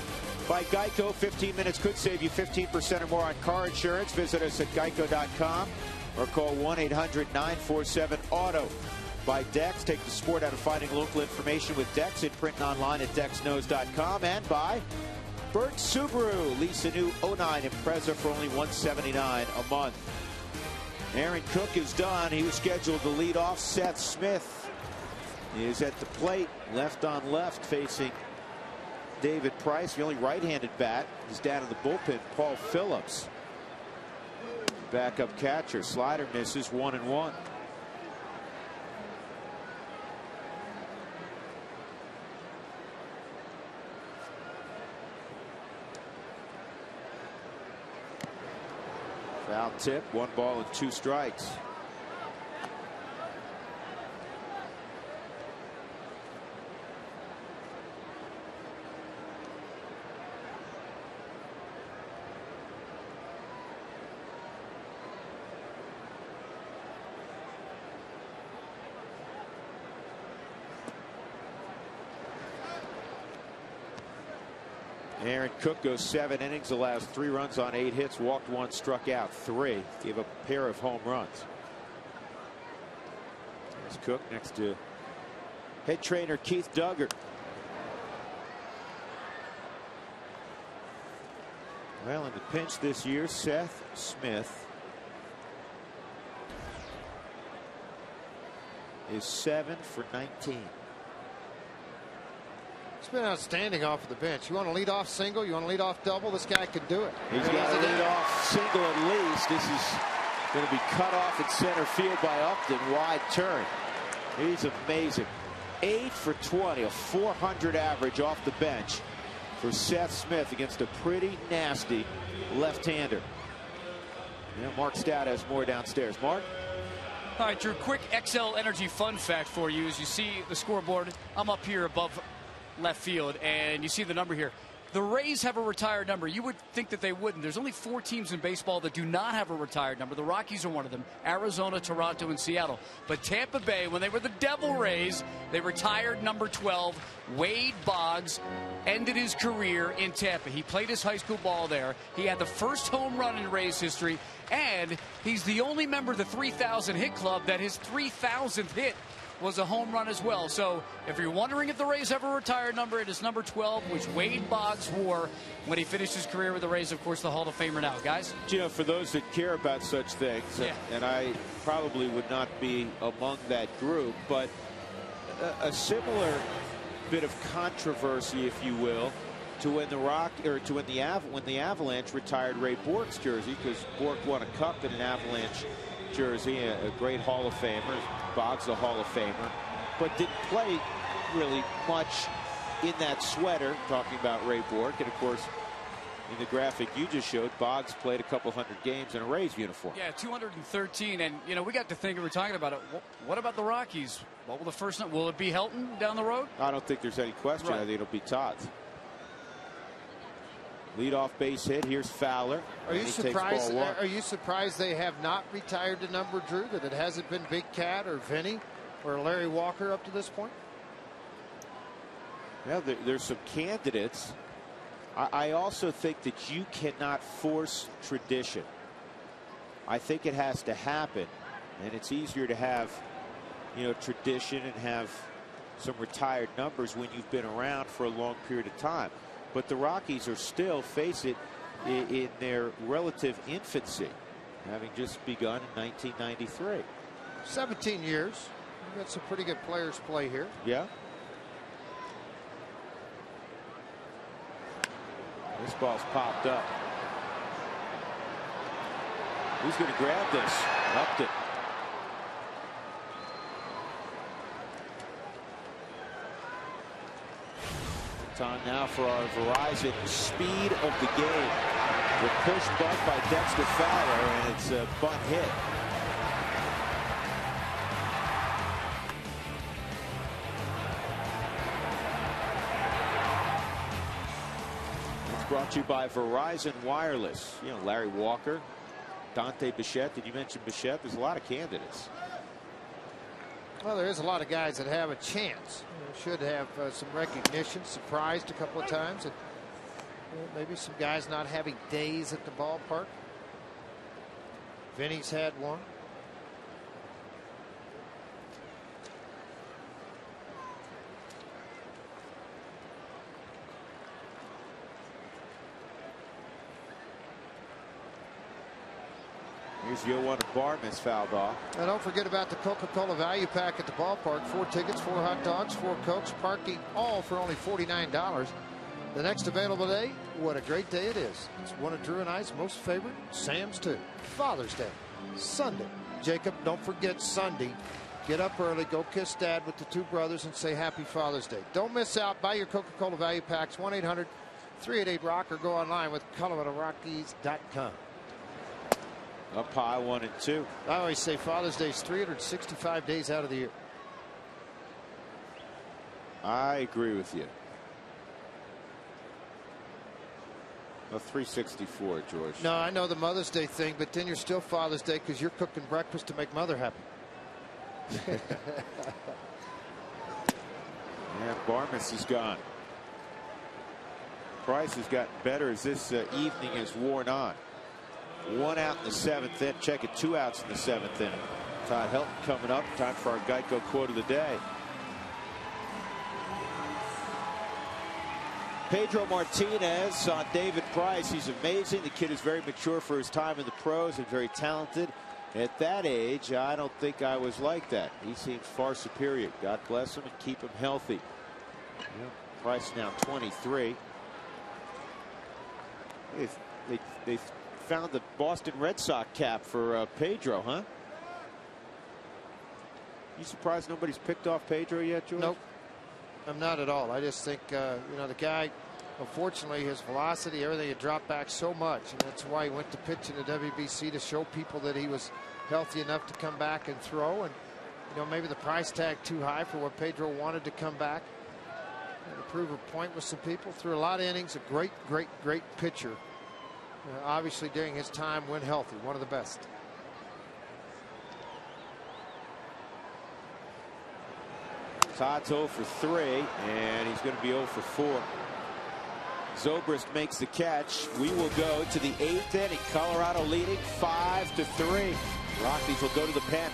By Geico, 15 minutes could save you 15% or more on car insurance. Visit us at geico.com or call 1-800-947-AUTO. By Dex, take the sport out of finding local information with Dex in print and online at dexknows.com. And by Burt Subaru. Lease a new 09 Impreza for only $179 a month. Aaron Cook is done. He was scheduled to lead off. Seth Smith is at the plate, left on left, facing David Price. The only right-handed bat is down in the bullpen. Paul Phillips, backup catcher. Slider misses, 1-1. Foul tip, 1 ball and 2 strikes. Aaron Cook goes 7 innings, allows 3 runs on 8 hits, walked 1, struck out 3, gave up a pair of home runs. There's Cook next to head trainer Keith Duggar. Well, in the pinch this year, Seth Smith is 7 for 19. It's been outstanding off of the bench. You want to lead off single, you want to lead off double, this guy can do it. He's got to lead off single at least. This is going to be cut off at center field by Upton. Wide turn. He's amazing. 8 for 20, a 400 average off the bench for Seth Smith against a pretty nasty left-hander. Yeah, Mark Stout has more downstairs. Mark? All right, Drew, quick XL Energy fun fact for you. As you see the scoreboard, I'm up here above left field, and you see the number here. The Rays have a retired number. You would think that they wouldn't. There's only 4 teams in baseball that do not have a retired number. The Rockies are one of them. Arizona, Toronto, and Seattle. But Tampa Bay, when they were the Devil Rays, they retired number 12. Wade Boggs ended his career in Tampa. He played his high school ball there. He had the first home run in Rays history, and he's the only member of the 3,000 hit club that his 3,000th hit was a home run as well. So if you're wondering if the Rays have a retired number, it is number 12, which Wade Boggs wore when he finished his career with the Rays. Of course, the Hall of Famer now, guys. You know, for those that care about such things, and I probably would not be among that group, but a similar bit of controversy, if you will, to when the Avalanche retired Ray Bork's jersey, because Bork won a cup in an Avalanche jersey, a great Hall of Famer. Boggs a Hall of Famer, but didn't play really much in that sweater, talking about Ray Bork. And of course, in the graphic you just showed, Boggs played a couple hundred games in a Rays uniform. Yeah, 213. And you know, we got to think, we're talking about it, what about the Rockies? What will the first night, will it be Helton down the road? I don't think there's any question. Right. I think it'll be Todd. Leadoff base hit. Here's Fowler. Are you surprised? Are you surprised they have not retired the number, Drew? That it hasn't been Big Cat or Vinny or Larry Walker up to this point? Well, there's some candidates. I also think that you cannot force tradition. I think it has to happen, and it's easier to have, you know, tradition and have some retired numbers when you've been around for a long period of time. But the Rockies are still, face it, in their relative infancy, having just begun in 1993. 17 years. We've got some pretty good players play here. Yeah. This ball's popped up. Who's going to grab this? Upped it. Time now for our Verizon speed of the game. The push bunt by Dexter Fowler, and it's a bunt hit. It's brought to you by Verizon Wireless. You know, Larry Walker, Dante Bichette. Did you mention Bichette? There's a lot of candidates. Well, there is a lot of guys that have a chance. Should have some recognition. Surprised a couple of times. And maybe some guys not having days at the ballpark. Vinny's had one. Here's Yohan Barnes fouled off. And don't forget about the Coca-Cola value pack at the ballpark. 4 tickets, 4 hot dogs, 4 Cokes, parking, all for only $49. The next available day, what a great day it is. It's one of Drew and I's most favorite, Sam's too. Father's Day, Sunday. Jacob, don't forget Sunday. Get up early, go kiss Dad with the 2 brothers and say Happy Father's Day. Don't miss out. Buy your Coca-Cola value packs, 1-800-388-ROCK, or go online with ColoradoRockies.com. Up high, 1-2. I always say Father's Day is 365 days out of the year. I agree with you. Well, 364, George. No, I know the Mother's Day thing, but then you're still Father's Day because you're cooking breakfast to make Mother happy. Yeah, Barmes is gone. Price has gotten better as this evening has worn on. 1 out in the 7th inning. Check it, 2 outs in the 7th inning. Todd Helton coming up. Time for our Geico quote of the day. Pedro Martinez on David Price. He's amazing. The kid is very mature for his time in the pros and very talented. At that age, I don't think I was like that. He seems far superior. God bless him and keep him healthy. Yeah. Price now 23. They found the Boston Red Sox cap for Pedro, huh? You surprised nobody's picked off Pedro yet, George? Nope. I'm not at all. I just think, you know, the guy, unfortunately, his velocity, everything had dropped back so much. And that's why he went to pitch in the WBC, to show people that he was healthy enough to come back and throw. And, you know, maybe the price tag too high for what Pedro wanted to come back and to prove a point with some people. Threw a lot of innings, a great, great, great pitcher. Obviously, during his time when healthy, one of the best. Todd's 0 for 3, and he's going to be 0 for 4. Zobrist makes the catch. We will go to the 8th inning. Colorado leading 5-3. Rockies will go to the pen.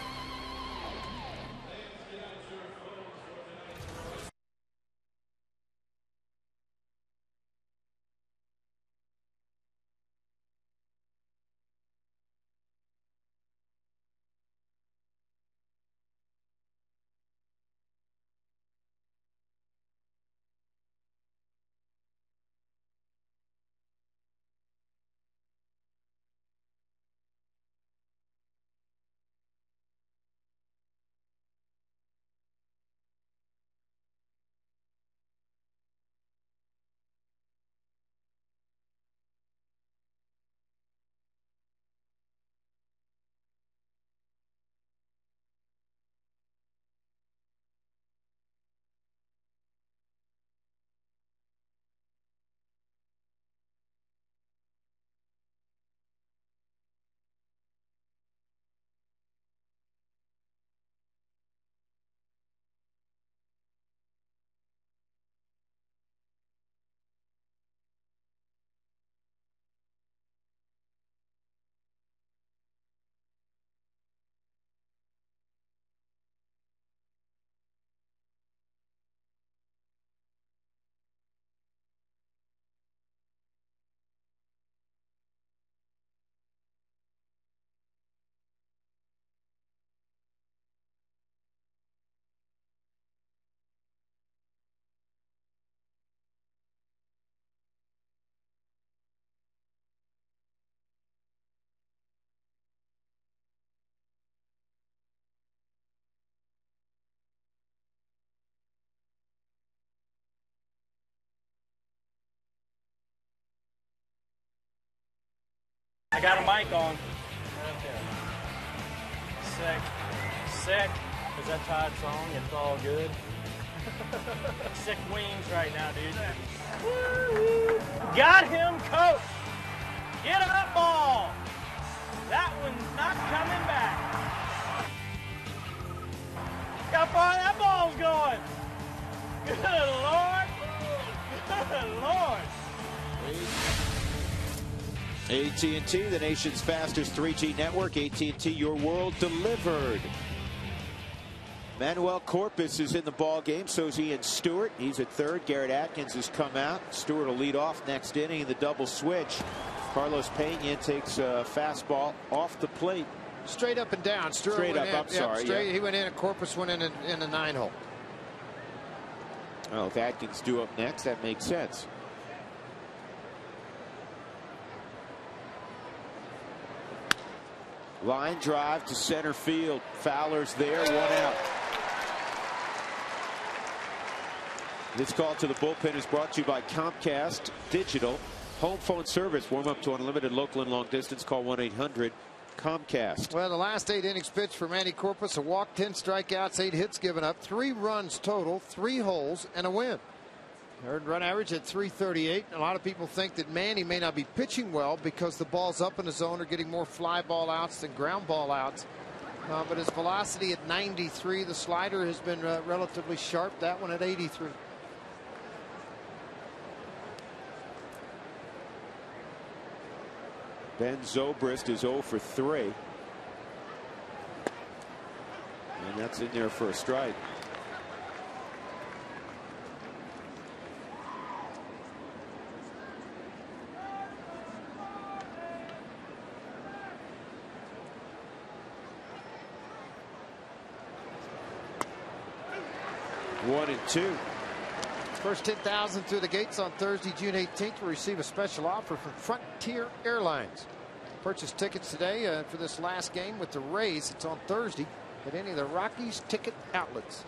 I got a mic on. Right there. Sick. Sick. Is that Todd's song? It's all good. Sick wings right now, dude. Woo-hoo. Got him, coach. Get him that ball. That one's not coming back. Look how far that ball's going. Good Lord. Good Lord. AT&T, the nation's fastest 3G network. AT&T, your world delivered. Manuel Corpus is in the ball game. So is Ian Stewart. He's at third. Garrett Atkins has come out. Stewart will lead off next inning in the double switch. Carlos Pena takes a fastball off the plate. Straight up and down. Stewart straight up. in. I'm sorry. Straight, yeah. He went in, and Corpus went in the 9-hole. Well, if Atkins due up next, that makes sense. Line drive to center field. Fowler's there, 1 out. This call to the bullpen is brought to you by Comcast Digital. Home phone service. Warm up to unlimited local and long distance. Call Comcast. Well, the last 8 innings pitched for Manny Corpus, a walk, 10 strikeouts, 8 hits given up, 3 runs total, 3 holes, and a win. Earned run average at 338. A lot of people think that Manny may not be pitching well because the ball's up in the zone or getting more fly ball outs than ground ball outs. But his velocity at 93, the slider has been relatively sharp. That one at 83. Ben Zobrist is 0 for 3. And that's in there for a strike. One and two. First 10,000 through the gates on Thursday, June 18th, will receive a special offer from Frontier Airlines. Purchase tickets today for this last game with the Rays. It's on Thursday at any of the Rockies ticket outlets.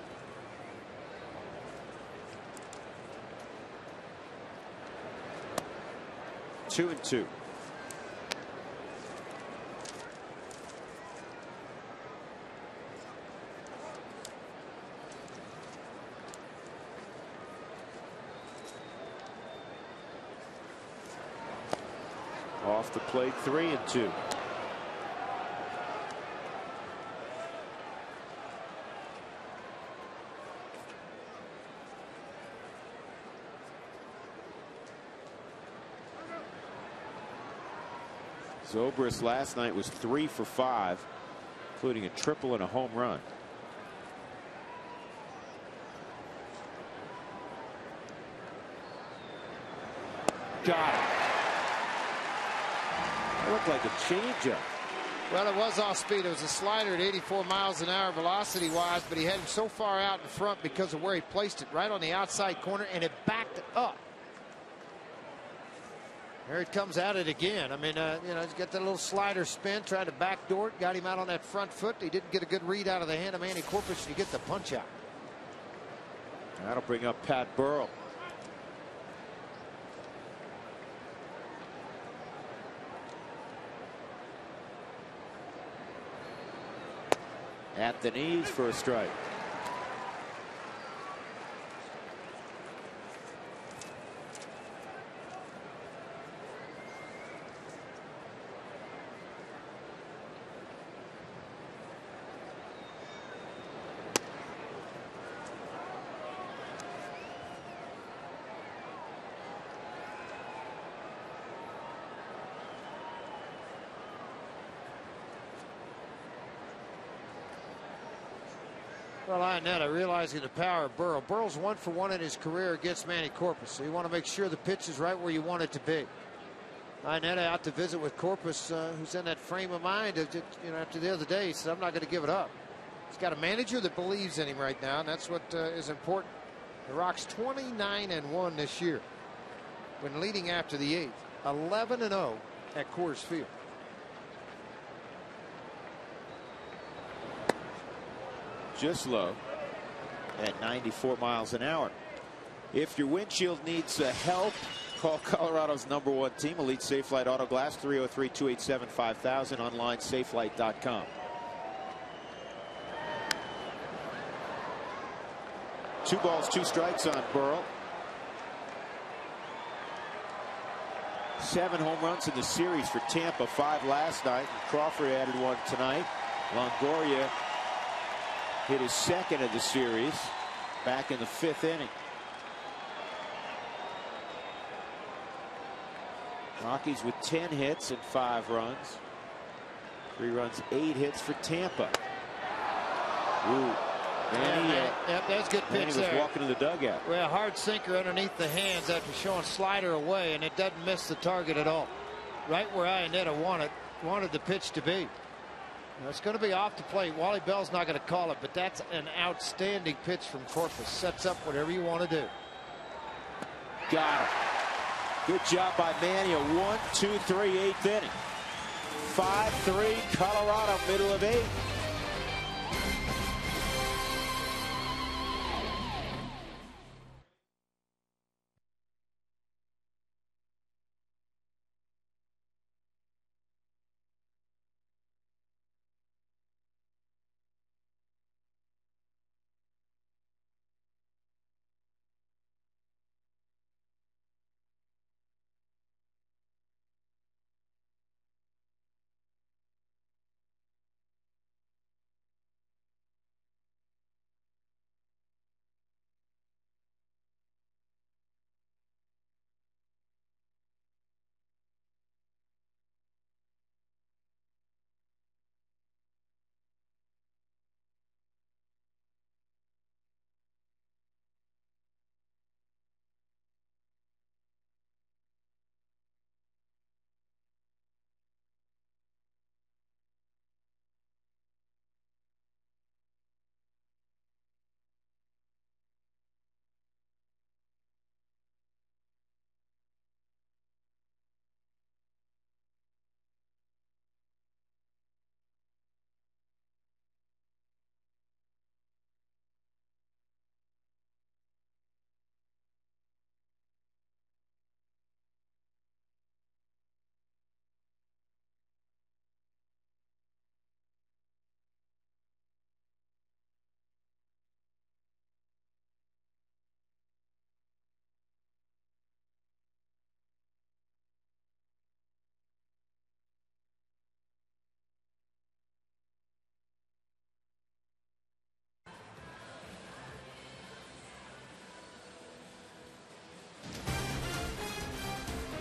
Two and two. Off the plate, 3 and 2. Zobrist last night was 3 for 5, including a triple and a home run. Got it. It looked like a changeup. Well, it was off speed. It was a slider at 84 miles an hour velocity wise, but he had him so far out in front because of where he placed it, right on the outside corner, and it backed up. There it comes at it again. I mean, you know, he's got that little slider spin, tried to backdoor it, got him out on that front foot. He didn't get a good read out of the hand of Manny Corpus, and you get the punch out. That'll bring up Pat Burrell. At the knees for a strike. Well, Ionetta realizing the power of Burrell. Burrell's 1 for 1 in his career against Manny Corpus, so you want to make sure the pitch is right where you want it to be. Ionetta out to visit with Corpus, who's in that frame of mind of, you know, after the other day, he said, I'm not going to give it up. He's got a manager that believes in him right now, and that's what is important. The Rocks 29-1 this year when leading after the 8th, 11-0 at Coors Field. Just low at 94 miles an hour. If your windshield needs help, call Colorado's #1 team, Elite Safelite Auto Glass, 303-287-5000, online safelite.com. Two balls, 2 strikes on Burrell. 7 home runs in the series for Tampa, 5 last night. And Crawford added 1 tonight. Longoria hit his 2nd of the series back in the 5th inning. Rockies with 10 hits and 5 runs. 3 runs, 8 hits for Tampa. Ooh. Yep, that's a good pitch Manny was there. walking to the dugout. Well, hard sinker underneath the hands after showing slider away, and it doesn't miss the target at all. Right where Ionetta wanted the pitch to be. Now, it's going to be off the plate. Wally Bell's not going to call it, but that's an outstanding pitch from Corpus. Sets up whatever you want to do. Got it. Good job by Manny. A 1-2-3 8th inning. 5-3 Colorado, middle of 8th.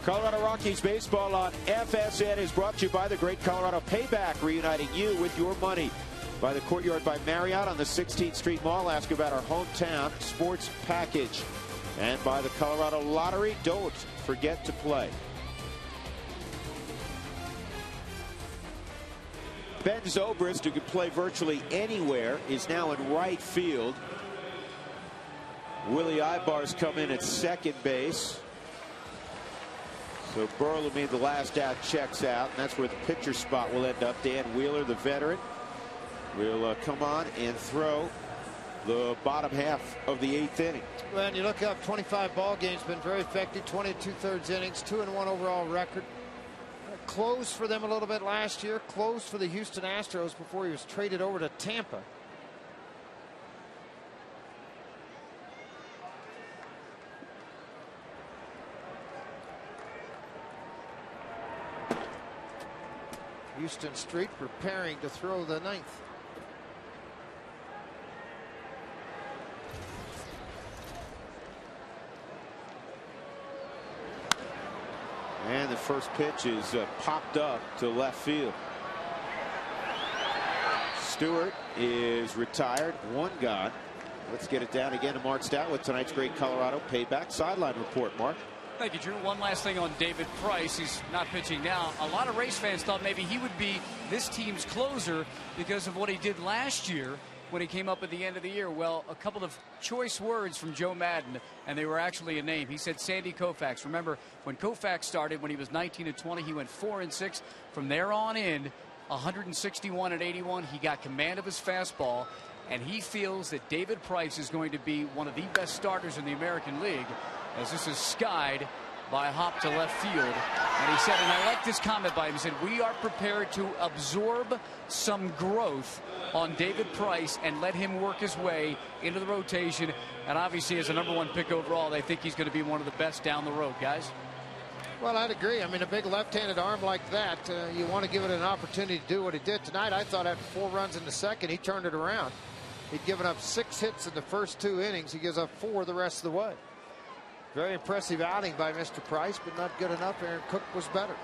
Colorado Rockies baseball on FSN is brought to you by the Great Colorado Payback, reuniting you with your money. By the Courtyard by Marriott on the 16th Street Mall. Ask about our hometown sports package. And by the Colorado Lottery. Don't forget to play. Ben Zobrist, who can play virtually anywhere, is now in right field. Willie Ibar's come in at second base. So Burl, who made the last out, checks out, and that's where the pitcher spot will end up. Dan Wheeler, the veteran, will come on and throw the bottom half of the 8th inning. When you look up 25 ball games, been very effective, 20 2/3 innings, 2-1 overall record. Closed for them a little bit last year, closed for the Houston Astros before he was traded over to Tampa. Houston Street preparing to throw the 9th. And the first pitch is popped up to left field. Stewart is retired, 1 gone. Let's get it down again to Mark Stout with tonight's Great Colorado Payback sideline report. Mark. Thank you, Drew. One last thing on David Price. He's not pitching now. A lot of Rays fans thought maybe he would be this team's closer because of what he did last year when he came up at the end of the year. Well, a couple of choice words from Joe Madden, and they were actually a name. He said Sandy Koufax. Remember, when Koufax started, when he was 19-20, he went 4-6. From there on in, 161 and 81, he got command of his fastball, and he feels that David Price is going to be one of the best starters in the American League, as this is skied by a hop to left field. And he said, and I like this comment by him, he said, we are prepared to absorb some growth on David Price and let him work his way into the rotation. And obviously, as a #1 pick overall, they think he's going to be one of the best down the road, guys. Well, I'd agree. I mean, a big left-handed arm like that, you want to give it an opportunity to do what he did tonight. I thought after 4 runs in the second, he turned it around. He'd given up 6 hits in the first 2 innings. He gives up 4 the rest of the way. Very impressive outing by Mr. Price, but not good enough. Aaron Cook was better.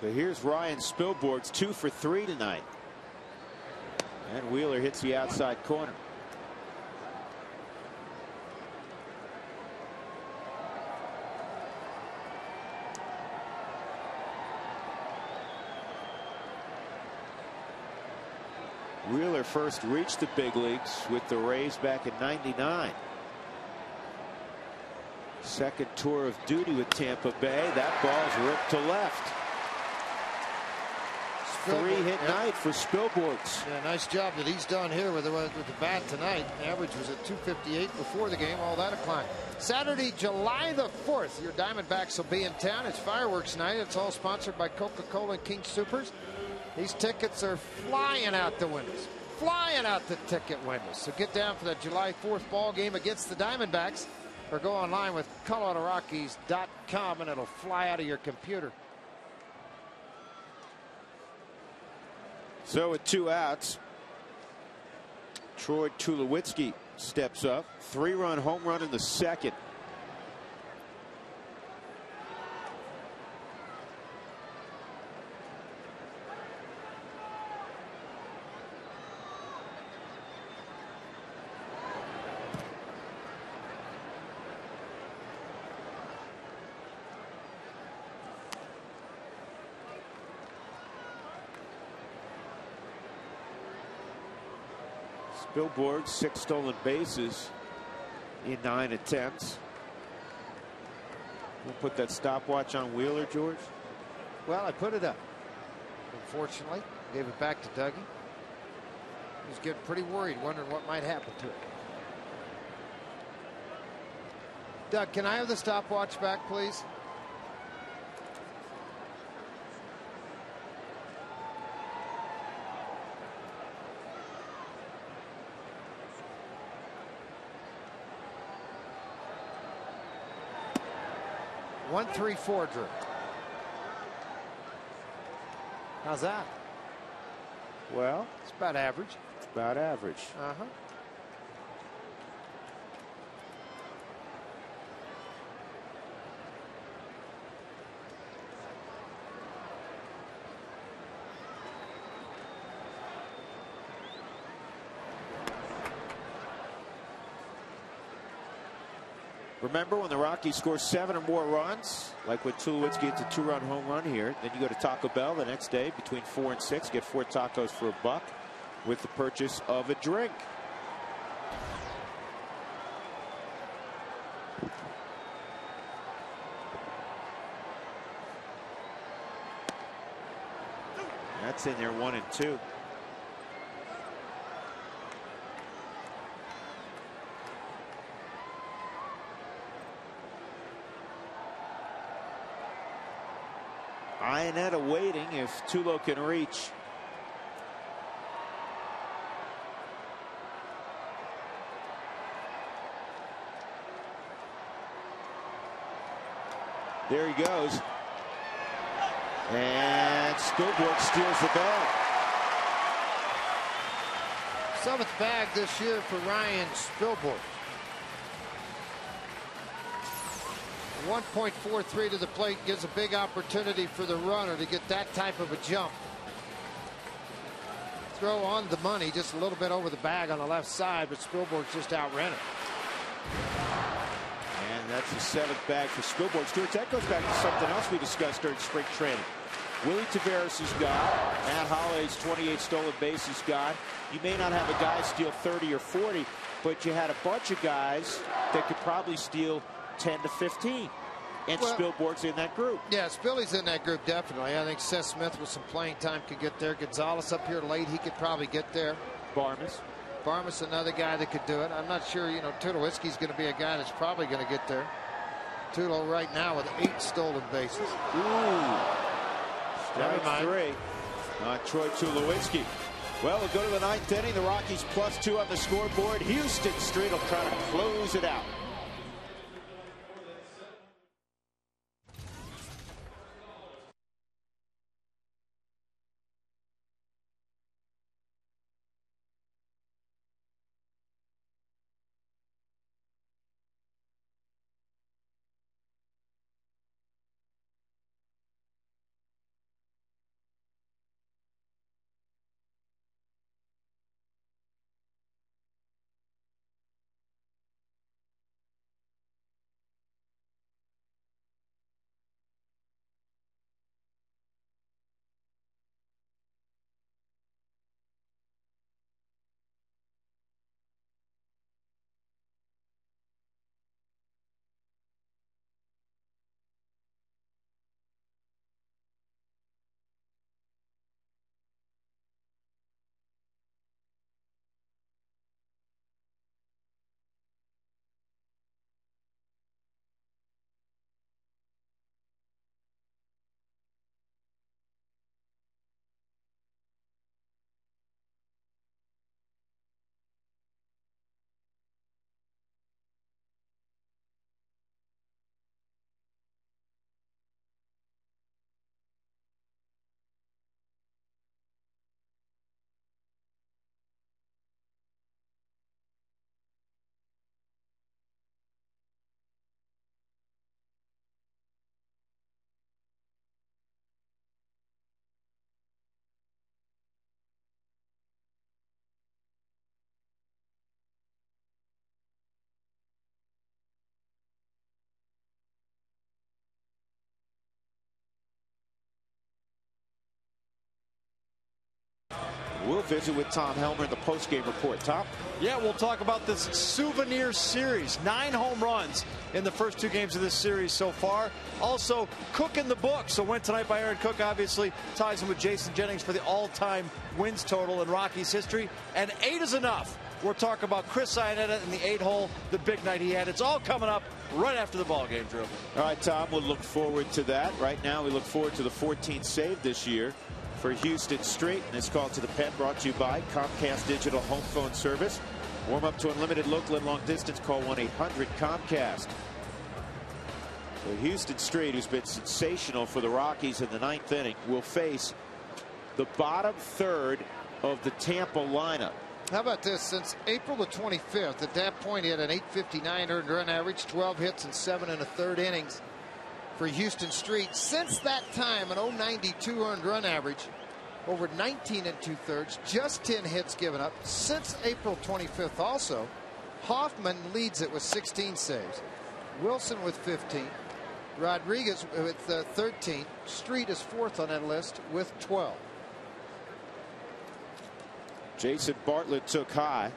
So here's Ryan Spilborgh's 2 for 3 tonight. And Wheeler hits the outside corner. Wheeler first reached the big leagues with the Rays back in '99. Second tour of duty with Tampa Bay. That ball's ripped to left. 3-hit night for Spilborghs. Yeah, nice job that he's done here with the bat tonight. The average was at 258 before the game. All that a climb. Saturday, July the 4th, your Diamondbacks will be in town. It's fireworks night. It's all sponsored by Coca-Cola and King Soopers. These tickets are flying out the windows. Flying out the ticket windows. So get down for that July 4th ball game against the Diamondbacks, or go online with ColoradoRockies.com and it'll fly out of your computer. So with 2 outs, Troy Tulowitzki steps up. 3-run home run in the second. Spilborg, 6 stolen bases in 9 attempts. We'll put that stopwatch on Wheeler, George. Well, I put it up. Unfortunately, gave it back to Dougie. He was getting pretty worried, wondering what might happen to it. Doug, can I have the stopwatch back, please? One, 3, 4, Drew. How's that? Well, it's about average. It's about average. Remember, when the Rockies score 7 or more runs, like when Tulowitzki gets a 2-run home run here, then you go to Taco Bell the next day between 4 and 6, get 4 tacos for $1 with the purchase of a drink. That's in there, 1 and 2. Ionetta waiting if Tulo can reach. There he goes. And Spilborg steals the bag. 7th bag this year for Ryan Spilborg. 1.43 to the plate gives a big opportunity for the runner to get that type of a jump. Throw on the money, just a little bit over the bag on the left side, but Spilborg just outran it. And that's the 7th bag for Spilborg. Stuart, that goes back to something else we discussed during spring training. Willie Taveras is gone. Matt Holloway's 28 stolen bases gone. You may not have a guy steal 30 or 40, but you had a bunch of guys that could probably steal 10 to 15. And Spilborg's in that group. Yeah, Spilly's in that group, definitely. I think Seth Smith with some playing time could get there. Gonzalez up here late, he could probably get there. Barmas, another guy that could do it. I'm not sure, you know, Tulowitzki's going to be a guy that's probably going to get there. Tulo right now with 8 stolen bases. Ooh. Strike 3 on Troy Tulowitzki. Well, we'll go to the 9th inning. The Rockies +2 on the scoreboard. Houston Street will try to close it out. We'll visit with Tom Helmer in the postgame report. Tom? Yeah, we'll talk about this souvenir series. 9 home runs in the first 2 games of this series so far. Also, Cook in the books. A win tonight by Aaron Cook obviously ties him with Jason Jennings for the all-time wins total in Rockies history. And 8 is enough. We'll talk about Chris Ionetta in the 8-hole, the big night he had. It's all coming up right after the ball game, Drew. All right, Tom, we'll look forward to that. Right now, we look forward to the 14th save this year for Houston Street. And this call to the pen brought to you by Comcast Digital Home Phone Service. Warm up to unlimited local and long distance. Call 1-800-COMCAST. So Houston Street, who's been sensational for the Rockies in the 9th inning, will face the bottom third of the Tampa lineup. How about this? Since April the 25th, at that point he had an .859 earned run average, 12 hits in 7 1/3 innings for Houston Street. Since that time, an .092 earned run average, over 19 2/3, just 10 hits given up. Since April 25th also, Hoffman leads it with 16 saves. Wilson with 15. Rodriguez with 13. Street is fourth on that list with 12. Jason Bartlett took high.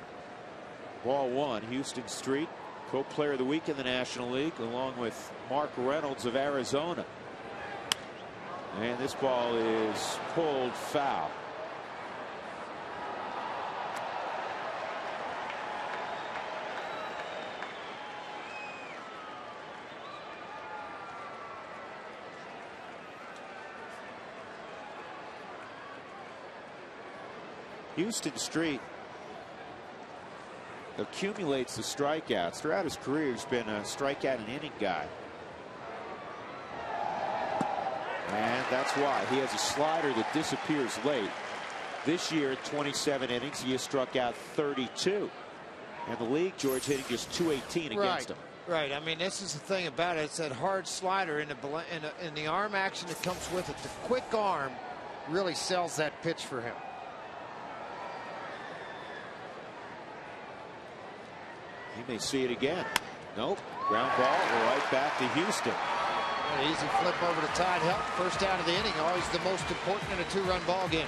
Ball one. Houston Street, co-player of the week in the National League, along with Mark Reynolds of Arizona. And this ball is pulled foul. Houston Street accumulates the strikeouts. Throughout his career, he's been a strikeout and inning guy. And that's why he has a slider that disappears late. This year, 27 innings, he has struck out 32. And the league, George, hitting just 218 against him. Right. I mean, this is the thing about it. It's that hard slider in the arm action that comes with it. The quick arm really sells that pitch for him. He may see it again. Nope. Ground ball right back to Houston. An easy flip over to Todd Helton. First out of the inning, always the most important in a two-run ball game.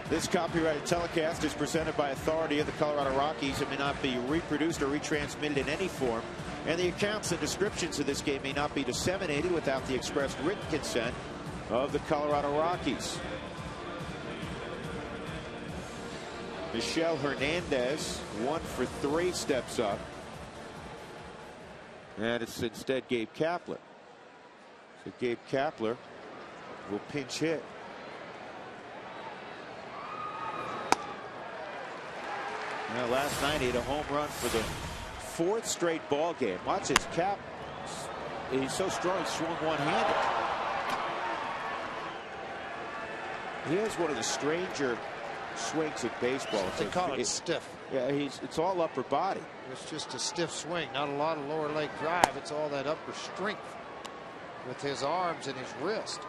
This copyrighted telecast is presented by authority of the Colorado Rockies. It may not be reproduced or retransmitted in any form, and the accounts and descriptions of this game may not be disseminated without the express written consent of the Colorado Rockies. Michel Hernandez, 1 for 3, steps up. And it's instead Gabe Kapler. So Gabe Kapler will pinch hit. Now, last night he had a home run for the 4th straight ball game. Watch his cap. He's so strong, he swung one-handed. He has one of the stranger swings at baseball. They call it stiff. Yeah, it's all upper body. It's just a stiff swing, not a lot of lower leg drive. It's all that upper strength with his arms and his wrist.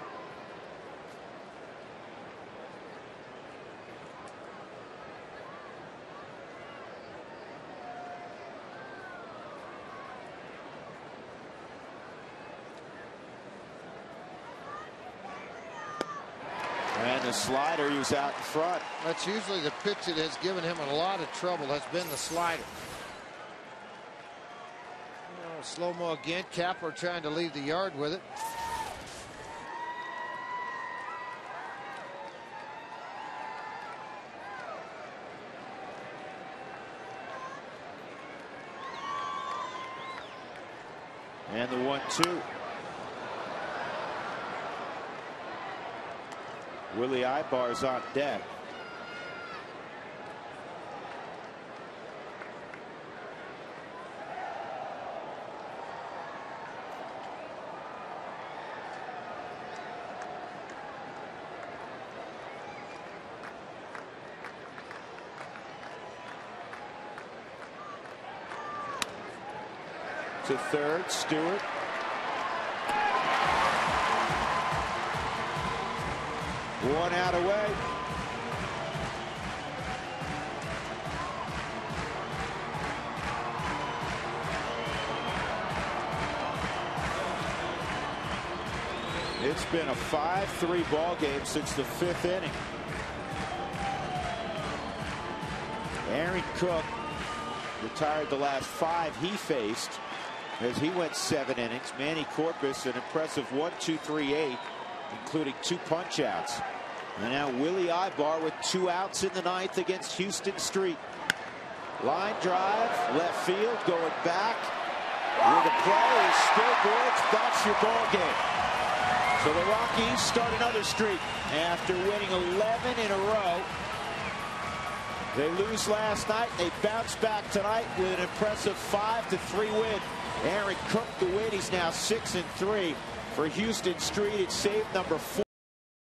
And the slider, he was out in front. That's usually the pitch that has given him a lot of trouble, has been the slider. Oh, slow-mo again. Kapler trying to leave the yard with it. And the 1-2. Willie Ibar's on deck. To third, Stewart. One out away. It's been a 5-3 ball game since the 5th inning. Aaron Cook retired the last 5 he faced as he went 7 innings. Manny Corpus, an impressive 1-2-3-8, including 2 punch-outs. And now Willie Ibar with 2 outs in the 9th against Houston Street. Line drive, left field, going back. With a play, scoreboards, that's your ball game. So the Rockies start another streak after winning 11 in a row. They lose last night. They bounce back tonight with an impressive 5-3 win. Aaron Cook the win. He's now 6-3 for Houston Street. It's save number 4.